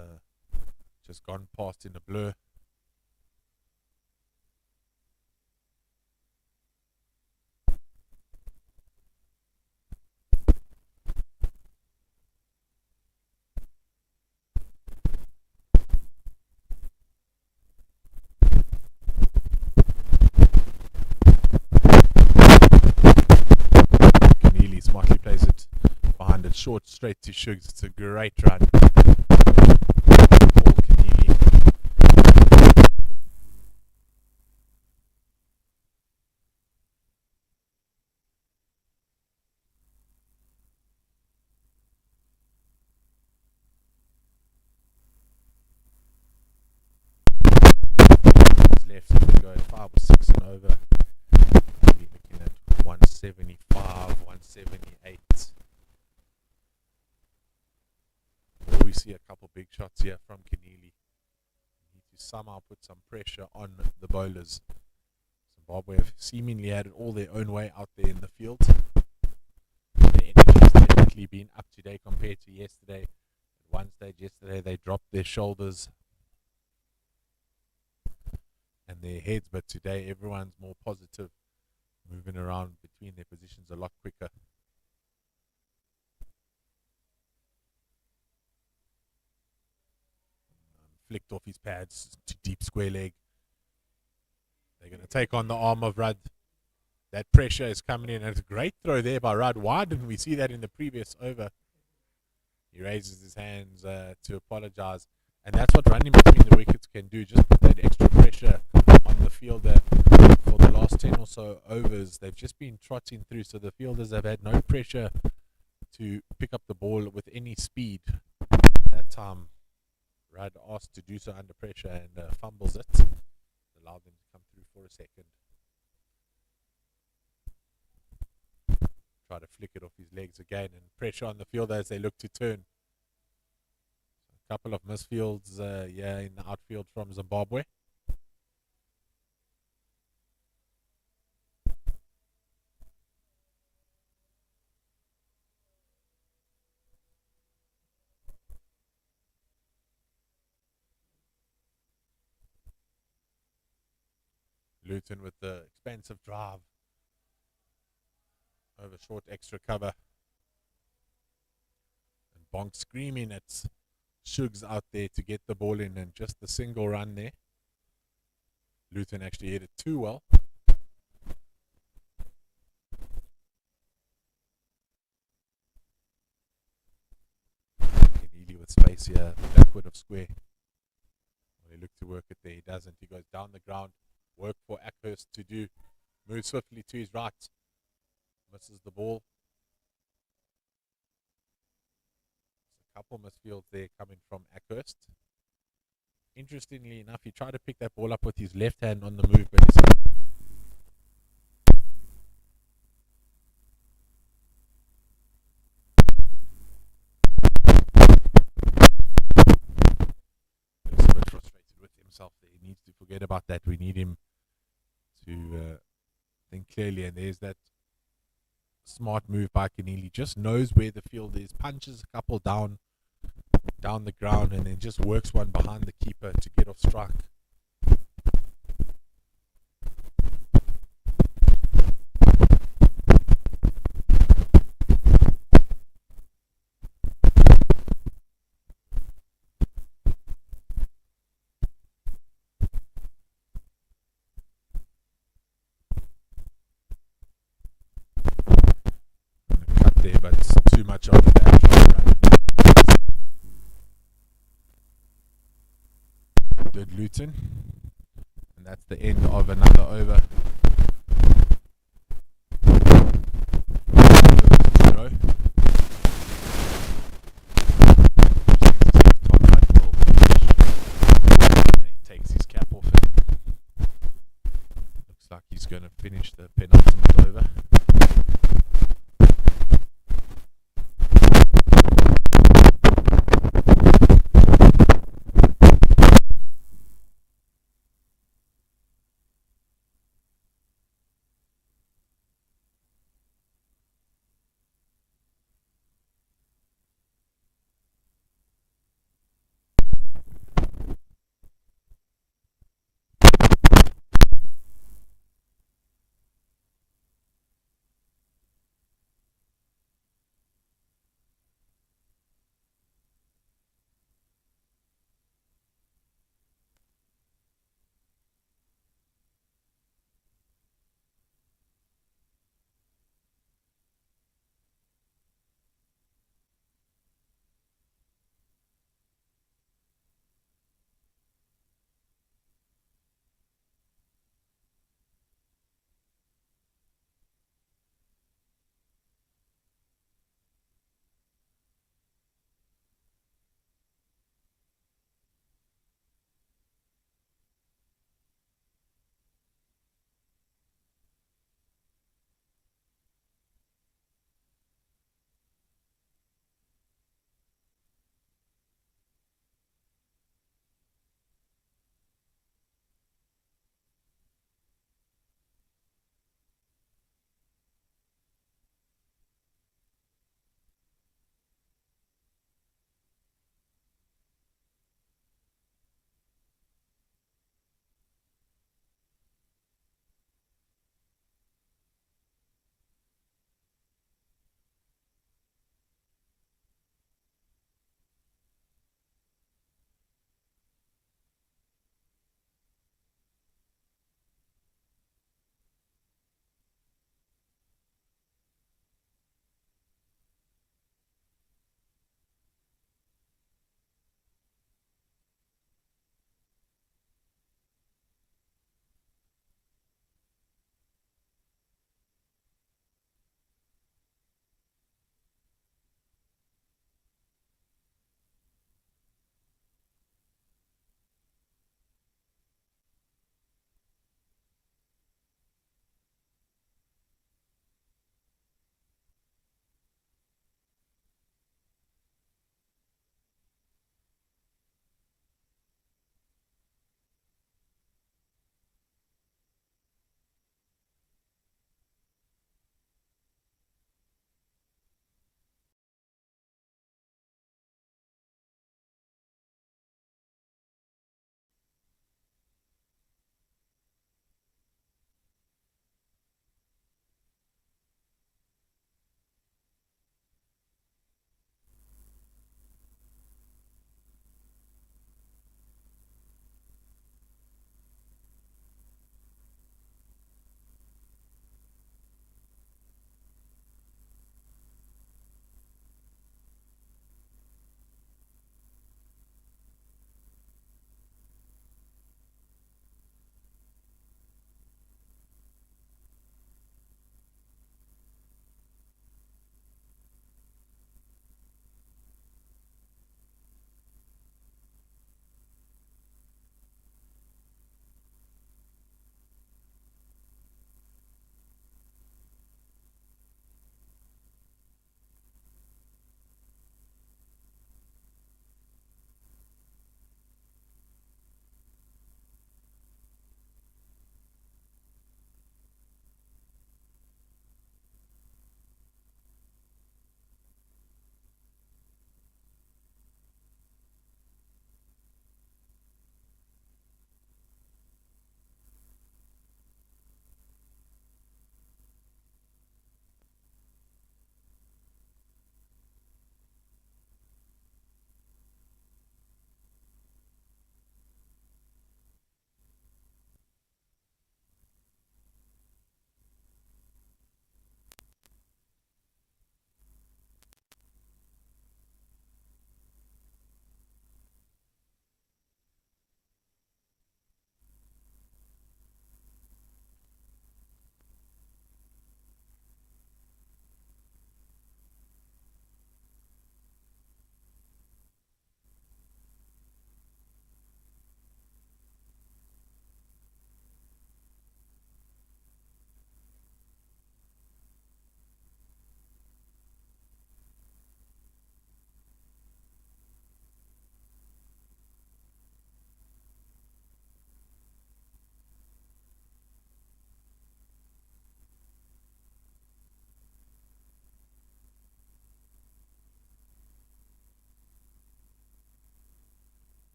just gone past in a blur. Smartly plays it behind it, short, straight to Shugs. It's a great run. Paul Keneally. Left, if we go at 5 or 6 and over, we're looking at 175, 178. We see a couple big shots here from Keneally. Need to somehow put some pressure on the bowlers. Zimbabwe have seemingly had it all their own way out there in the field. Their energy's definitely been up today compared to yesterday. At one stage yesterday they dropped their shoulders and their heads, but today everyone's more positive, moving around between their positions a lot quicker. Flicked off his pads to deep square leg. They're going to take on the arm of Rudd. That pressure is coming in, and it's a great throw there by Rudd. Why didn't we see that in the previous over? He raises his hands to apologize, and that's what running between the wickets can do. Just put that extra pressure on the fielder. For the last 10 or so overs, they've just been trotting through, so the fielders have had no pressure to pick up the ball with any speed. That time Rudd asked to do so under pressure and fumbles it. Allowed them to come through for a second. Try to flick it off his legs again, and pressure on the fielder as they look to turn. A couple of misfields in the outfield from Zimbabwe. Luton with the expensive drive over short extra cover, and Bonk screaming at Shugs out there to get the ball in, and just the single run there. Luton actually hit it too well. Keneally with space here, backward of square. Well, he looked to work it there, he doesn't. He goes down the ground. Work for Ackhurst to do. Moves swiftly to his right. Misses the ball. There's a couple misfields there coming from Ackhurst. Interestingly enough, he tried to pick that ball up with his left hand on the move, but his looks a bit frustrated with himself there. He needs to forget about that. We need him to think clearly, and there's that smart move by Keneally. Just knows where the field is, punches a couple down the ground, and then just works one behind the keeper to get off strike. There, but it's too much of the back. Good Luton, and that's the end of another over. He takes his cap off and looks like he's going to finish the penultimate over.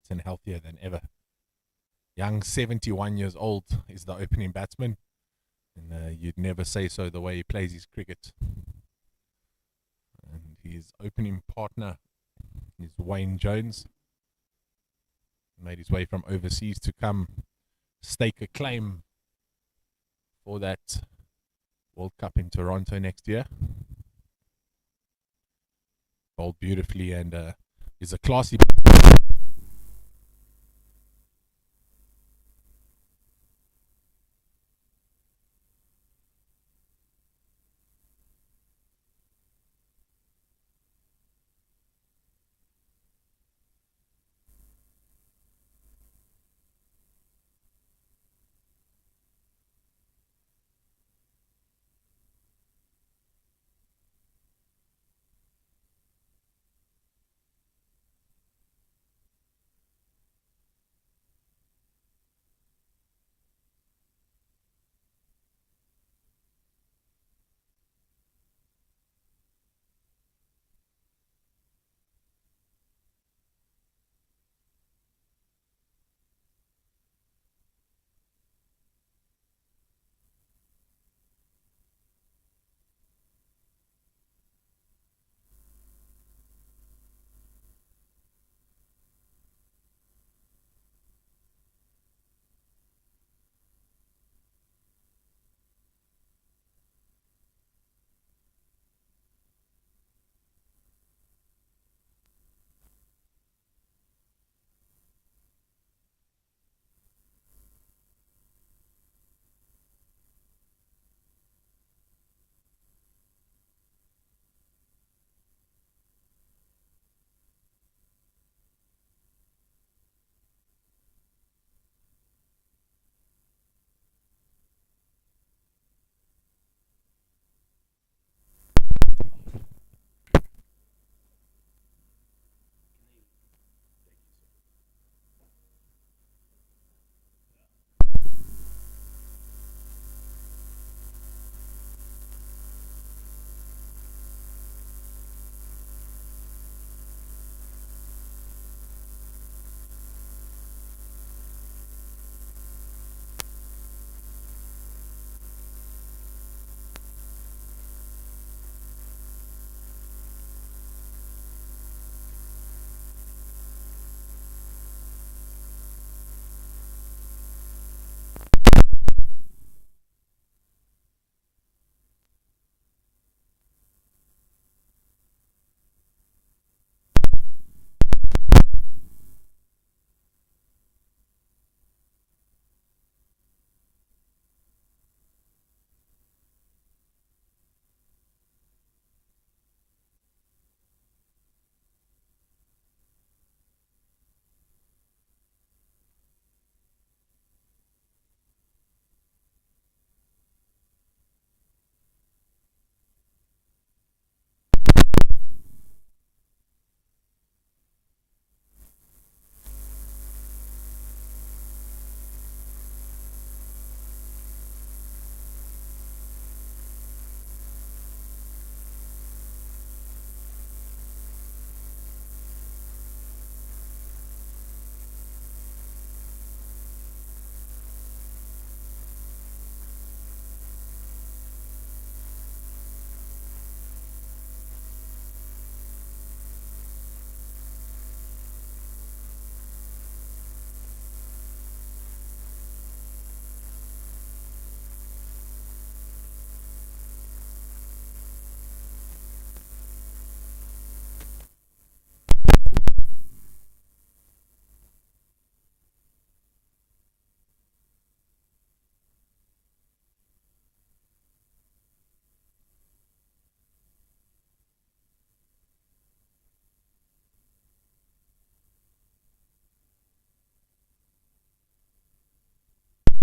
and healthier than ever. Young, 71 years old, is the opening batsman. And you'd never say so the way he plays his cricket. And his opening partner is Wayne Jones. Made his way from overseas to come stake a claim for that World Cup in Toronto next year. Bowled beautifully and is a classy.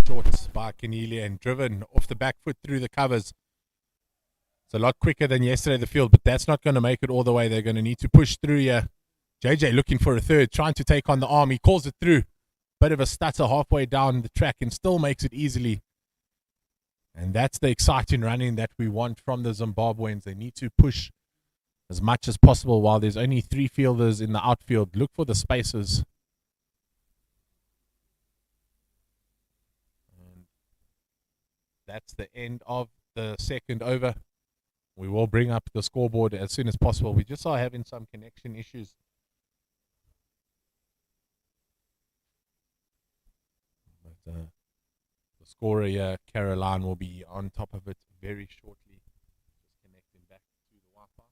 Short by Keneally and driven off the back foot through the covers. It's a lot quicker than yesterday, the field, but that's not going to make it all the way. They're going to need to push through here. JJ looking for a third, trying to take on the arm. He calls it through. Bit of a stutter halfway down the track and still makes it easily. And that's the exciting running that we want from the Zimbabweans. They need to push as much as possible while there's only 3 fielders in the outfield. Look for the spaces. that's the end of the second over. We will bring up the scoreboard as soon as possible. We just are having some connection issues. But the scorer here, Caroline, will be on top of it very shortly. Just connecting back to the Wi-Fi.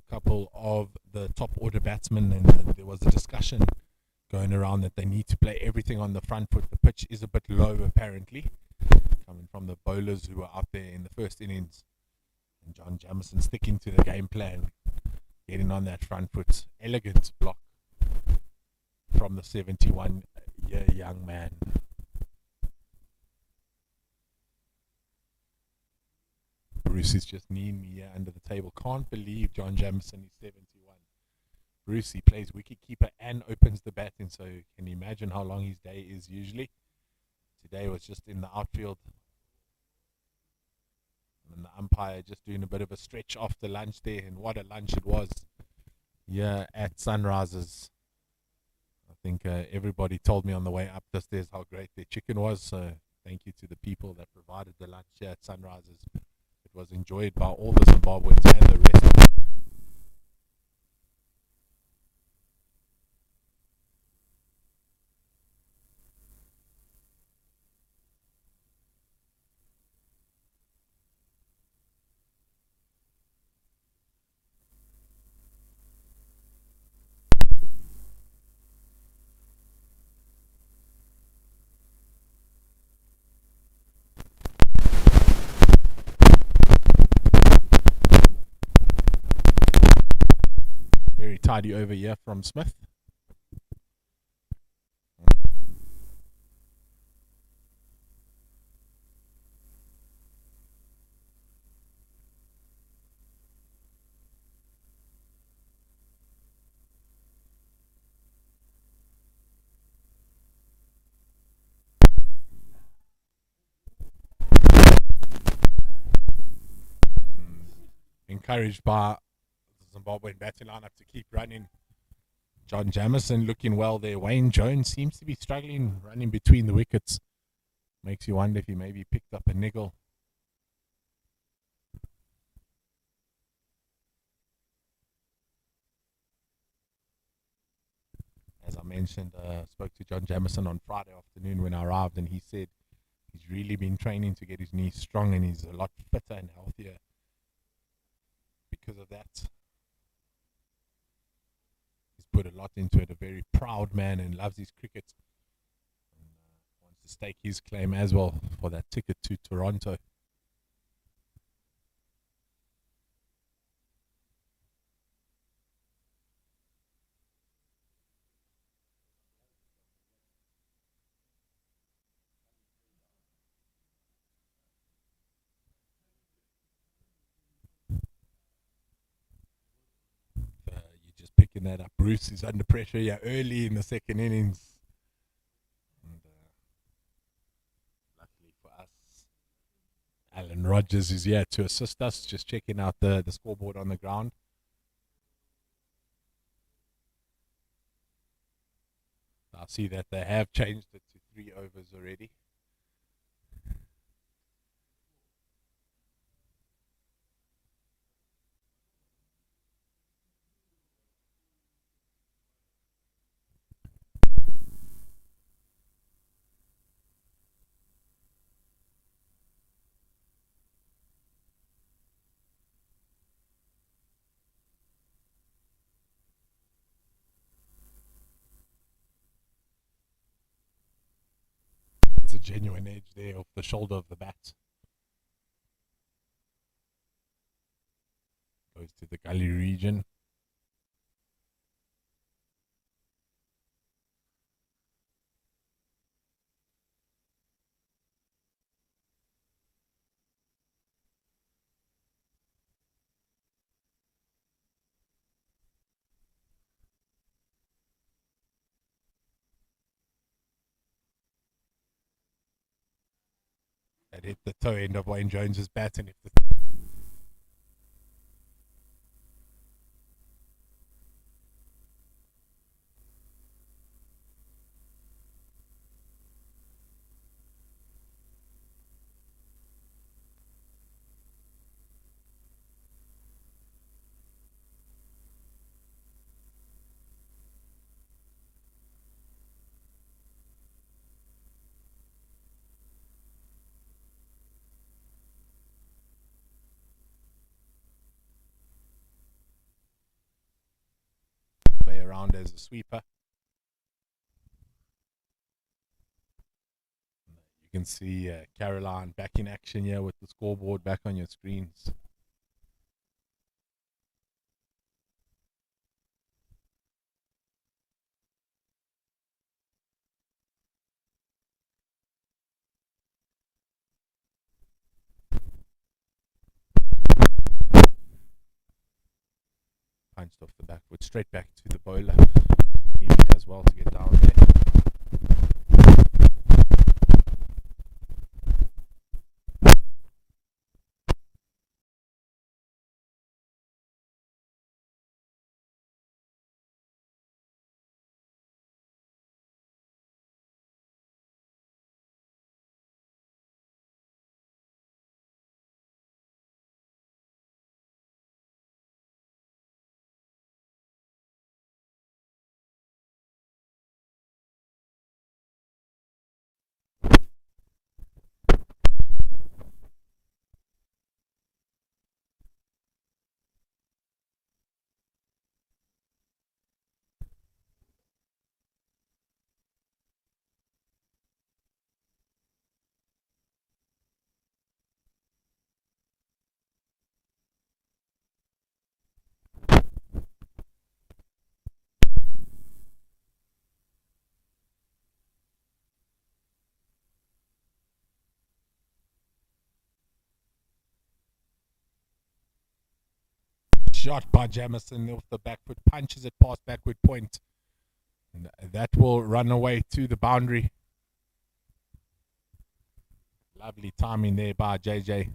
Couple of the top order batsmen, and there was a discussion going around that they need to play everything on the front foot. The pitch is a bit low, apparently, coming from the bowlers who were out there in the first innings. And John Jamison sticking to the game plan, getting on that front foot. Elegant block from the 71-year young man. Bruce is just kneeing me here under the table. Can't believe John Jamison is 71. Bruce, he plays wicketkeeper and opens the batting, so can you imagine how long his day is usually? Today was just in the outfield. And the umpire just doing a bit of a stretch after lunch there, and what a lunch it was here at Sunrisers. I think everybody told me on the way up the stairs how great their chicken was, so thank you to the people that provided the lunch here at Sunrisers. It was enjoyed by all the Zimbabweans and the rest. Very tidy over here from Smith. Encouraged by the Zimbabwean batting lineup to keep running. John Jamison looking well there. Wayne Jones seems to be struggling running between the wickets. Makes you wonder if he maybe picked up a niggle. As I mentioned, spoke to John Jamison on Friday afternoon when I arrived, and he said he's really been training to get his knees strong, and he's a lot fitter and healthier because of that. He's put a lot into it, a very proud man, and loves his cricket, and wants to stake his claim as well for that ticket to Toronto. You're just picking that up. Bruce is under pressure here early in the second innings. And, luckily for us, Alan Rogers is here to assist us, just checking out the scoreboard on the ground. I see that they have changed it to 3 overs already. It's a genuine edge there off the shoulder of the bat. Goes to the gully region. That hit the toe end of Wayne Jones's bat, and if the way around as a sweeper. You can see Caroline back in action here with the scoreboard back on your screens. Punched off the back foot, straight back to the bowler. He does well to get down there. Shot by Jamison off the back foot, punches it past backward point. And that will run away to the boundary. Lovely timing there by JJ.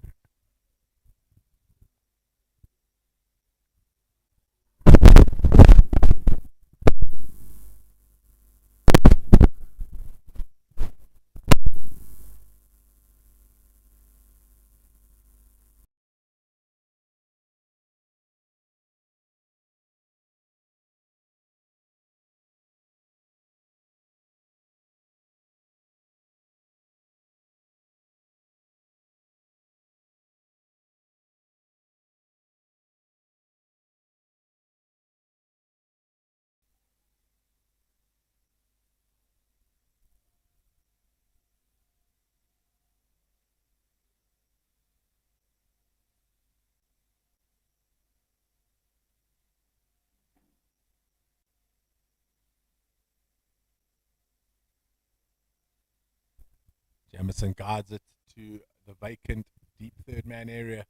Jamison guards it to the vacant deep third man area.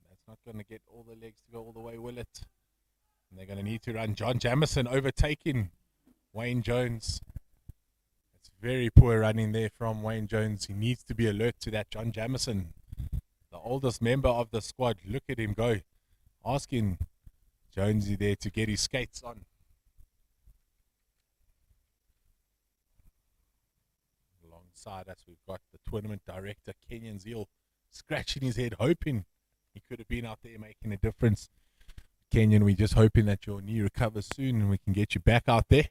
That's not going to get all the legs to go all the way, will it? And they're going to need to run. John Jamison overtaking Wayne Jones. It's very poor running there from Wayne Jones. He needs to be alert to that. John Jamison, the oldest member of the squad. Look at him go. Asking Jonesy there to get his skates on. Alongside us, we've got the tournament director, Kenyan Zeal, scratching his head, hoping he could have been out there making a difference. Kenyan, we're just hoping that your knee recovers soon and we can get you back out there.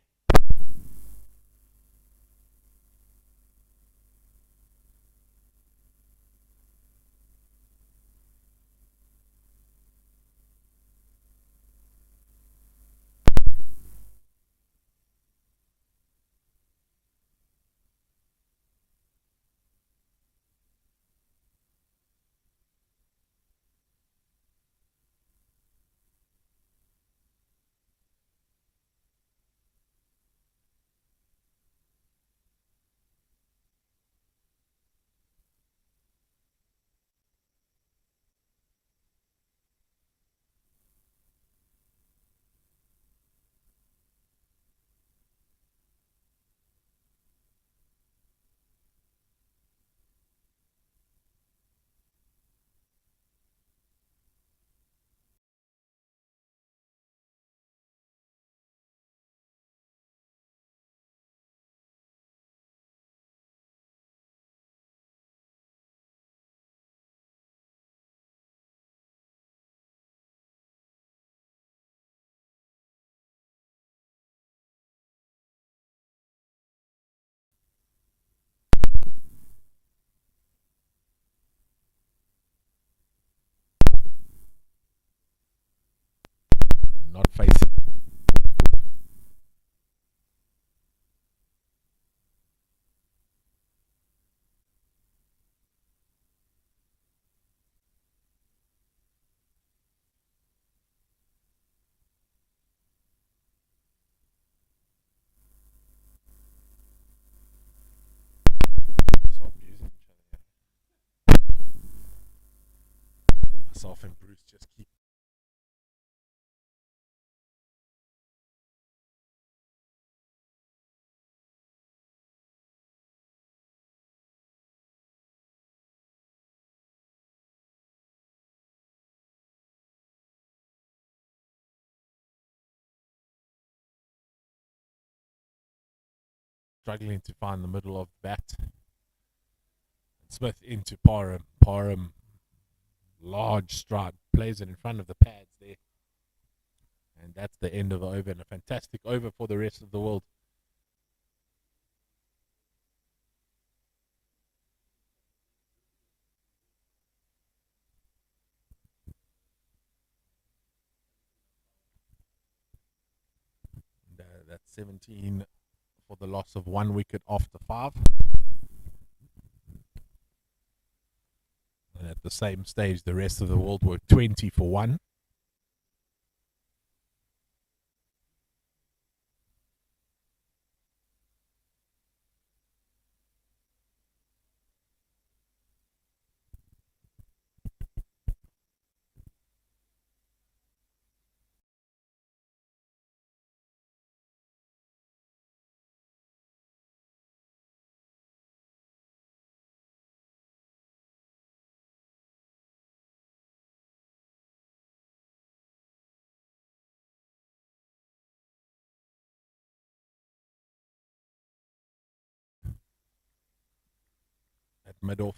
not facing. So abusing each other. Myself and Bruce just keep. Struggling to find the middle of the bat. Smith into Parham. Parham, large stride, plays it in front of the pads there. And that's the end of the over, and a fantastic over for the rest of the world. And, that's 17 for the loss of 1 wicket after 5. And at the same stage, the rest of the world were 20 for 1. At mid-off.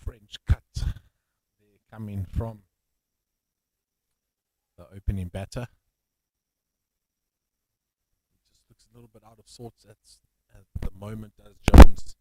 French cut. They're coming from the opening batter. He just looks a little bit out of sorts at the moment, does Jones.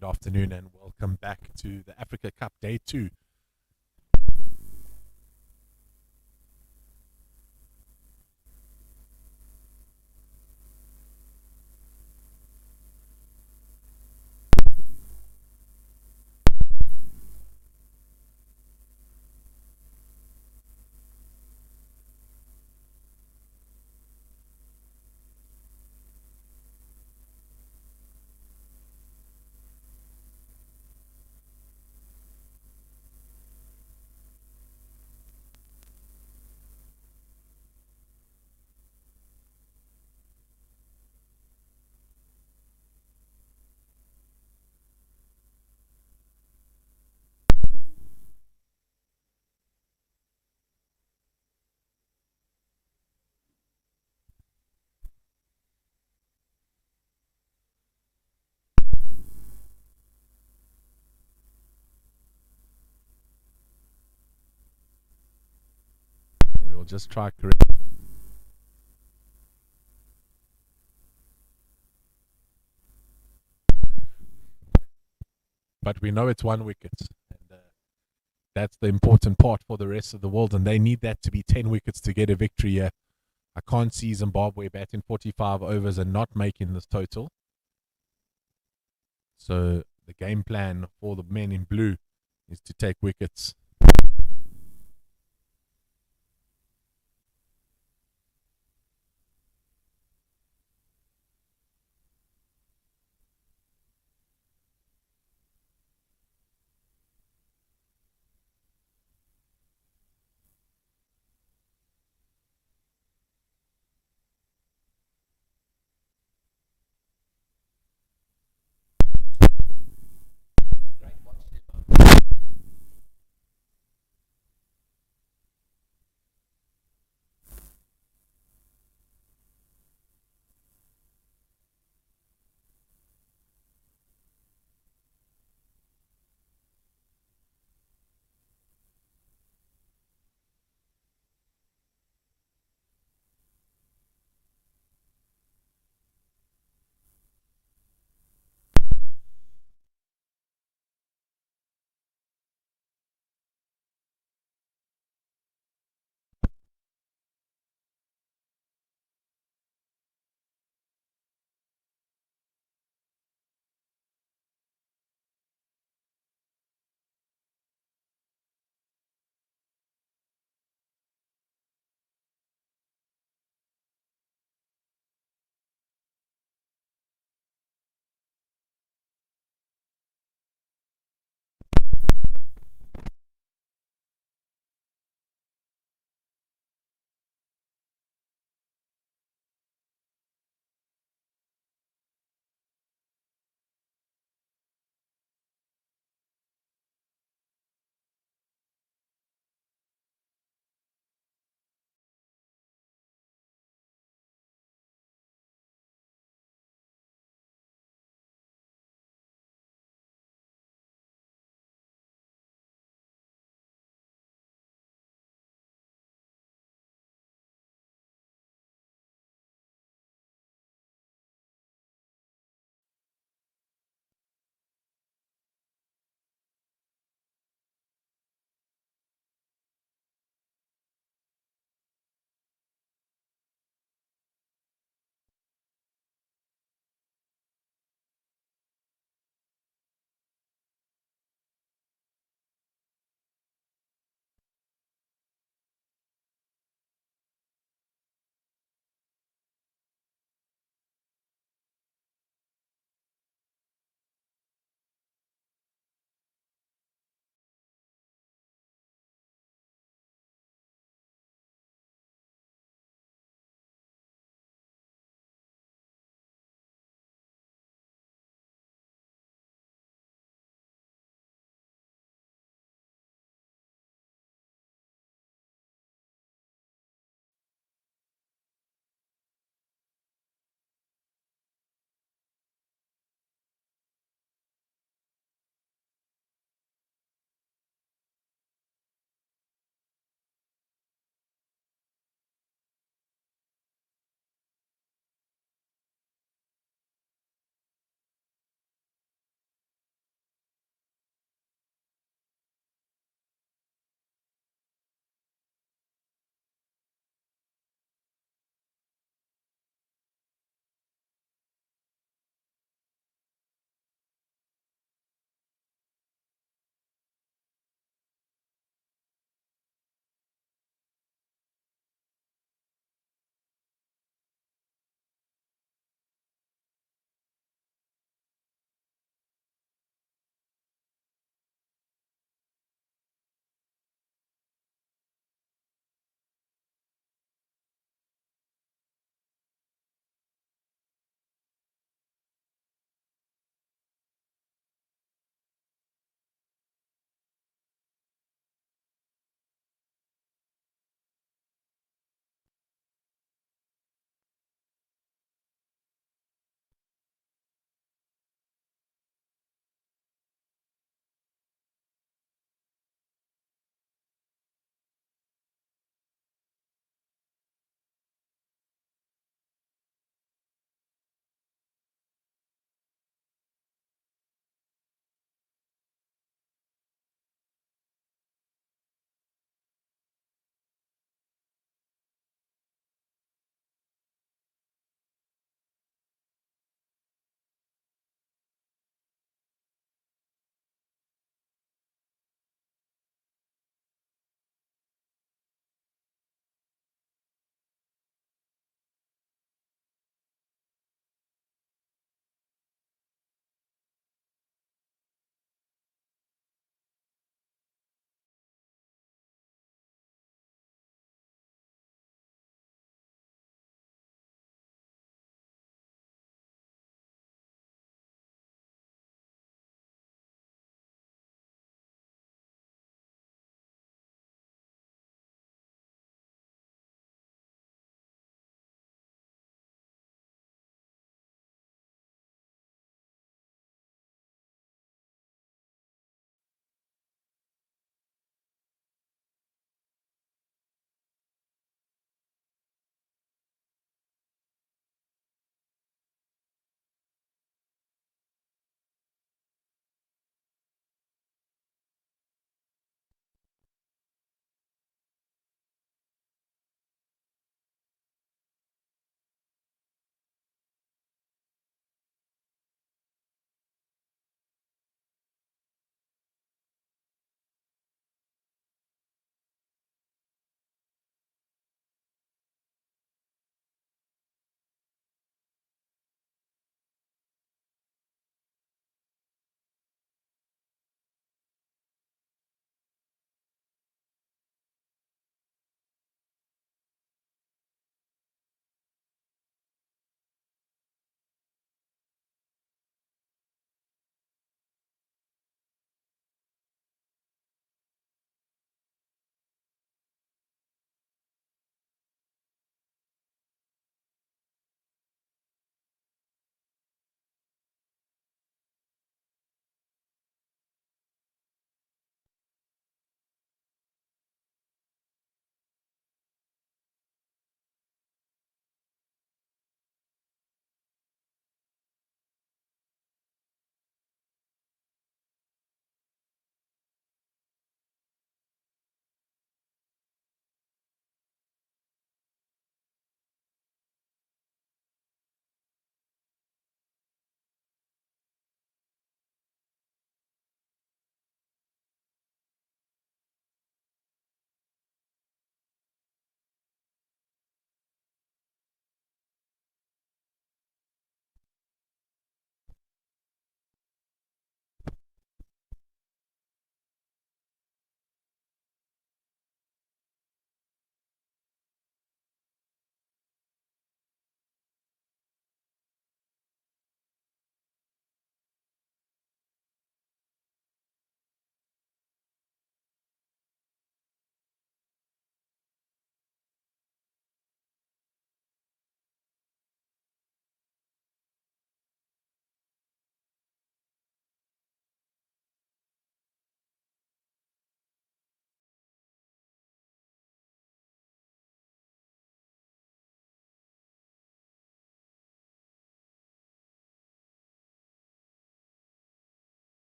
Good afternoon and welcome back to the Africa Cup Day 2. We'll just try correct. But we know it's 1 wicket. And that's the important part for the rest of the world. And they need that to be 10 wickets to get a victory here. I can't see Zimbabwe batting 45 overs and not making this total. So the game plan for the men in blue is to take wickets.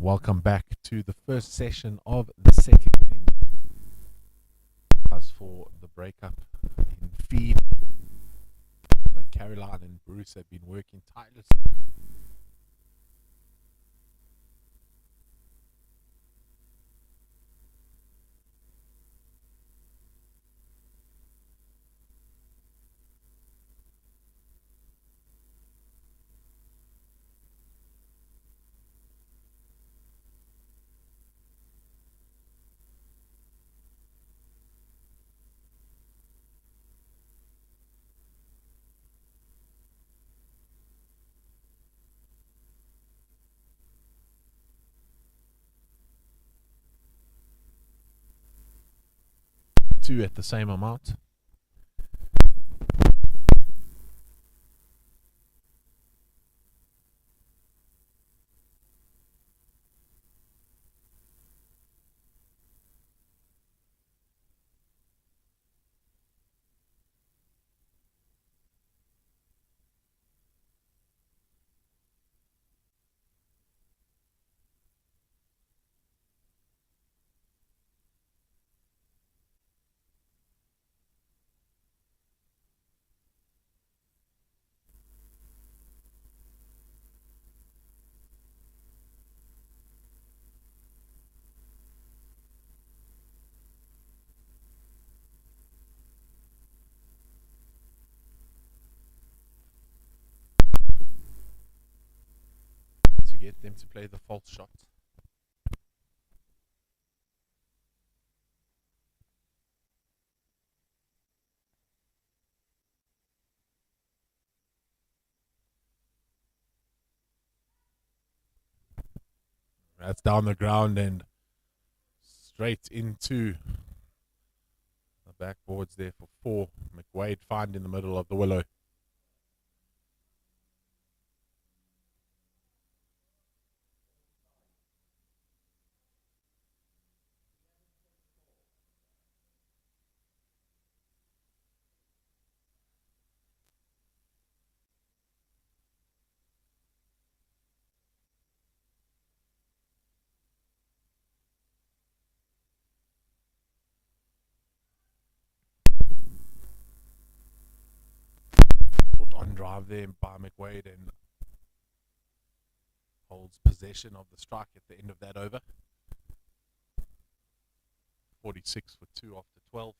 welcome back to the first session of the second inning. As for the breakup in feed, but Caroline and Bruce have been working tirelessly two at the same amount. To get them to play the false shot. That's down the ground and straight into the backboards there for 4. McWade found in the middle of the willow. On drive there by McWade and holds possession of the strike at the end of that over. 46 for 2 after 12.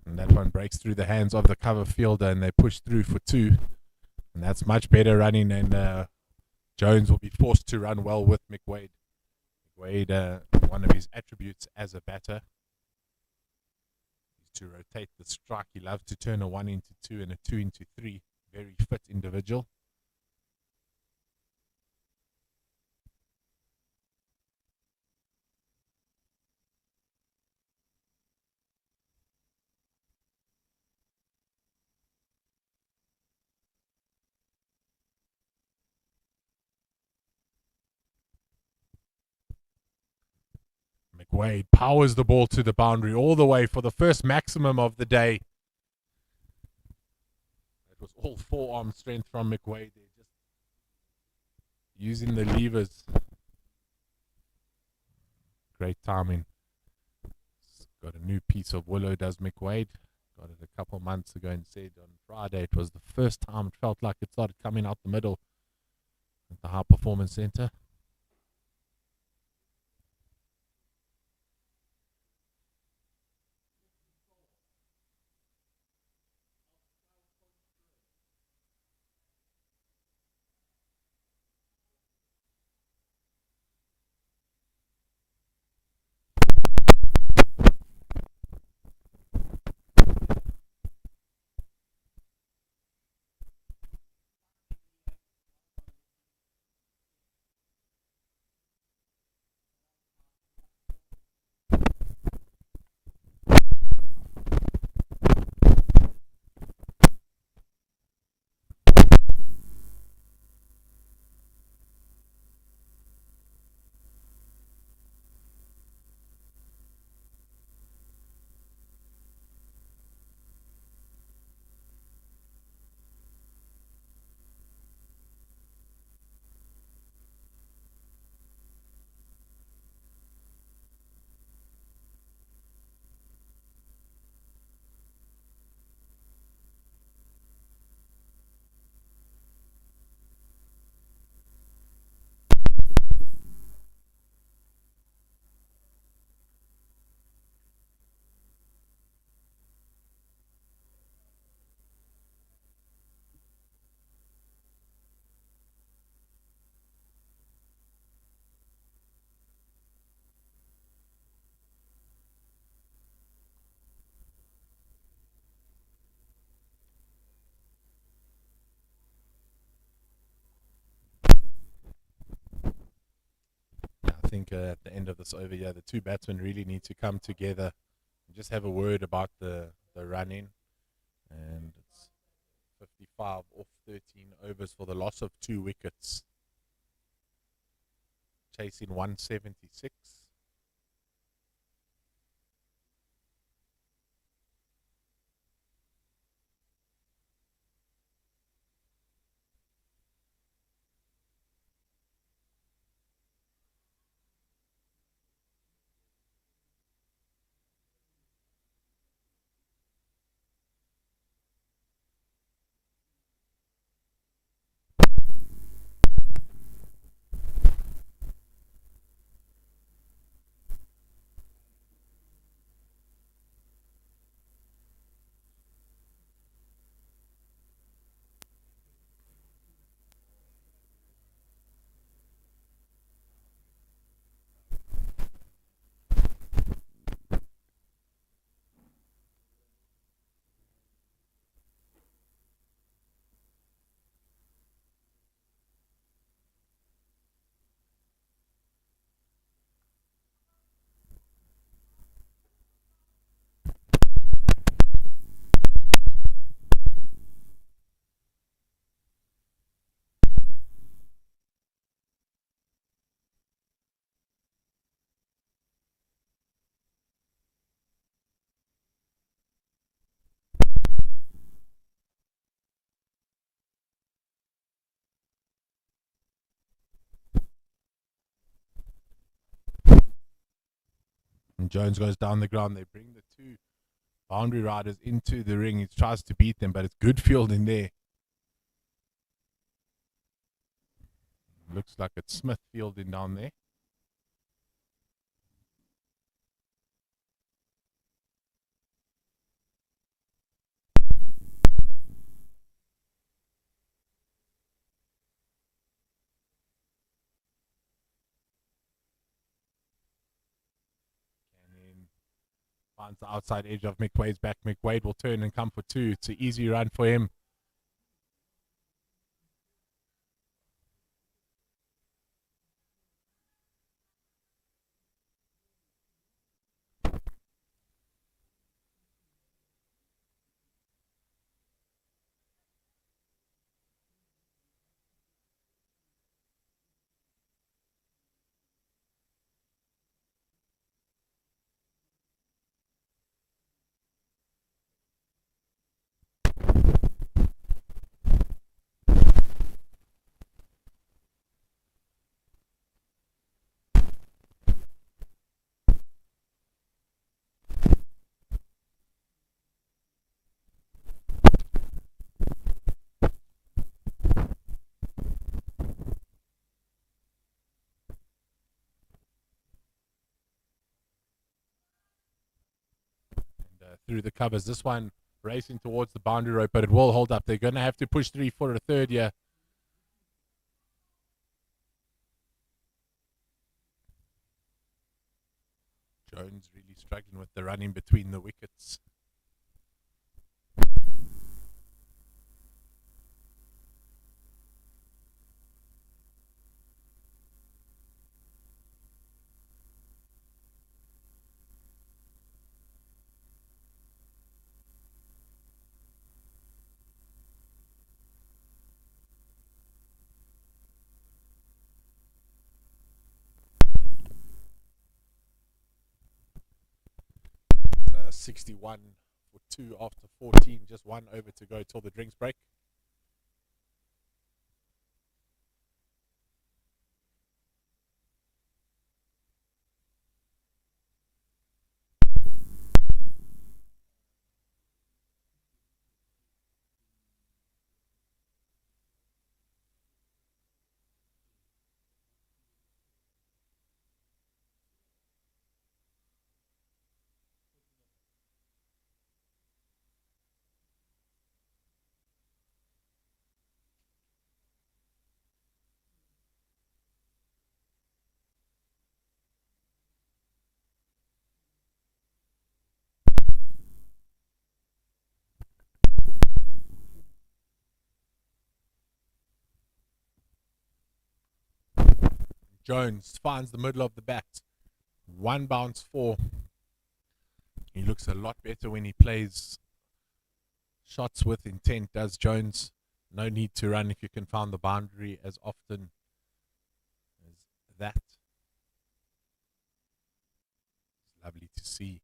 And that one breaks through the hands of the cover fielder and they push through for 2. And that's much better running, and Jones will be forced to run well with McWade. McWade, one of his attributes as a batter is to rotate the strike. He loves to turn a 1 into 2 and a 2 into 3. Very fit individual. McWade powers the ball to the boundary all the way for the first maximum of the day. It was all forearm strength from McWade there, just using the levers. Great timing. Got a new piece of willow, does McWade. Got it a couple months ago and said on Friday it was the first time it felt like it started coming out the middle at the High Performance Center. I think at the end of this over here, the two batsmen really need to come together and just have a word about the run in. And it's 55 off 13 overs for the loss of 2 wickets. Chasing 176. And Jones goes down the ground. They bring the two boundary riders into the ring. He tries to beat them, but it's good fielding there. Looks like it's Smith fielding down there. Finds the outside edge of McWade's back. McWade will turn and come for 2. It's an easy run for him. through the covers. This one racing towards the boundary rope, but it will hold up. They're going to have to push 3 for a third here. Jones really struggling with the run in between the wickets. Uh, 61 for 2 after 14, just 1 over to go till the drinks break. Jones finds the middle of the bat. 1 bounce 4. He looks a lot better when he plays shots with intent, does Jones. No need to run if you can find the boundary as often as that. It's lovely to see him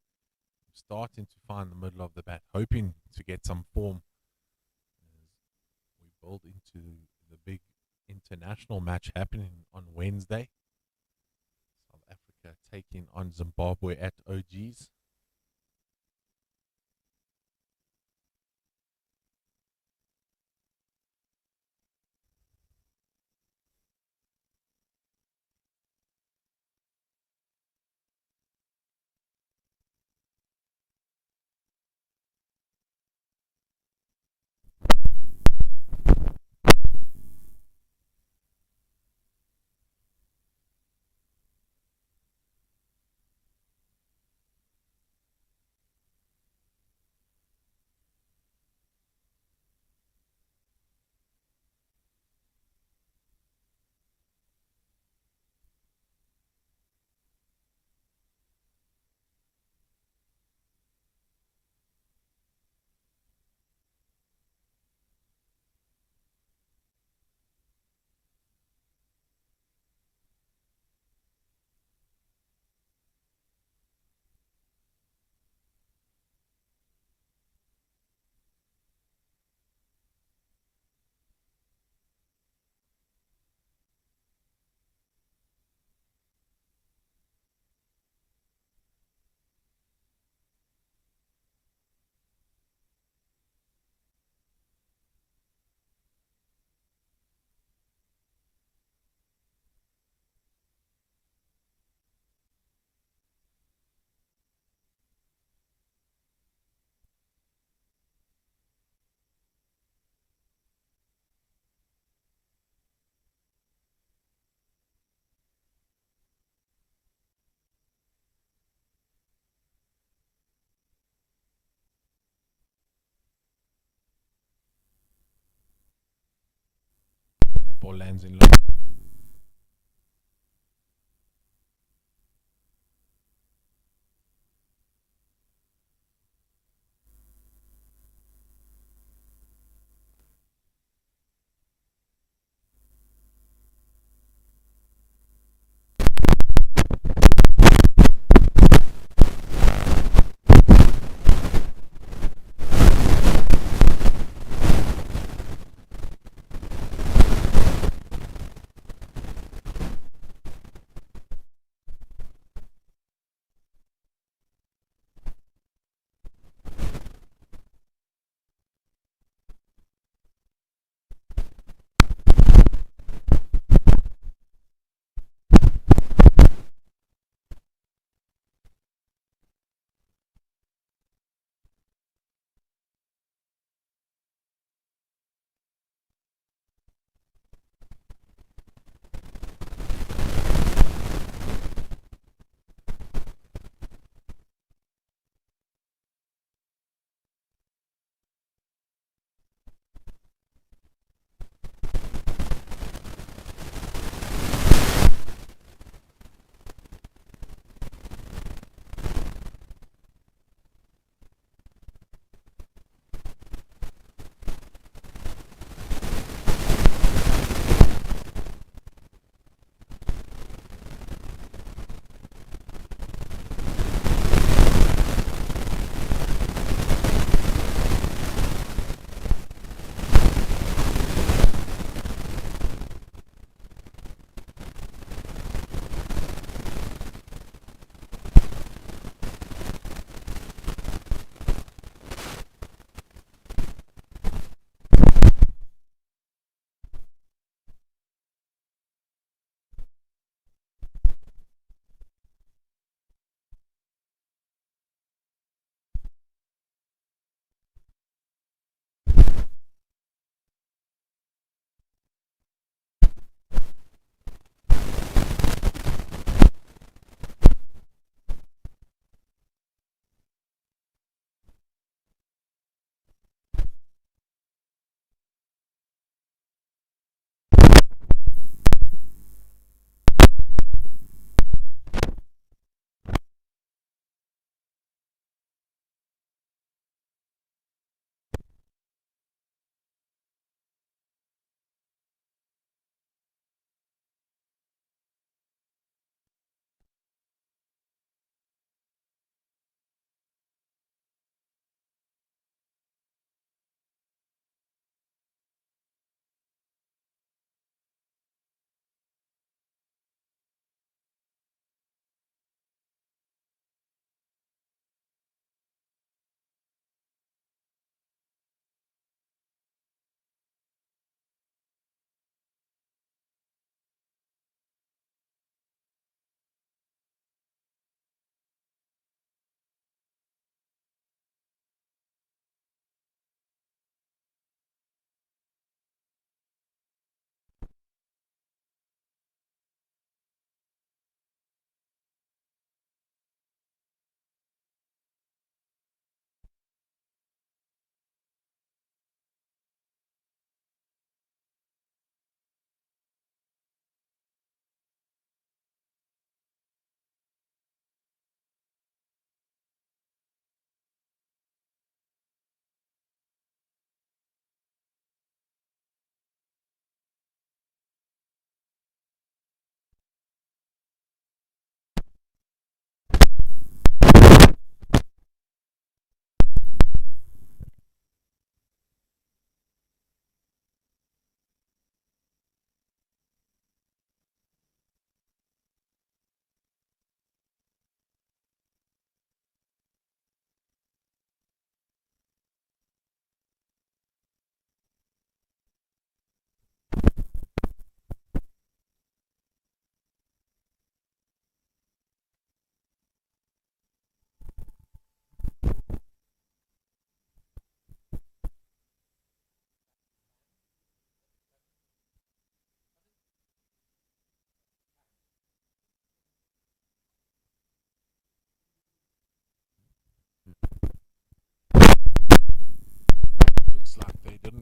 starting to find the middle of the bat, hoping to get some form as we build into the big international match happening on Wednesday. South Africa taking on Zimbabwe at OG's. That ball lands in low.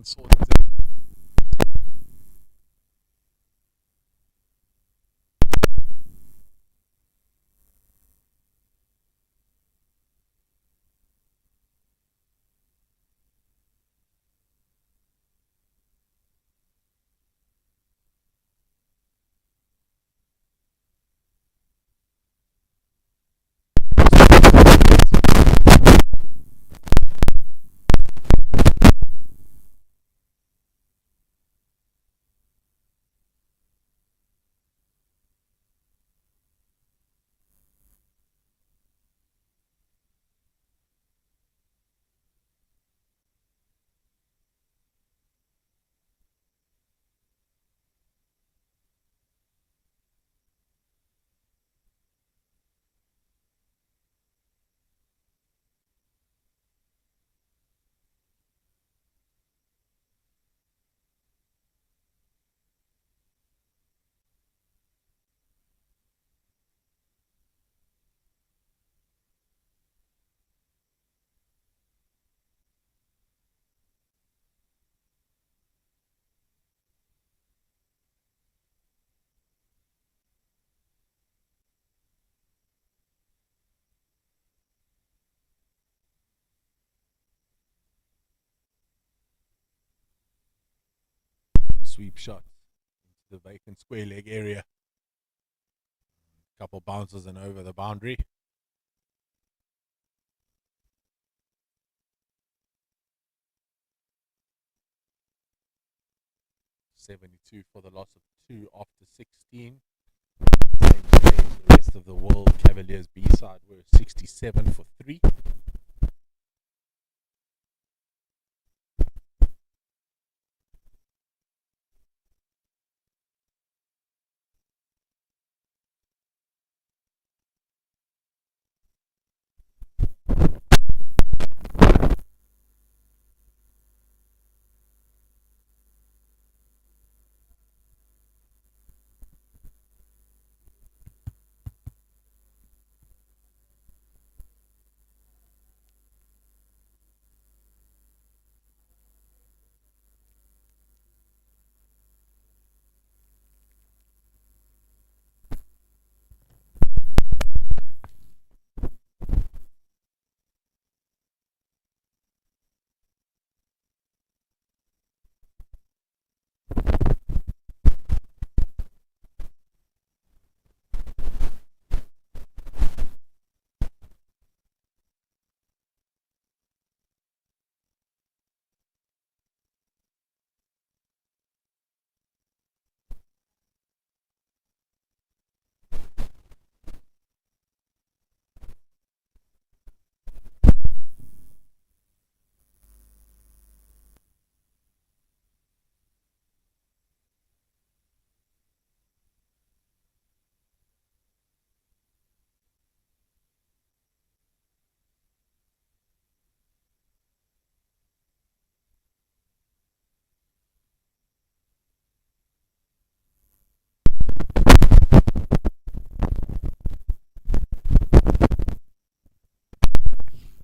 and swords. Sweep shot into the vacant square leg area. Couple bounces and over the boundary. .72 for the loss of 2 after 16. Same stage, the rest of the world Cavaliers B-side were 67 for 3.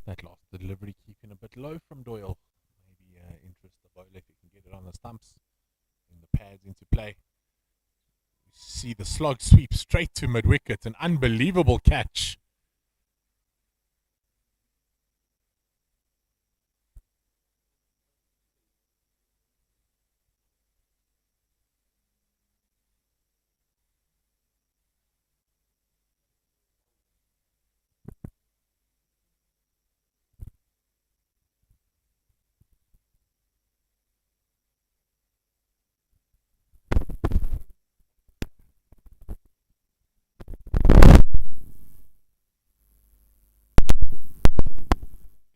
That last delivery keeping a bit low from Doyle. Maybe interest the bowler if he can get it on the stumps. And the pads into play. You see the slog sweep straight to mid-wicket. An unbelievable catch.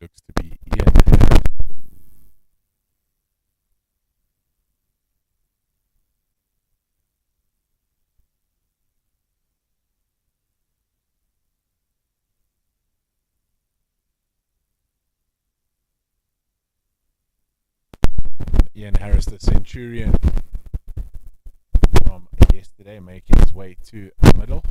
Looks to be Ian Harris. Ian Harris, the Centurion from yesterday, making his way to the middle.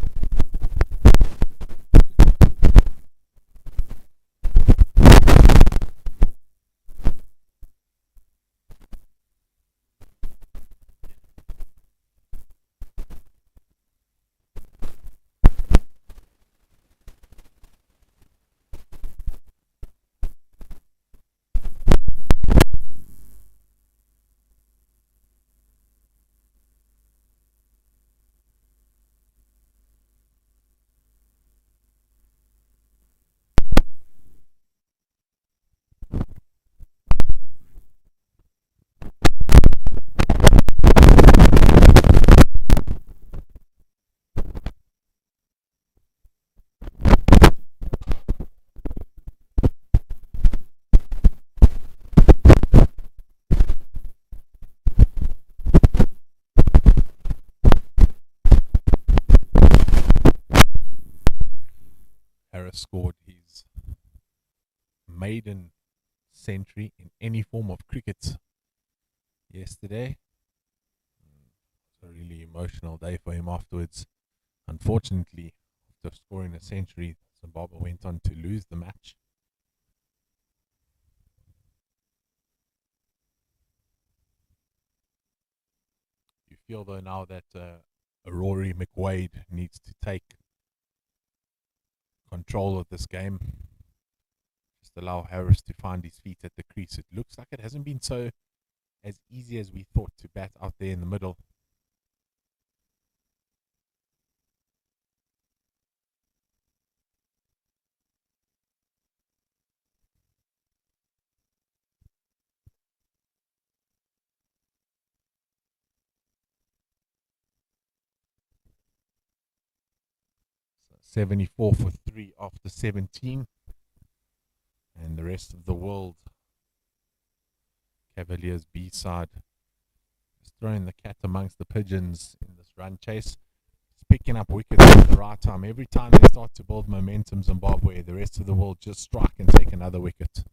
Harris scored his maiden century in any form of cricket yesterday. It was a really emotional day for him afterwards. Unfortunately, after scoring a century, Zimbabwe went on to lose the match. You feel though now that Rory McWade needs to take control of this game. Just allow Harris to find his feet at the crease. It looks like it hasn't been so as easy as we thought to bat out there in the middle. So 74 for 3 after 17. And the rest of the world, Cavaliers B side, is throwing the cat amongst the pigeons in this run chase. It's picking up wickets at the right time. Every time they start to build momentum, Zimbabwe, the rest of the world just strike and take another wicket.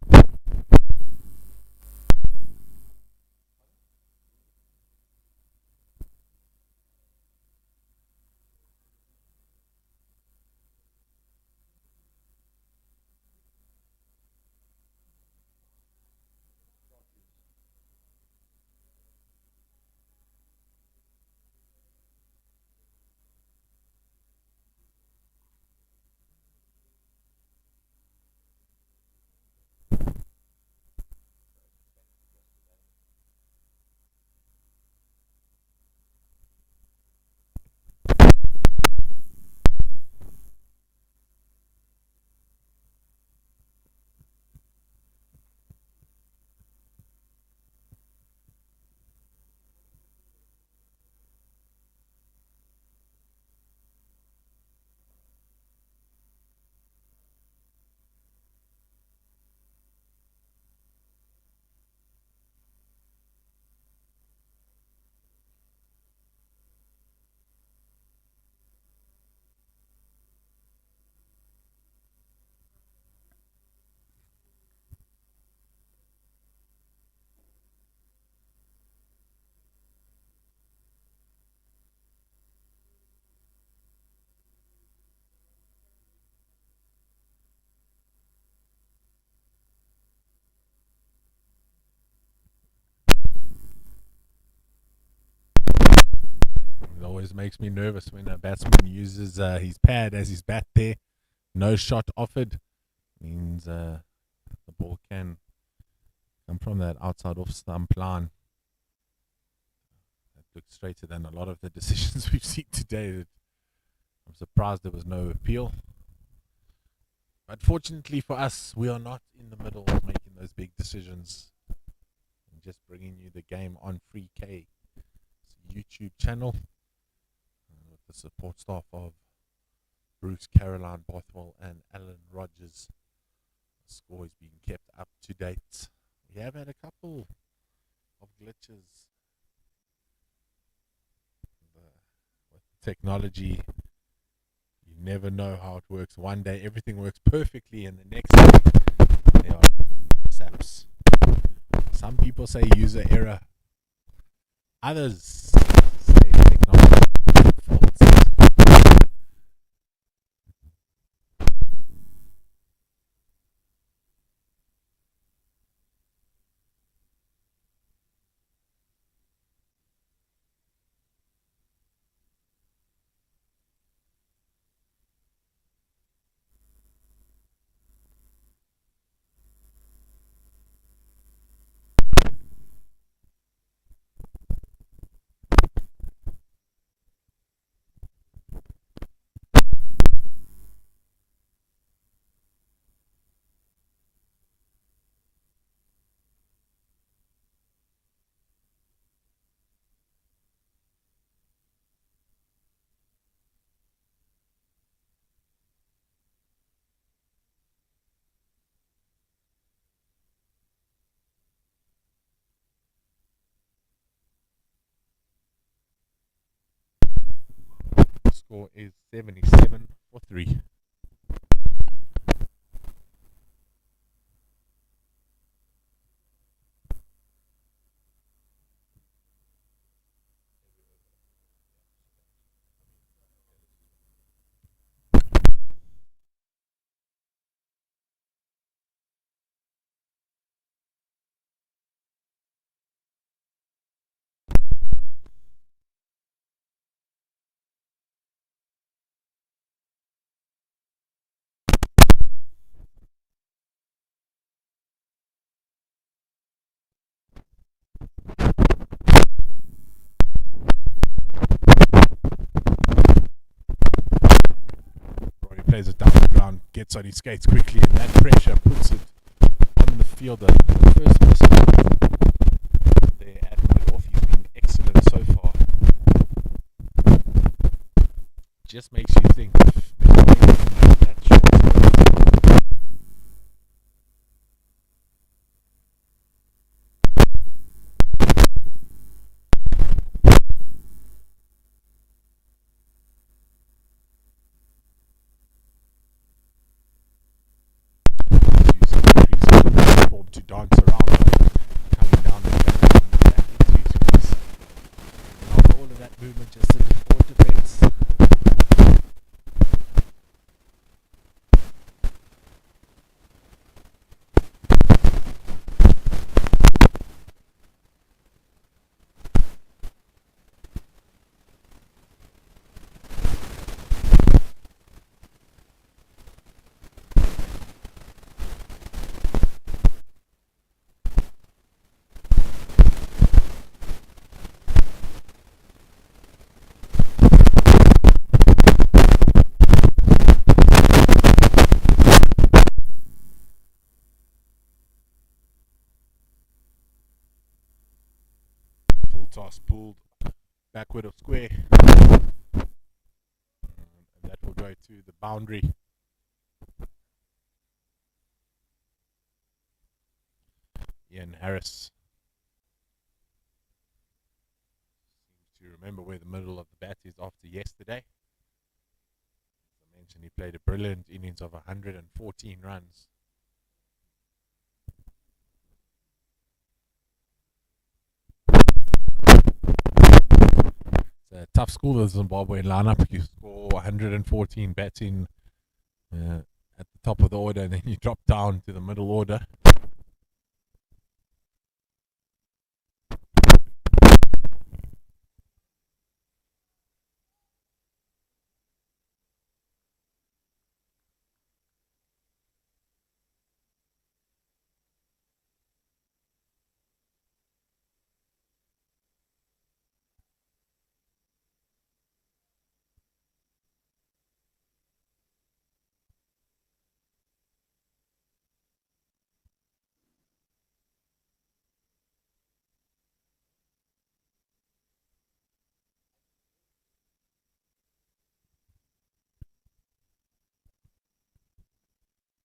It always makes me nervous when a batsman uses his pad as his bat there. No shot offered. Means the ball can come from that outside off stump line. That looks straighter than a lot of the decisions we've seen today. I'm surprised there was no appeal. But fortunately for us, we are not in the middle of making those big decisions. I'm just bringing you the game on Free K. It's a YouTube channel with the support staff of Bruce, Caroline Bothwell and Alan Rogers. The score is being kept up to date. We have had a couple of glitches with technology. You never know how it works. One day everything works perfectly and the next day there are saps. Some people say user error. Others say technology faults. Score is 77 for 3. plays it down the ground, gets on his skates quickly, and that pressure puts it on the fielder. The first miss there at mid-off, he's been excellent so far. Just makes you think if McDonald can make that short. Using the crease of the platform to dance around, coming down the track and back into his crease. And after all of that movement, just a poor defense. Full toss pulled backward of square. And that will go to the boundary. Ian Harris seems to remember where the middle of the bat is after yesterday. As I mentioned, he played a brilliant innings of 114 runs. It's a tough school, the Zimbabwean lineup. You score 114 batting at the top of the order, and then you drop down to the middle order.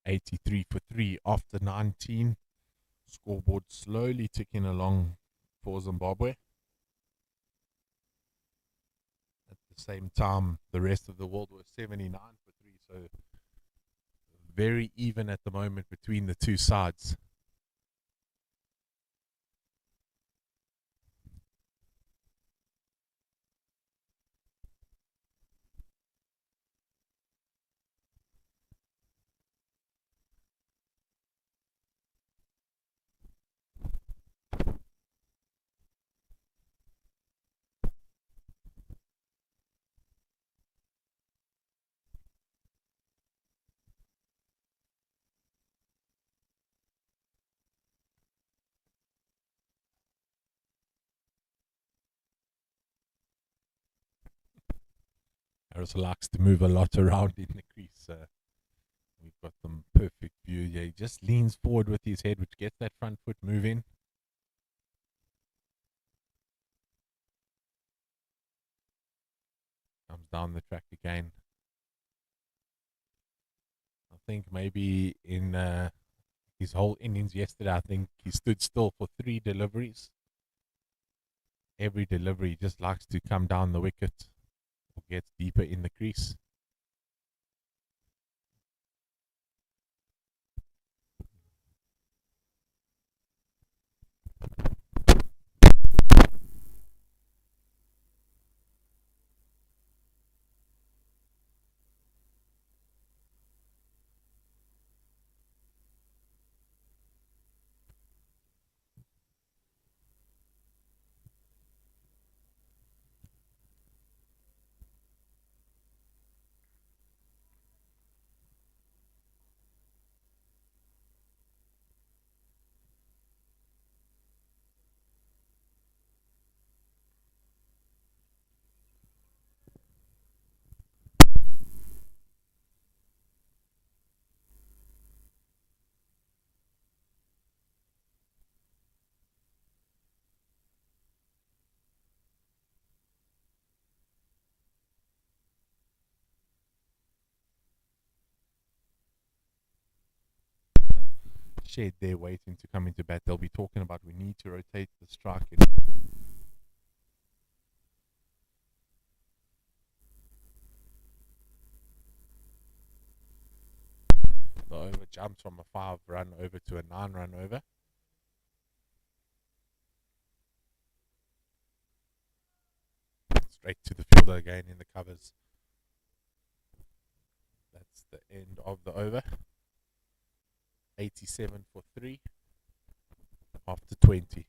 $83 for 3 after 19. Scoreboard slowly ticking along for Zimbabwe. At the same time, the rest of the world was 79 for 3, so very even at the moment between the two sides. Harris likes to move a lot around in the crease. We've got them perfect view. Yeah, he just leans forward with his head, which gets that front foot moving. Comes down the track again. I think maybe in his whole innings yesterday, I think he stood still for 3 deliveries. Every delivery just likes to come down the wicket or gets deeper in the crease. shed there waiting to come into bat. They'll be talking about we need to rotate the strike. The over jumps from a 5-run over to a 9-run over. Straight to the fielder again in the covers. That's the end of the over. 87 for 3 after 20.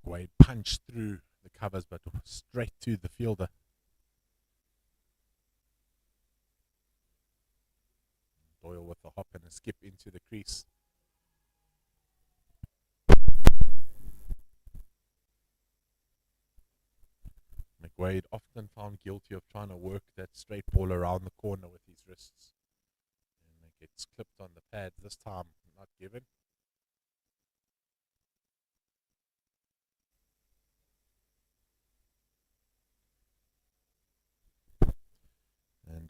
McWade punched through the covers but straight to the fielder. Doyle with a hop and a skip into the crease. McWade often found guilty of trying to work that straight ball around the corner with his wrists. And it gets clipped on the pad. This time not given.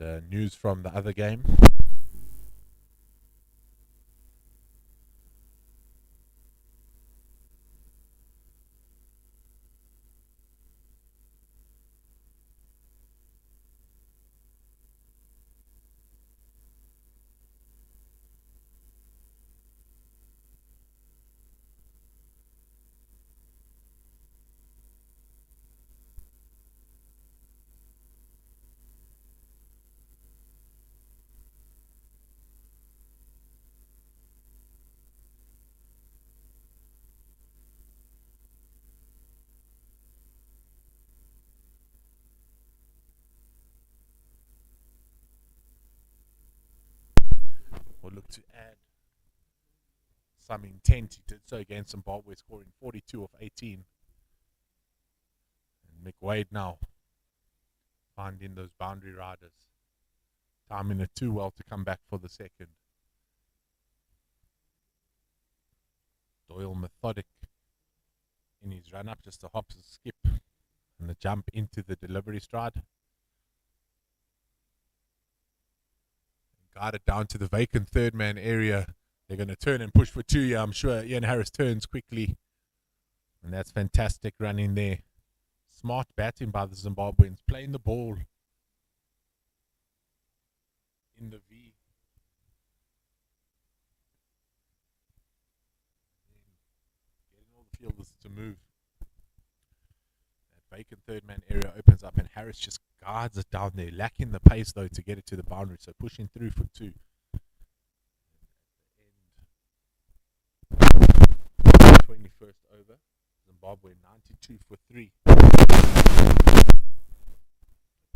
And news from the other game. Will look to add some intent. He did so against Zimbabwe, scoring 42 of 18. And McWade now finding those boundary riders, timing it too well to come back for the second. Doyle methodic in his run up, just a hop, a skip, and the jump into the delivery stride. Guided down to the vacant third man area. They're going to turn and push for 2 here. I'm sure Ian Harris turns quickly. And that's fantastic running there. Smart batting by the Zimbabweans. Playing the ball in the V. Getting all the fielders to move. That vacant third man area opens up and Harris just guards it down there, lacking the pace though to get it to the boundary, so pushing through for 2. And at the end, 21st over, Zimbabwe 92 for 3. At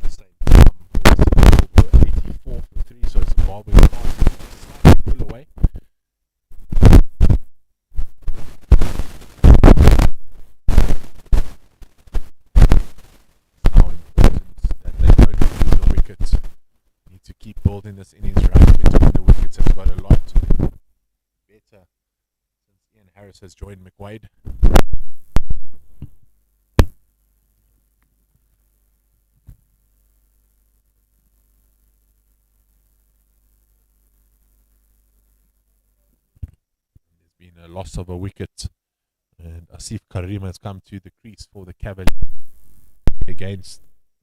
the same time, the rest of the field were 84 for 3, so Zimbabwe slightly pull away. Need to keep building this innings right between the wickets. Has got a lot better since Ian Harris has joined McWade. been a loss of a wicket. And Asif Karim has come to the crease for the Cavaliers against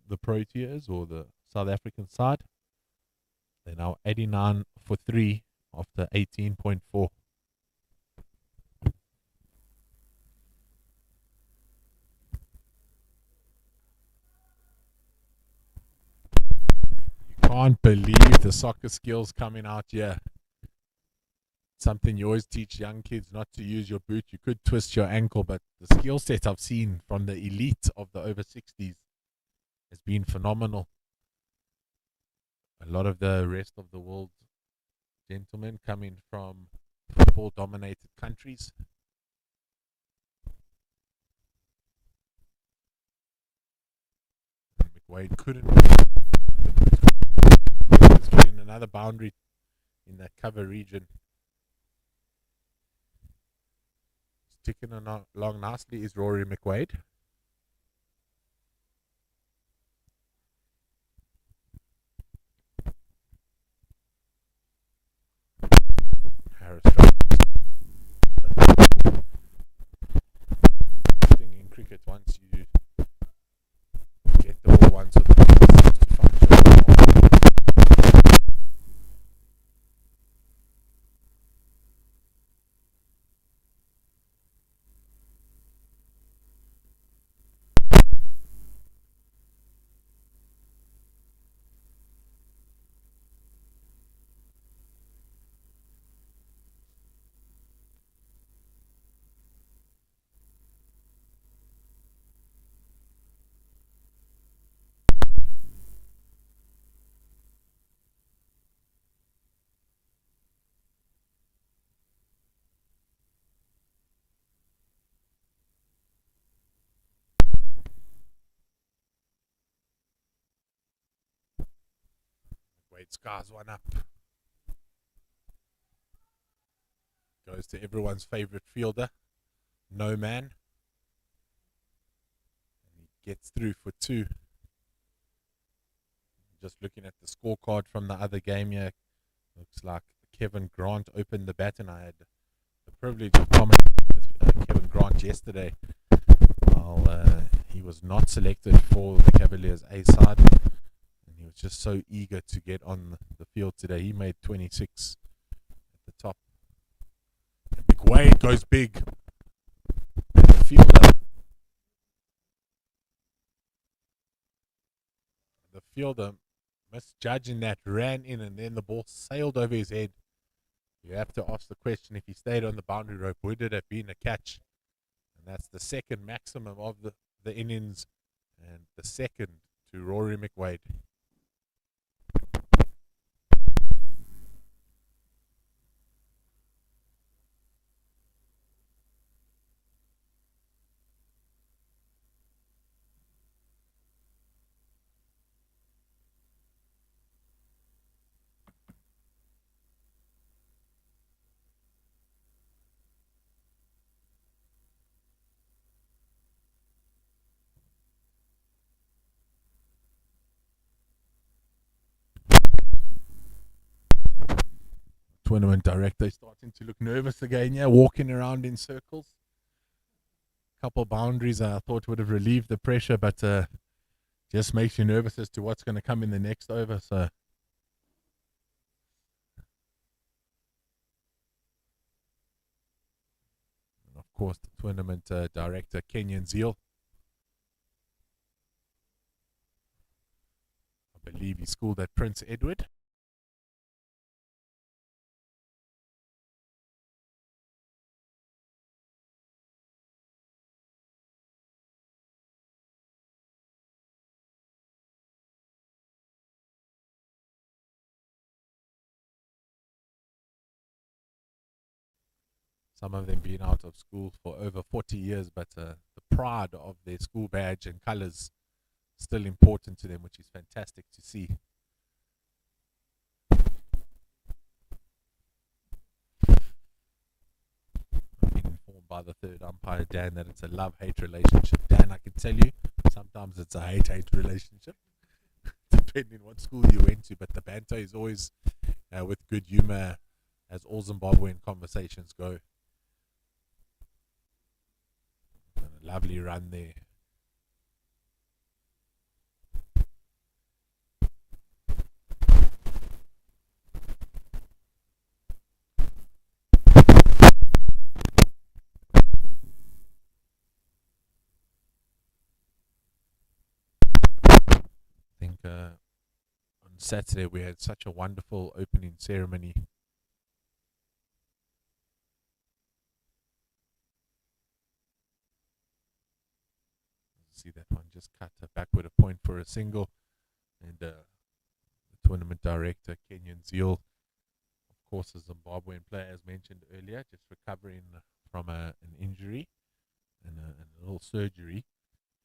the Proteas, or the South African side. They're now 89 for 3 after 18.4. You can't believe the soccer skills coming out here. Something you always teach young kids, not to use your boot. You could twist your ankle, but the skill set I've seen from the elite of the over 60s has been phenomenal. A lot of the rest of the world gentlemen coming from football dominated countries. McWade couldn't getting another boundary in that cover region. Ticking along nicely is Rory McWade. Harris thing in cricket, once you get the ball once or twice, to find your Wade scars one up. Goes to everyone's favorite fielder, No Man. And he gets through for 2. Just looking at the scorecard from the other game here, looks like Kevin Grant opened the bat, and I had the privilege of commenting with Kevin Grant yesterday. He was not selected for the Cavaliers A side, and he was just so eager to get on the field today. He made 26 at the top. And McWade goes big. And the fielder misjudging that, ran in, and then the ball sailed over his head. You have to ask the question, if he stayed on the boundary rope, would it have been a catch? And that's the second maximum of the innings, and the second to Rory McWade. Tournament director is starting to look nervous again, yeah, walking around in circles. Couple boundaries I thought would have relieved the pressure, but just makes you nervous as to what's going to come in the next over. So, and of course, the tournament director, Kenyan Zeal. I believe he schooled at Prince Edward. Some of them being out of school for over 40 years, but the pride of their school badge and colors still important to them, which is fantastic to see. I've been informed by the third umpire, Dan, that it's a love-hate relationship. Dan, I can tell you, sometimes it's a hate-hate relationship, depending what school you went to, but the banter is always with good humor, as all Zimbabwean conversations go. A lovely run there. I think on Saturday we had such a wonderful opening ceremony. See that one just cut backward a point for a single, and the tournament director Kenyan Zeal, of course, a Zimbabwean player as mentioned earlier, just recovering from an injury and a little surgery,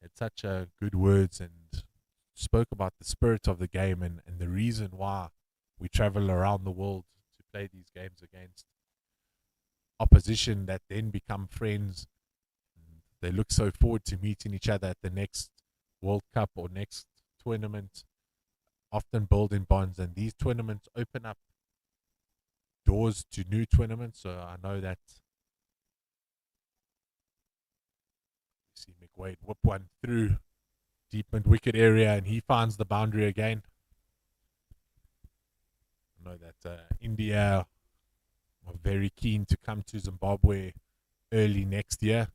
had such good words and spoke about the spirit of the game and the reason why we travel around the world to play these games against opposition that then become friends. They look so forward to meeting each other at the next World Cup or next tournament, often building bonds. And these tournaments open up doors to new tournaments. So I know that you see McWade whip one through deep mid wicket area and he finds the boundary again. I know that India are very keen to come to Zimbabwe early next year.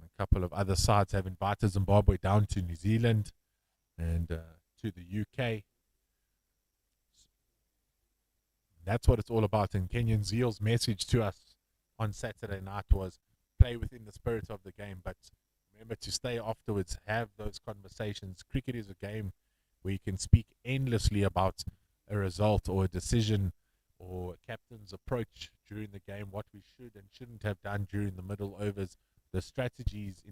A couple of other sides have invited Zimbabwe down to New Zealand and to the UK. That's what it's all about. And Kenyan Zeal's message to us on Saturday night was play within the spirit of the game, but remember to stay afterwards, have those conversations. Cricket is a game where you can speak endlessly about a result or a decision or a captain's approach during the game, what we should and shouldn't have done during the middle overs, the strategies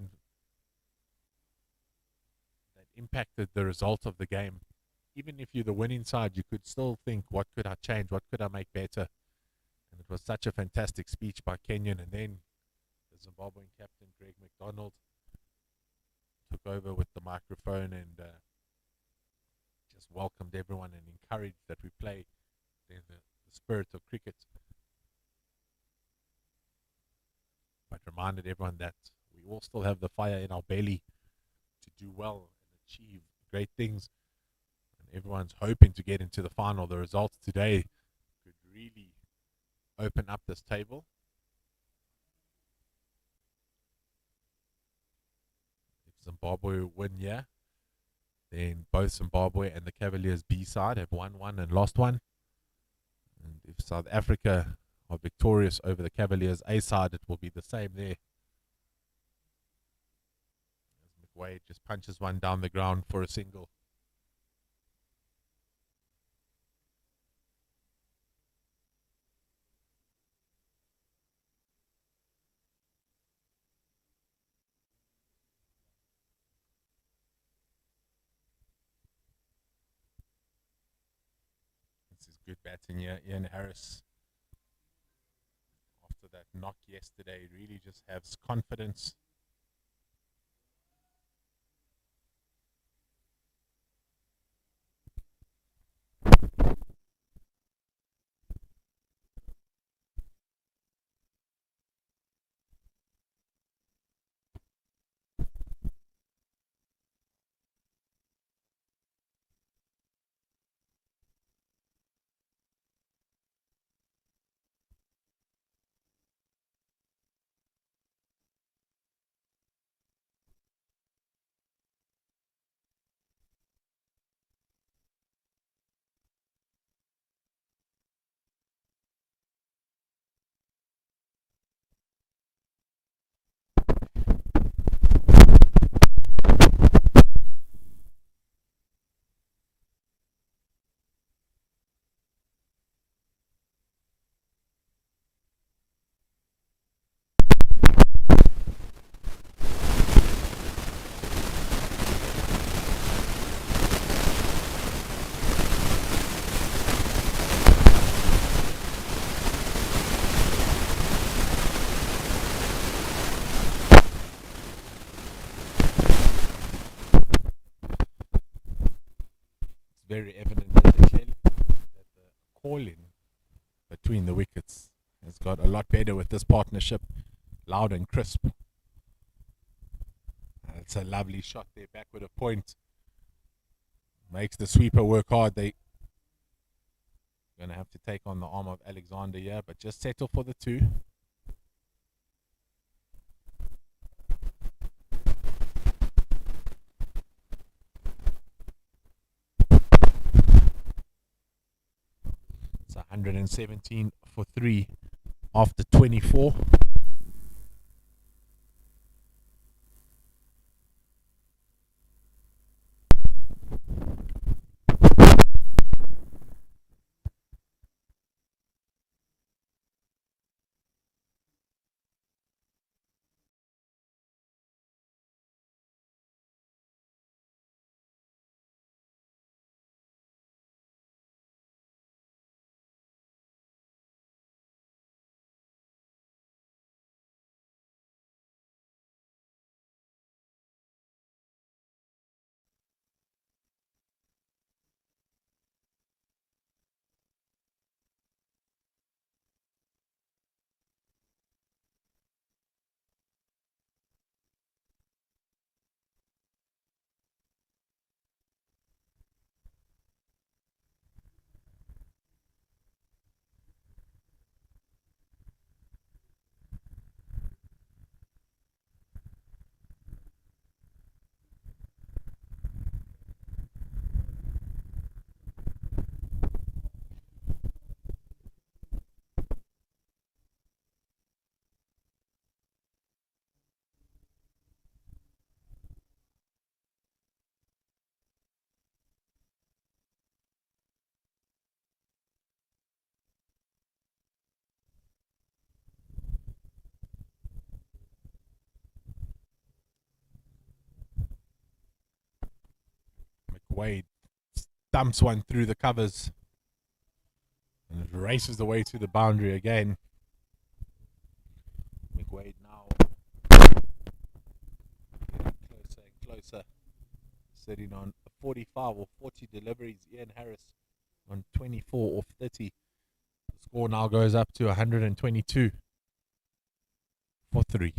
that impacted the result of the game. Even if you're the winning side, you could still think, what could I change? What could I make better? And it was such a fantastic speech by Kenyan. And then the Zimbabwean captain, Greg McDonald, took over with the microphone and just welcomed everyone and encouraged that we play in the spirit of cricket. But reminded everyone that we all still have the fire in our belly to do well and achieve great things. And everyone's hoping to get into the final. The results today could really open up this table. If Zimbabwe win here, then both Zimbabwe and the Cavaliers B side have won one and lost one. And if South Africa are victorious over the Cavaliers A side, it will be the same there. As McWade just punches one down the ground for a single. This is good batting here. Ian Harris, after that knock yesterday, really just has confidence. Very evident that the calling between the wickets has got a lot better with this partnership, loud and crisp. That's a lovely shot there, back with a point. Makes the sweeper work hard. They going to have to take on the arm of Alexander here, but just settle for the 2. It's 117 for 3 after 24. McWade dumps one through the covers and it races the way to the boundary again. McWade now getting closer and closer, sitting on 45 or 40 deliveries. Ian Harris on 24 off 30. The score now goes up to 122 for 3.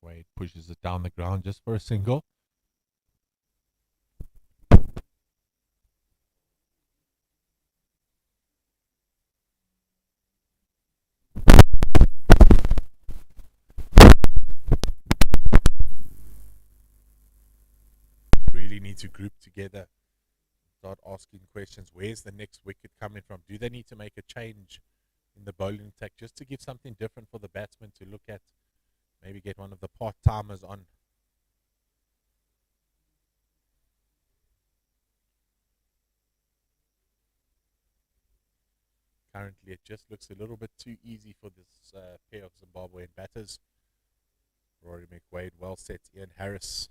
Wade pushes it down the ground just for a single. Really need to group together, start asking questions. Where's the next wicket coming from? Do they need to make a change in the bowling attack just to give something different for the batsman to look at? Maybe get one of the part-timers on. Currently, it just looks a little bit too easy for this pair of Zimbabwean batters. Rory McWade well set. Ian Harris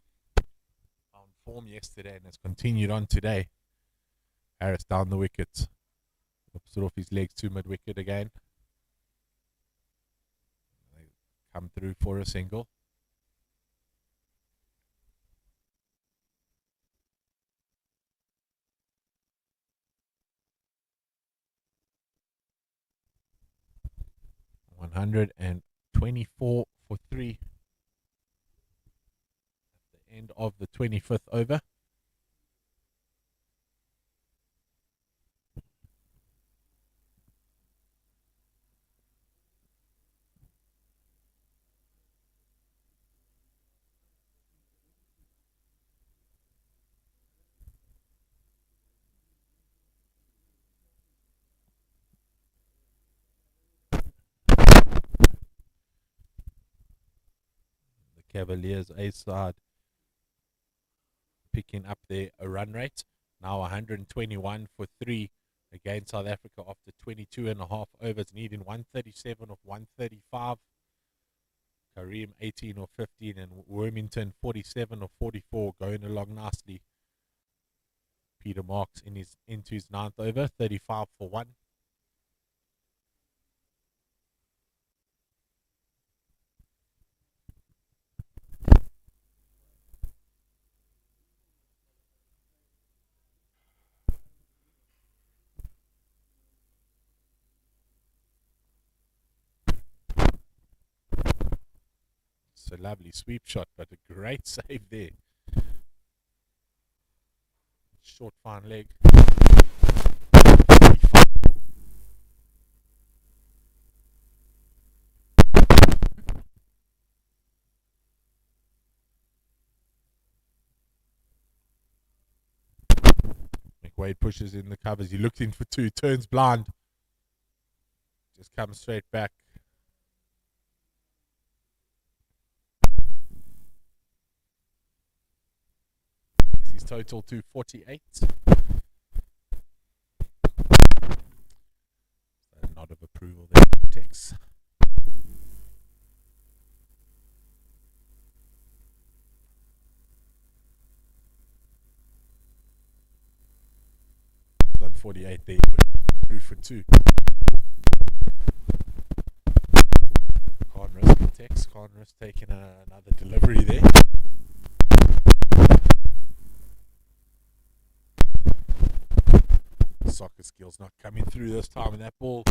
found form yesterday and has continued on today. Harris down the wicket. Looks it off his legs to mid-wicket again. They come through for a single. $124 for 3 at the end of the 25th over. Cavaliers A side picking up their run rate. Now 121 for 3 against South Africa after 22 and a half overs, needing 137 of 135. Kareem 18 or 15 and Wormington 47 or 44, going along nicely. Peter Marks into his 9th over, 35 for 1. It's a lovely sweep shot, but a great save there. Short fine leg. McWade pushes in the covers. He looks in for 2, turns blind. Just comes straight back. His total to 48. A nod of approval there, Tex. On 48 there, through for 2. Can't risk it, Tex. Can't risk taking another delivery there. Soccer skills not coming through this time, and that ball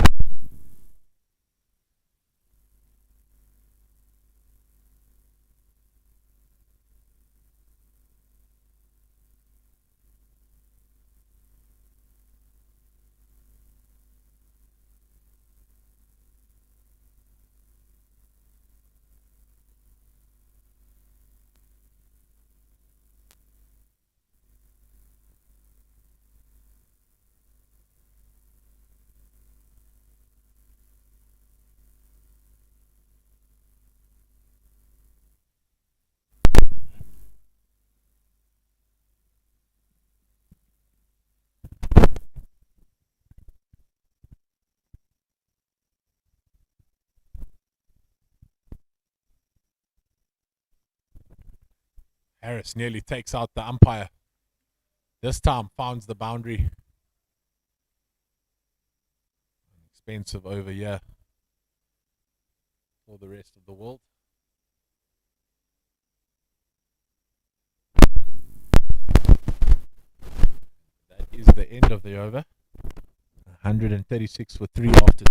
Harris nearly takes out the umpire. This time founds the boundary. An expensive over here for the rest of the world. That is the end of the over. 136 for 3 after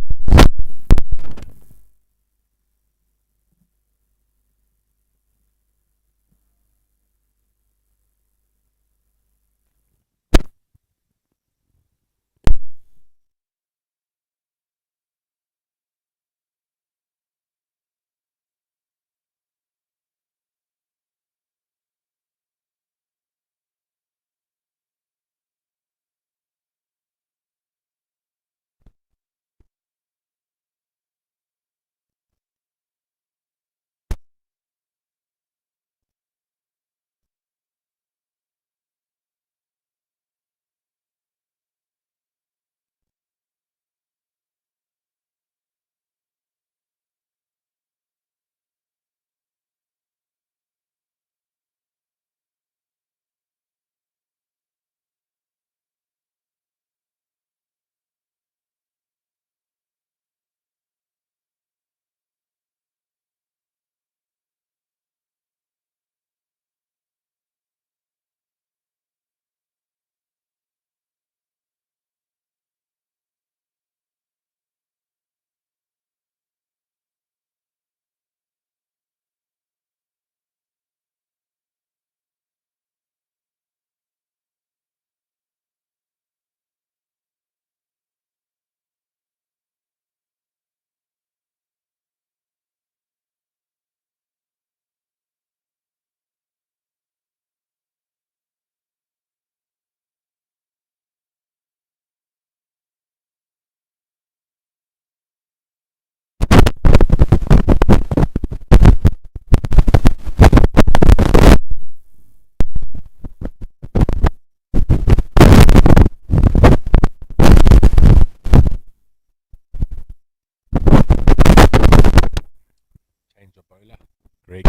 Greg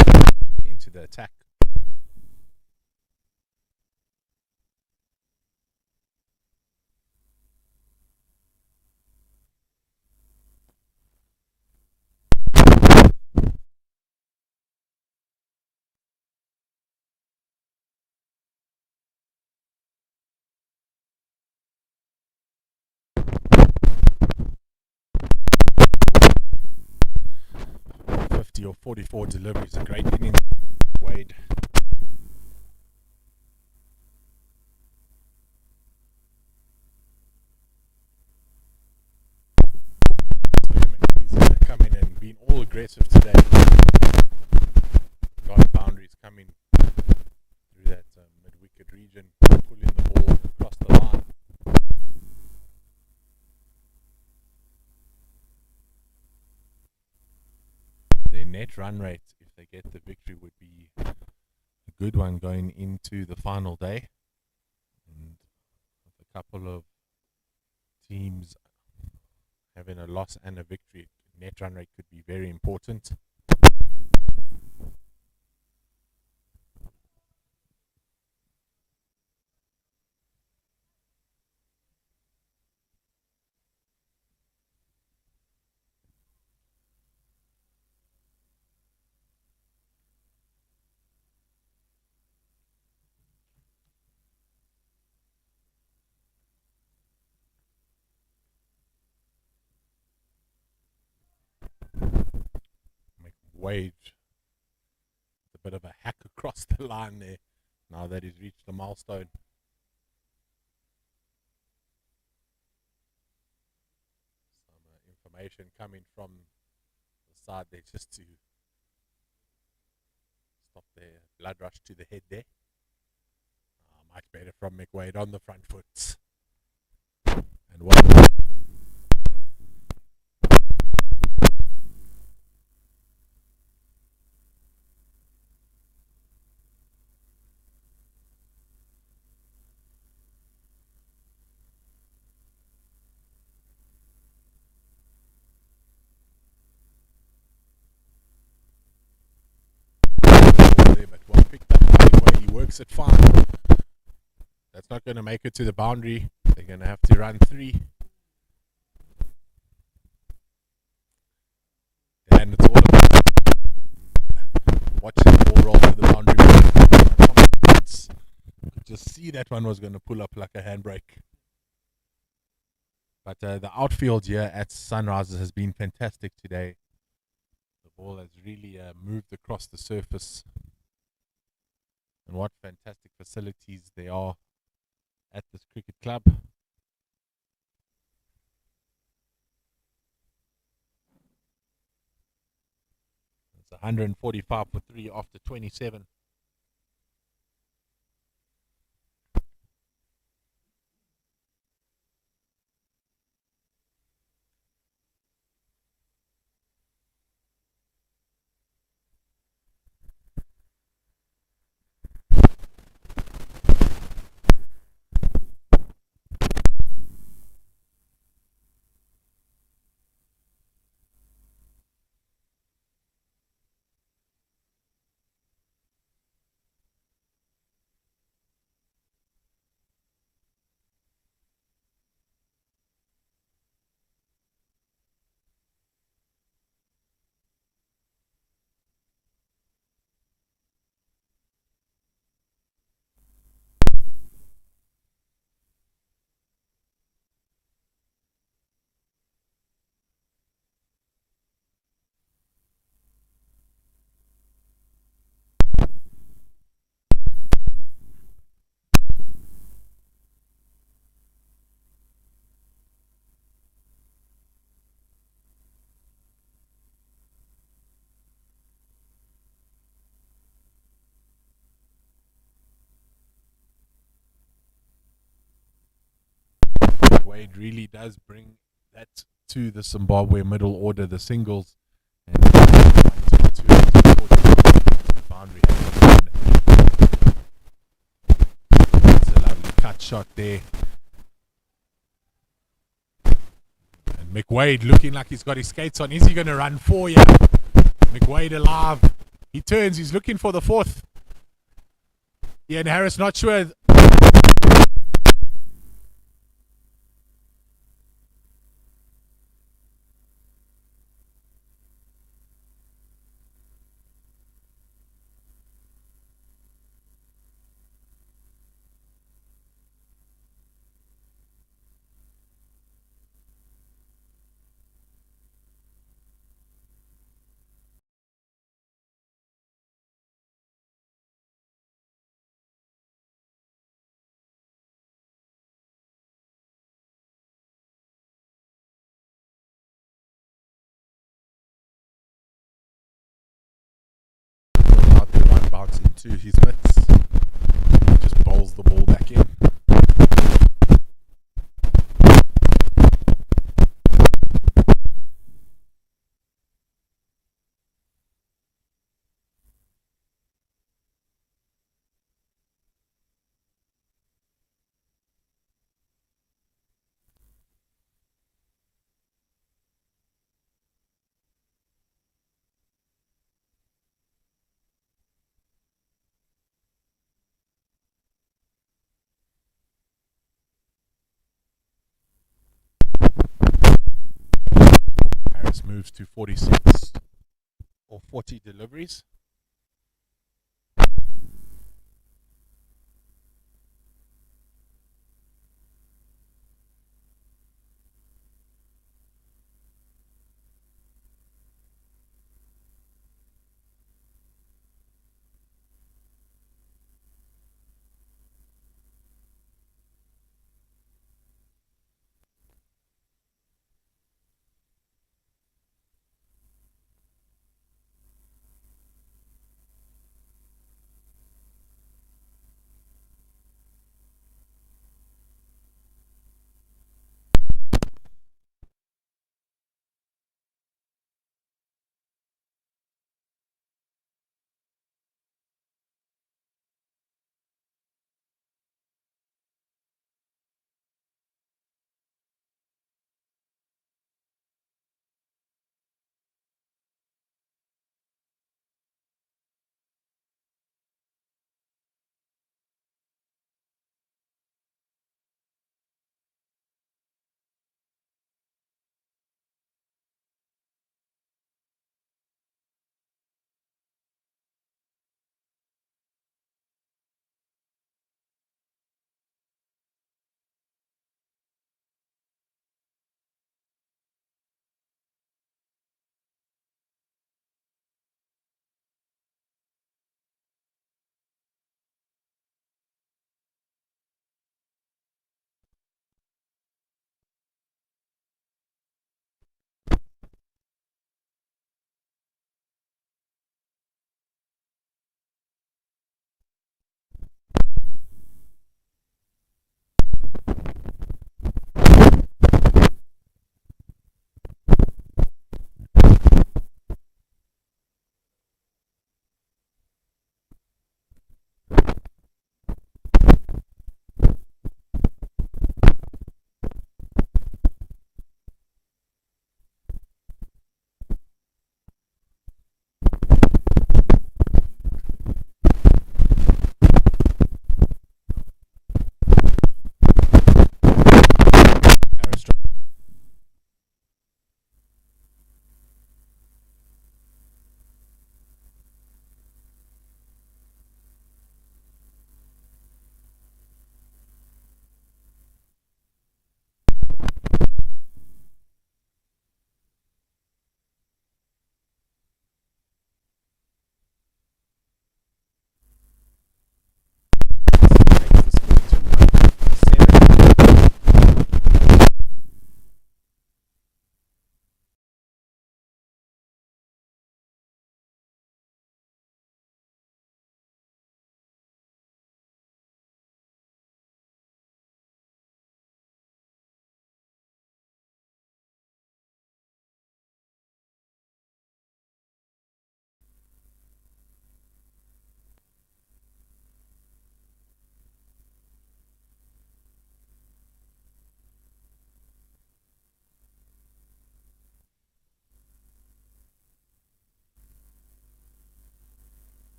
into the attack. Or 44 deliveries, a great innings. Wade. He's coming and being all aggressive today. Got boundaries coming through that mid-wicket region, pulling the ball across the line. Their net run rate, if they get the victory, would be a good one going into the final day. And with a couple of teams having a loss and a victory, net run rate could be very important. Wade, a bit of a hack across the line there, now that he's reached the milestone. Some information coming from the side there just to stop the blood rush to the head there. Much better from McWade on the front foot. And what it fine. That's not going to make it to the boundary. They're going to have to run 3. And it's all about watching the ball roll to the boundary. You could just see that one was going to pull up like a handbrake. But the outfield here at Sunrisers has been fantastic today. The ball has really moved across the surface. And what fantastic facilities they are at this cricket club. It's 145 for 3 after 27. Wade really does bring that to the Zimbabwe middle order, the singles, and to the boundary. That's a lovely cut shot there. And McWade looking like he's got his skates on. Is he going to run 4 here? McWade alive. He turns. He's looking for the fourth. Ian Harris not sure. Out there, one bounce into his mitts. He just bowls the ball back in. Harris moves to 46 or 40 deliveries.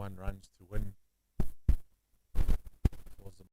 31 runs to win for Zimbabwe.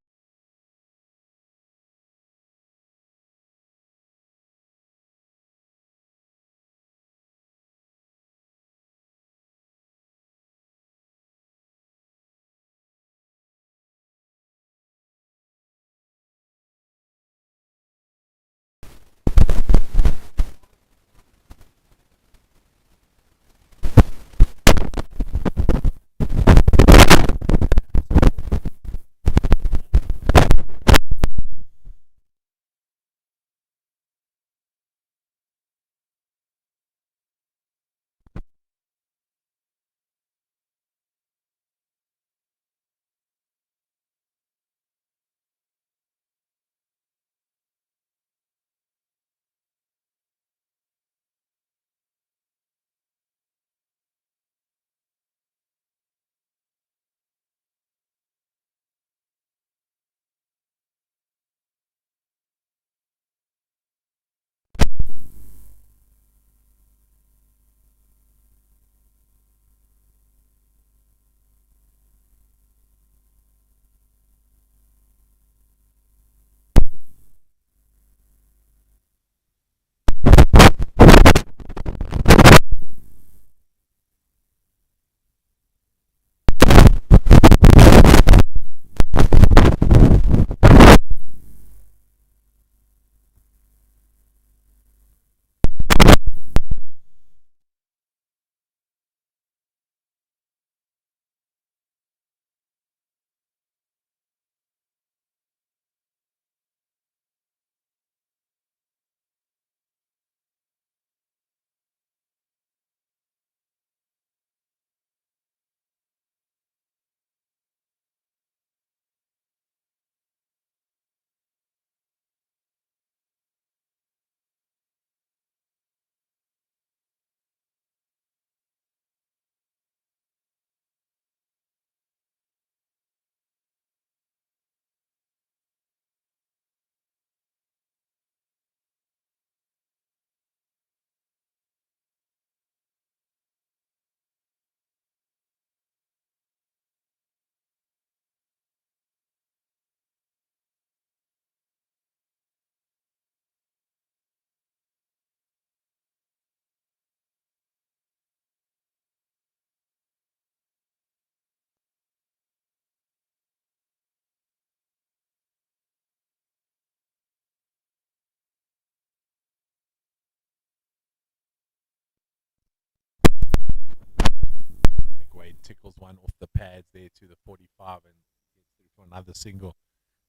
McWade tickles one off the pads there to the 45 and gets through for another single.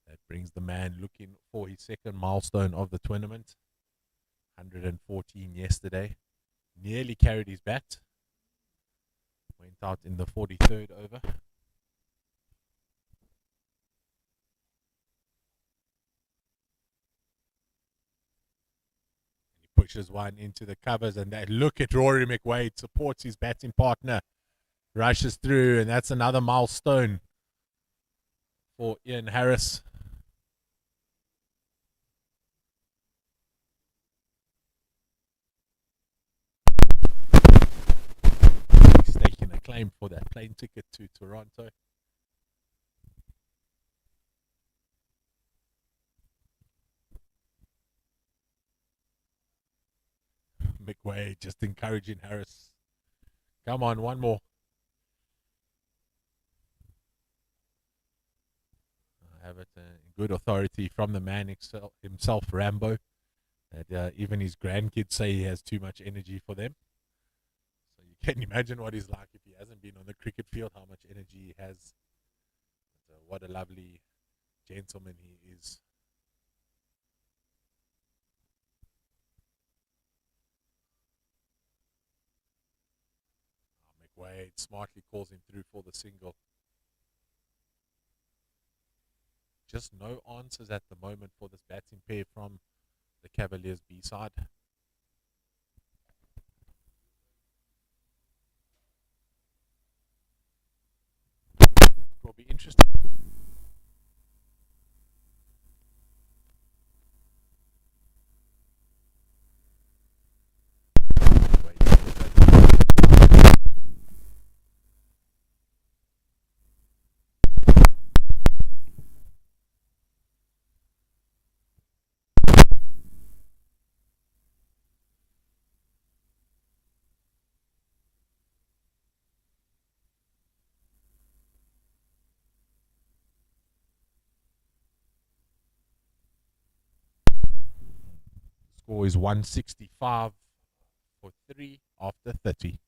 That brings the man looking for his second milestone of the tournament. 114 yesterday. Nearly carried his bat. Went out in the 43rd over. He pushes one into the covers, and that look at Rory McWade supports his batting partner. Rushes through, and that's another milestone for Ian Harris. He's taking a claim for that plane ticket to Toronto. McWade just encouraging Harris. Come on, one more. I have it in good authority from the man himself, Rambo, that even his grandkids say he has too much energy for them. So you can imagine what he's like if he hasn't been on the cricket field, how much energy he has. So what a lovely gentleman he is. McWade smartly calls him through for the single. Just no answers at the moment for this batting pair from the Cavaliers B side. It will be interesting. score is 165 for 3 after 30.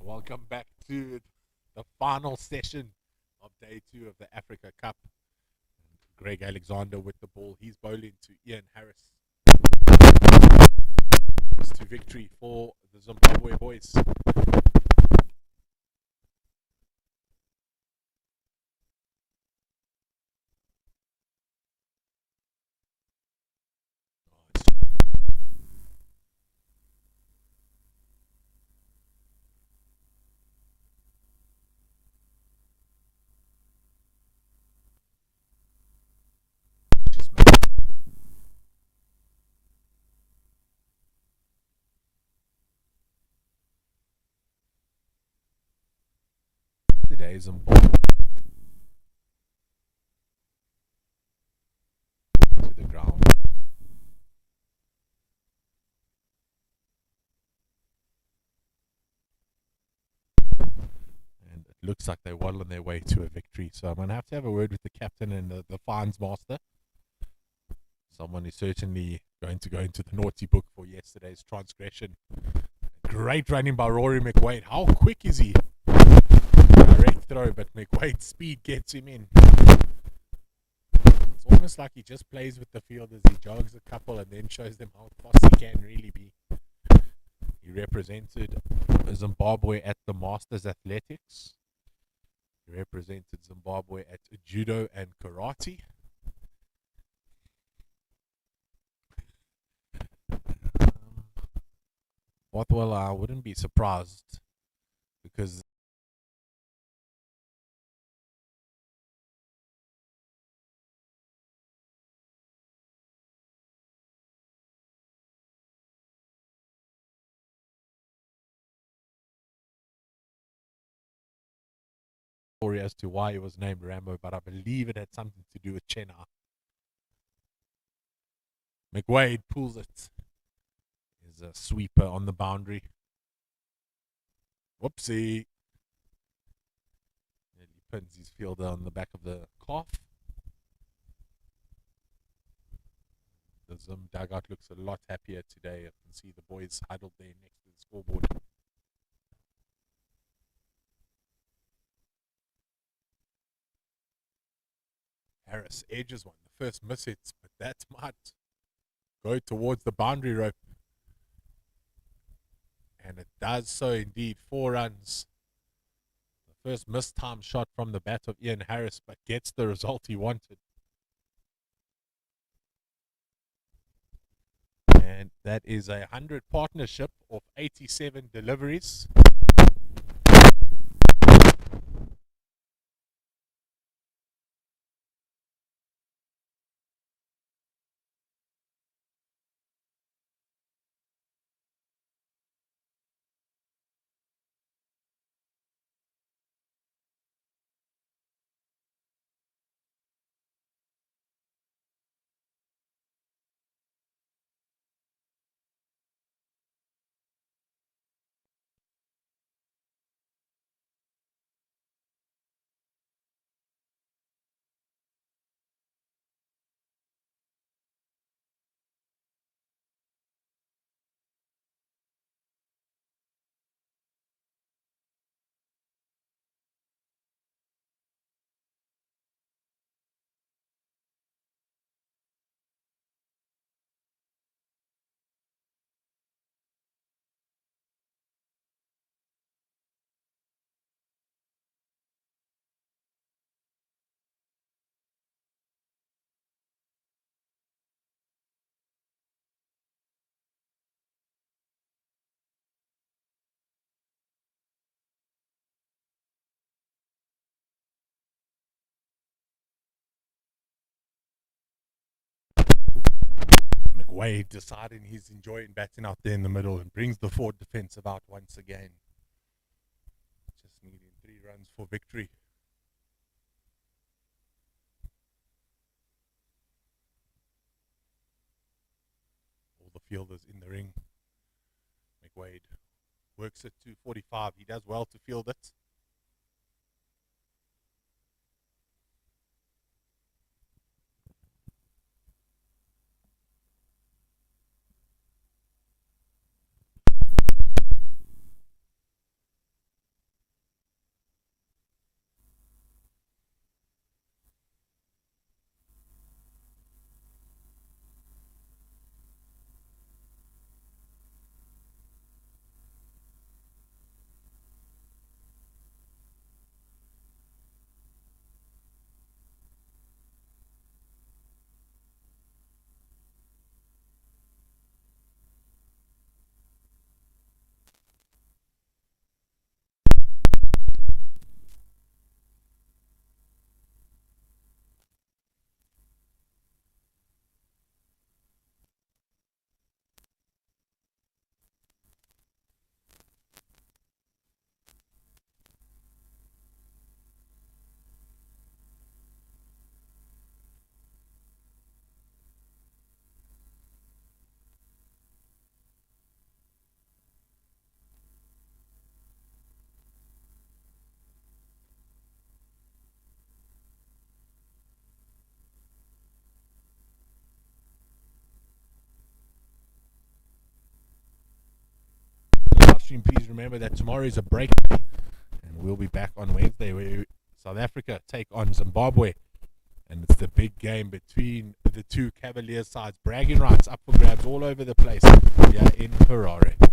Welcome back to the final session of day 2 of the Africa Cup. Greg Alexander with the ball. He's bowling to Ian Harris. It's to victory for the Zimbabwe boys. yesterday, Zimbabwe to the ground. And it looks like they're well on their way to a victory. So I'm going to have a word with the captain and the fines master. Someone is certainly going to go into the naughty book for yesterday's transgression. Great running by Rory McWade. How quick is he? Direct throw, but McWade's speed gets him in. It's almost like he just plays with the field as he jogs a couple and then shows them how fast he can really be. He represented Zimbabwe at the Masters Athletics. He represented Zimbabwe at Judo and Karate. Bothwell, I wouldn't be surprised because story as to why he was named Rambo, but I believe it had something to do with Chena. McWade pulls it. Is a sweeper on the boundary. Whoopsie. And he pins his fielder on the back of the calf. The Zim dugout looks a lot happier today. I can see the boys huddled there next to the scoreboard. Harris edges one. The first miss hits, but that might go towards the boundary rope. And it does so indeed. 4 runs. The first mistime shot from the bat of Ian Harris, but gets the result he wanted. And that is a 100 partnership of 87 deliveries. McWade deciding he's enjoying batting out there in the middle and brings the forward defensive out once again. Just needing 3 runs for victory. All the fielders in the ring. McWade works at 245. He does well to field it. stream, please remember that tomorrow is a break day, and we'll be back on Wednesday where South Africa take on Zimbabwe, and it's the big game between the two Cavaliers sides. Bragging rights up for grabs all over the place here in Harare.